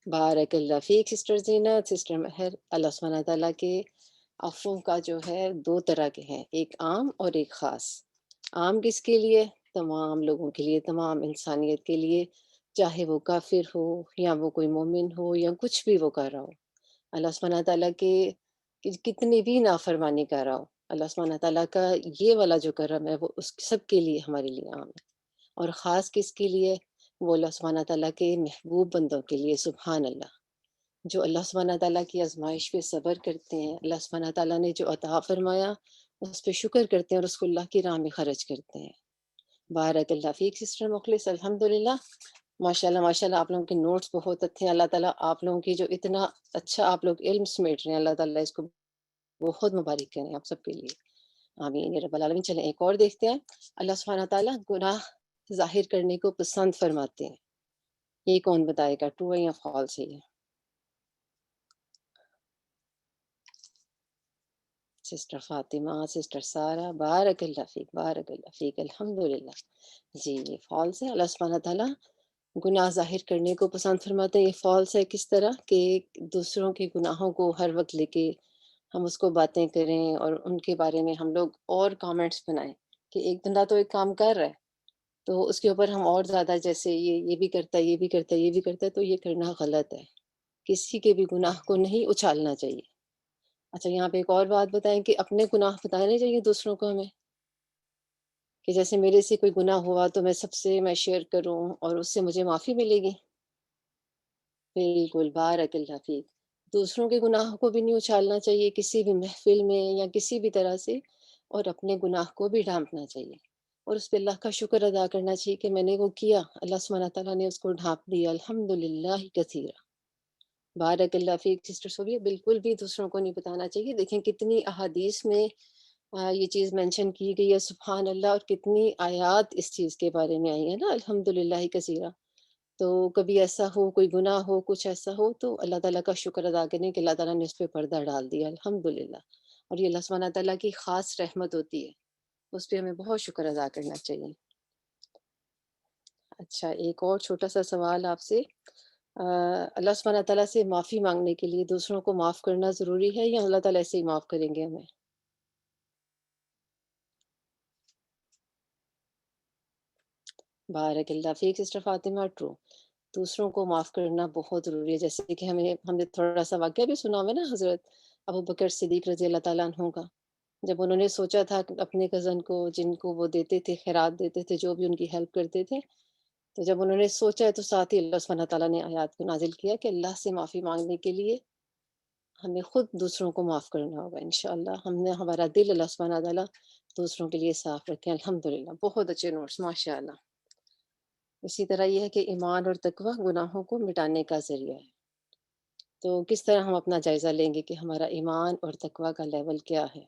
بارک اللہ فیک سسٹر زینت، سسٹر مہر۔ اللہ سبحانہ تعالیٰ کے عفو کا جو ہے دو طرح کے ہیں، ایک عام اور ایک خاص۔ عام کس کے لیے؟ تمام لوگوں کے لیے، تمام انسانیت کے لیے، چاہے وہ کافر ہو یا وہ کوئی مومن ہو یا کچھ بھی وہ کر رہا ہو، اللہ سبحانہ تعالیٰ کے کتنی بھی نافرمانی کر رہا ہو، اللہ سبحانہ تعالیٰ کا یہ والا جو کرم ہے وہ اس سب کے لیے ہمارے لیے عام ہے۔ اور خاص کس کے لیے؟ وہ اللہ سبحانہ تعالیٰ کے محبوب بندوں کے لیے، سبحان اللہ، جو اللہ سبحانہ تعالیٰ کی آزمائش پہ صبر کرتے ہیں، اللہ سبحانہ تعالیٰ نے جو عطا فرمایا اس پہ شکر کرتے ہیں اور اس کو اللہ کی راہ میں خرچ کرتے ہیں۔ بارک اللہ فیک سسٹر مخلص، الحمدللہ، ماشاء اللہ آپ لوگوں کے نوٹس بہت اچھے ہیں۔ اللہ تعالیٰ آپ لوگوں کی جو اتنا اچھا آپ لوگ علم سمیٹ رہے ہیں، اللہ تعالیٰ اس کو بہت مبارک کریں آپ سب کے لیے، آمین یا رب العالمین۔ چلیں ایک اور دیکھتے ہیں۔ اللہ سبحانہ تعالیٰ گناہ ظاہر کرنے کو پسند فرماتے ہیں، یہ کون بتائے گا، ٹرو ہے یا فالس ہے یہ؟ سسٹر فاطمہ، سسٹر سارہ، بارک اللہ فیک، بارک اللہ فیک، الحمدللہ۔ جی یہ فالس ہے، اللہ سبحانہ تعالیٰ گناہ ظاہر کرنے کو پسند فرماتے ہیں۔ یہ فالس ہے کس طرح کہ دوسروں کے گناہوں کو ہر وقت لے کے ہم اس کو باتیں کریں اور ان کے بارے میں ہم لوگ اور کامنٹس بنائیں کہ ایک بندہ تو ایک کام کر رہا ہے تو اس کے اوپر ہم اور زیادہ، جیسے یہ بھی کرتا ہے، یہ بھی کرتا ہے، یہ بھی کرتا ہے، تو یہ کرنا غلط ہے۔ کسی کے بھی گناہ کو نہیں اچھالنا چاہیے۔ اچھا یہاں پہ ایک اور بات بتائیں کہ اپنے گناہ بتانے چاہیے دوسروں کو ہمیں، کہ جیسے میرے سے کوئی گناہ ہوا تو میں سب سے میں شیئر کروں اور اس سے مجھے معافی ملے گی۔ بالکل، بارک اللہ فیک۔ دوسروں کے گناہ کو بھی نہیں اچھالنا چاہیے کسی بھی محفل میں یا کسی بھی طرح سے، اور اپنے گناہ کو بھی ڈھانپنا چاہیے اور اس پہ اللہ کا شکر ادا کرنا چاہیے کہ میں نے وہ کیا، اللہ سبحانہ تعالیٰ نے اس کو ڈھانپ دیا، الحمدللہ کثیرا۔ بارک اللہ فیک سسٹر صوبیہ، بالکل بھی دوسروں کو نہیں بتانا چاہیے۔ دیکھیں کتنی احادیث میں یہ چیز مینشن کی گئی ہے، سبحان اللہ، اور کتنی آیات اس چیز کے بارے میں آئی ہے نا، الحمدللہ کثیرا۔ تو کبھی ایسا ہو، کوئی گناہ ہو، کچھ ایسا ہو، تو اللہ تعالیٰ کا شکر ادا کریں کہ اللہ تعالیٰ نے اس پہ پردہ ڈال دیا، الحمدللہ۔ اور یہ اللہ سبحانہ تعالیٰ کی خاص رحمت ہوتی ہے، اس پہ ہمیں بہت شکر ادا کرنا چاہیے۔ اچھا ایک اور چھوٹا سا سوال آپ سے، اللہ سبحانہ تعالیٰ سے معافی مانگنے کے لیے دوسروں کو معاف کرنا ضروری ہے یا اللہ تعالیٰ ایسے ہی معاف کریں گے ہمیں؟ بارک اللہ فیک سسٹر فاطمہ، ٹرو، دوسروں کو معاف کرنا بہت ضروری ہے۔ جیسے کہ ہم نے تھوڑا سا واقعہ بھی سنا ہوا نا، حضرت ابو بکر صدیق رضی اللہ تعالیٰ عنہ کا، جب انہوں نے سوچا تھا کہ اپنے کزن کو، جن کو وہ دیتے تھے، خیرات دیتے تھے، جو بھی ان کی ہیلپ کرتے تھے، تو جب انہوں نے سوچا ہے تو ساتھ ہی اللہ سبحانہ تعالیٰ نے آیات کو نازل کیا کہ اللہ سے معافی مانگنے کے لیے ہمیں خود دوسروں کو معاف کرنا ہوگا انشاءاللہ۔ ہم نے ہمارا دل اللہ سبحانہ تعالیٰ دوسروں کے لیے صاف رکھیں، الحمدللہ۔ بہت اچھے نوٹس، ماشاءاللہ۔ اسی طرح یہ ہے کہ ایمان اور تقوی گناہوں کو مٹانے کا ذریعہ ہے۔ تو کس طرح ہم اپنا جائزہ لیں گے کہ ہمارا ایمان اور تقوی کا لیول کیا ہے؟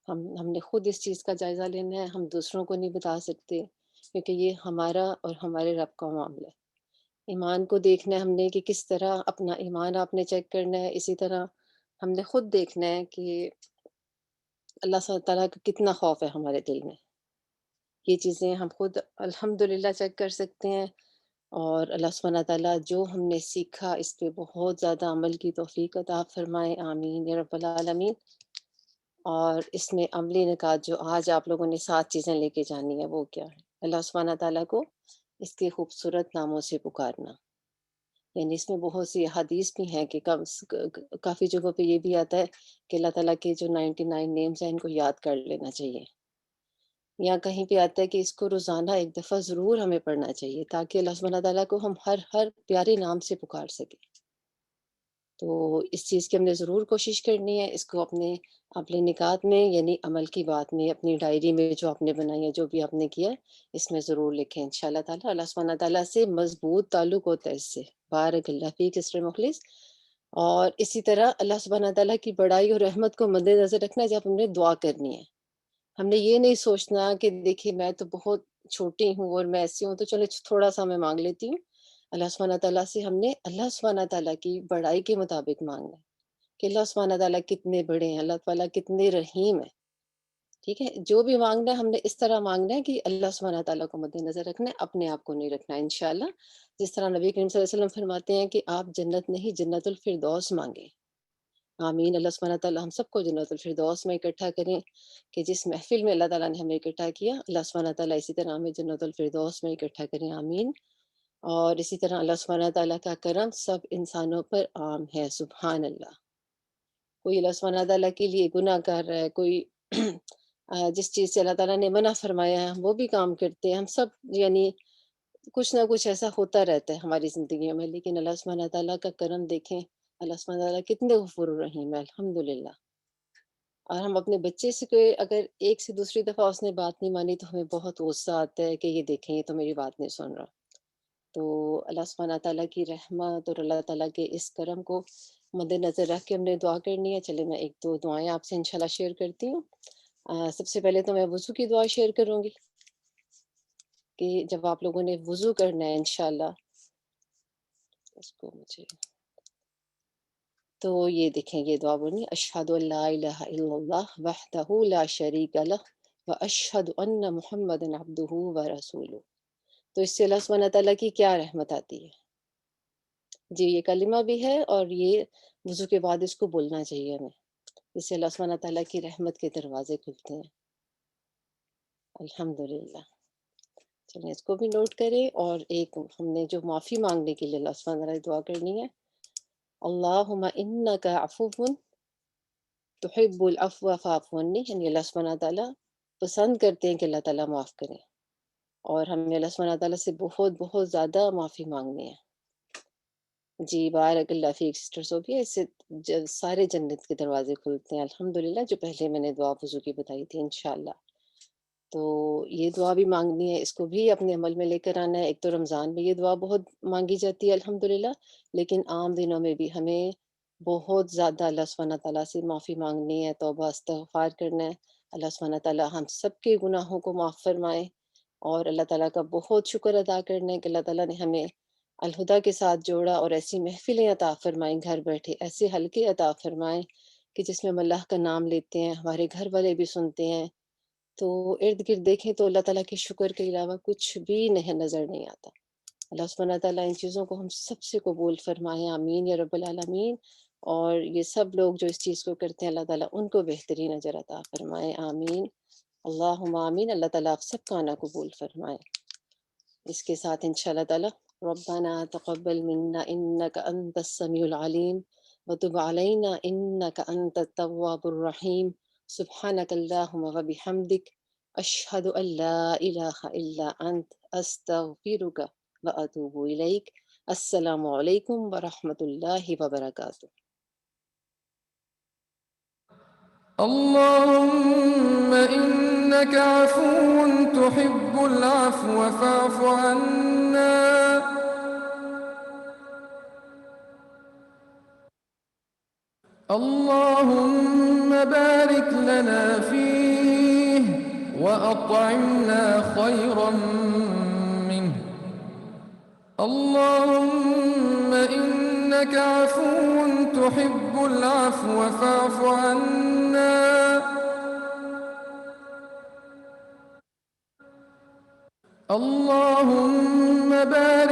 ہم نے خود اس چیز کا جائزہ لینا ہے، ہم دوسروں کو نہیں بتا سکتے، کیونکہ یہ ہمارا اور ہمارے رب کا معاملہ ہے۔ ایمان کو دیکھنا ہے ہم نے کہ کس طرح اپنا ایمان آپ نے چیک کرنا ہے، اسی طرح ہم نے خود دیکھنا ہے کہ اللہ تعالیٰ کا کتنا خوف ہے ہمارے دل میں۔ یہ چیزیں ہم خود الحمدللہ چیک کر سکتے ہیں، اور اللہ سبحانہ تعالیٰ جو ہم نے سیکھا اس پہ بہت زیادہ عمل کی توفیق عطا فرمائے، آمین یا رب العالمین۔ اور اس میں عملی نکات جو آج آپ لوگوں نے 7 چیزیں لے کے جانی ہے وہ کیا ہے؟ اللہ سبحانہ تعالیٰ کو اس کے خوبصورت ناموں سے پکارنا، یعنی اس میں بہت سی حدیث بھی ہیں کہ کافی جگہوں پہ یہ بھی آتا ہے کہ اللہ تعالیٰ کے جو 99 نیمز ہیں ان کو یاد کر لینا چاہیے، یا کہیں پہ آتا ہے کہ اس کو روزانہ ایک دفعہ ضرور ہمیں پڑھنا چاہیے تاکہ اللہ سبحانہ تعالیٰ کو ہم ہر پیارے نام سے پکار سکیں۔ تو اس چیز کی ہم نے ضرور کوشش کرنی ہے، اس کو اپنے نکات میں یعنی عمل کی بات میں، اپنی ڈائری میں جو آپ نے بنائی ہے، جو بھی آپ نے کیا اس میں ضرور لکھیں انشاءاللہ تعالیٰ۔ اللہ سبحانہ تعالیٰ سے مضبوط تعلق ہوتا ہے اس سے۔ بارک اللہ فیک سسٹر مخلص۔ اور اسی طرح اللہ سبحانہ تعالیٰ کی بڑائی اور رحمت کو مد نظر رکھنا جب ہم نے دعا کرنی ہے۔ ہم نے یہ نہیں سوچنا کہ دیکھیے میں تو بہت چھوٹی ہوں اور میں ایسی ہوں تو چلو تھوڑا سا میں مانگ لیتی ہوں۔ اللہ سبحانہ تعالیٰ سے ہم نے اللہ سبحانہ تعالیٰ کی بڑائی کے مطابق مانگنا ہے کہ اللہ سبحانہ تعالیٰ کتنے بڑے ہیں، اللہ تعالیٰ کتنے رحیم ہیں، ٹھیک ہے۔ جو بھی مانگنا ہے ہم نے اس طرح مانگنا ہے کہ اللہ سبحانہ تعالیٰ کو مد نظر رکھنا ہے، اپنے آپ کو نہیں رکھنا ہے انشاءاللہ۔ جس طرح نبی کریم صلی اللہ علیہ وسلم فرماتے ہیں کہ آپ جنت نہیں جنت الفردوس مانگیں۔ آمین۔ اللہ سبحانہ تعالیٰ ہم سب کو جنت الفردوس میں اکٹھا کریں کہ جس محفل میں اللہ تعالیٰ نے ہمیں اکٹھا کیا، اللہ سبحانہ تعالیٰ اسی طرح ہمیں جنت الفردوس میں اکٹھا کریں، آمین۔ اور اسی طرح اللہ سبحانہ تعالیٰ کا کرم سب انسانوں پر عام ہے، سبحان اللہ۔ کوئی اللہ سبحانہ تعالیٰ کے لیے گناہ کر رہا ہے، کوئی جس چیز سے اللہ تعالیٰ نے منع فرمایا ہے ہم وہ بھی کام کرتے ہیں، ہم سب یعنی کچھ نہ کچھ ایسا ہوتا رہتا ہے ہماری زندگیوں میں، لیکن اللہ سبحانہ تعالیٰ کا کرم دیکھیں، اللہ سبحانہ تعالیٰ کتنے غفور الرحیم ہے، الحمدللہ۔ اور ہم اپنے بچے سے کوئی اگر ایک سے دوسری دفعہ اس نے بات نہیں مانی تو ہمیں بہت غصہ آتا ہے کہ یہ دیکھیں یہ تو میری بات نہیں سن رہا۔ تو اللہ سبحانہ تعالیٰ کی رحمت اور اللہ تعالیٰ کے اس کرم کو مد نظر رکھ کے ہم نے دعا کرنی ہے۔ چلے میں ایک دو دعائیں آپ سے انشاءاللہ شیئر کرتی ہوں۔ سب سے پہلے تو میں وضو کی دعا شیئر کروں گی کہ جب آپ لوگوں نے وضو کرنا ہے انشاءاللہ، اس کو مجھے تو یہ دیکھیں یہ دعا بولنی، اشہد ان لا الہ الا اللہ وحدہ لا شریک لہ واشہد ان محمد عبدہ ورسولہ۔ تو اس سے اللہ سبحانہ تعالیٰ کی کیا رحمت آتی ہے جی، یہ کلمہ بھی ہے اور یہ وضو کے بعد اس کو بولنا چاہیے ہمیں، اس سے اللہ سبحانہ تعالیٰ کی رحمت کے دروازے کھلتے ہیں، الحمدللہ۔ چلیں اس کو بھی نوٹ کریں۔ اور ایک ہم نے جو معافی مانگنے کے لیے اللہ سبحانہ تعالیٰ دعا کرنی ہے، اللہم انک عفو تحب العفو فاعف عنی، یعنی اللہ سبحانہ تعالیٰ پسند کرتے ہیں کہ اللہ تعالیٰ معاف کریں، اور ہمیں اللہ سبحانہ تعالیٰ سے بہت بہت زیادہ معافی مانگنی ہے۔ جی بارک اللہ فیک سسٹر صوفیہ، اس سے سارے جنت کے دروازے کھلتے ہیں الحمدللہ، جو پہلے میں نے دعا وضو کی بتائی تھی انشاءاللہ۔ تو یہ دعا بھی مانگنی ہے، اس کو بھی اپنے عمل میں لے کر آنا ہے۔ ایک تو رمضان میں یہ دعا بہت مانگی جاتی ہے الحمدللہ، لیکن عام دنوں میں بھی ہمیں بہت زیادہ اللہ سبحانہ تعالیٰ سے معافی مانگنی ہے، توبہ استغفار کرنا ہے۔ اللہ سبحانہ تعالیٰ ہم سب کے گناہوں کو معاف فرمائے، اور اللہ تعالیٰ کا بہت شکر ادا کرنا ہے کہ اللہ تعالیٰ نے ہمیں الہدا کے ساتھ جوڑا، اور ایسی محفلیں عطا فرمائیں، گھر بیٹھے ایسے حلقے عطا فرمائیں کہ جس میں ہم اللہ کا نام لیتے ہیں، ہمارے گھر والے بھی سنتے ہیں، تو ارد گرد دیکھیں تو اللہ تعالیٰ کے شکر کے علاوہ کچھ بھی نظر نہیں آتا۔ اللہ سبحانہ تعالیٰ ان چیزوں کو ہم سب سے قبول فرمائے، آمین یا رب العالمین۔ اور یہ سب لوگ جو اس چیز کو کرتے ہیں اللہ تعالیٰ ان کو بہترین اجر عطا فرمائے، آمین اللہم آمین۔ اللہ تعالیٰ آپ سب کا آنا قبول فرمائے۔ اس کے ساتھ انشاءاللہ تعالیٰ ربنا تقبل منا انک انت السمیع العلیم وتب علینا انک انت التواب الرحیم سبحانک اللہم وبحمدک اشہد ان لا الہ الا انت استغفرک واتوب الیک۔ السلام علیکم ورحمۃ اللہ وبرکاتہ۔ اللهم إنك عفو تحب العفو فاعف عنا اللهم بارك لنا فيه وأطعمنا خيرا منه اللهم إنك عفو تحب العفو فاعف عنا اللهم بارك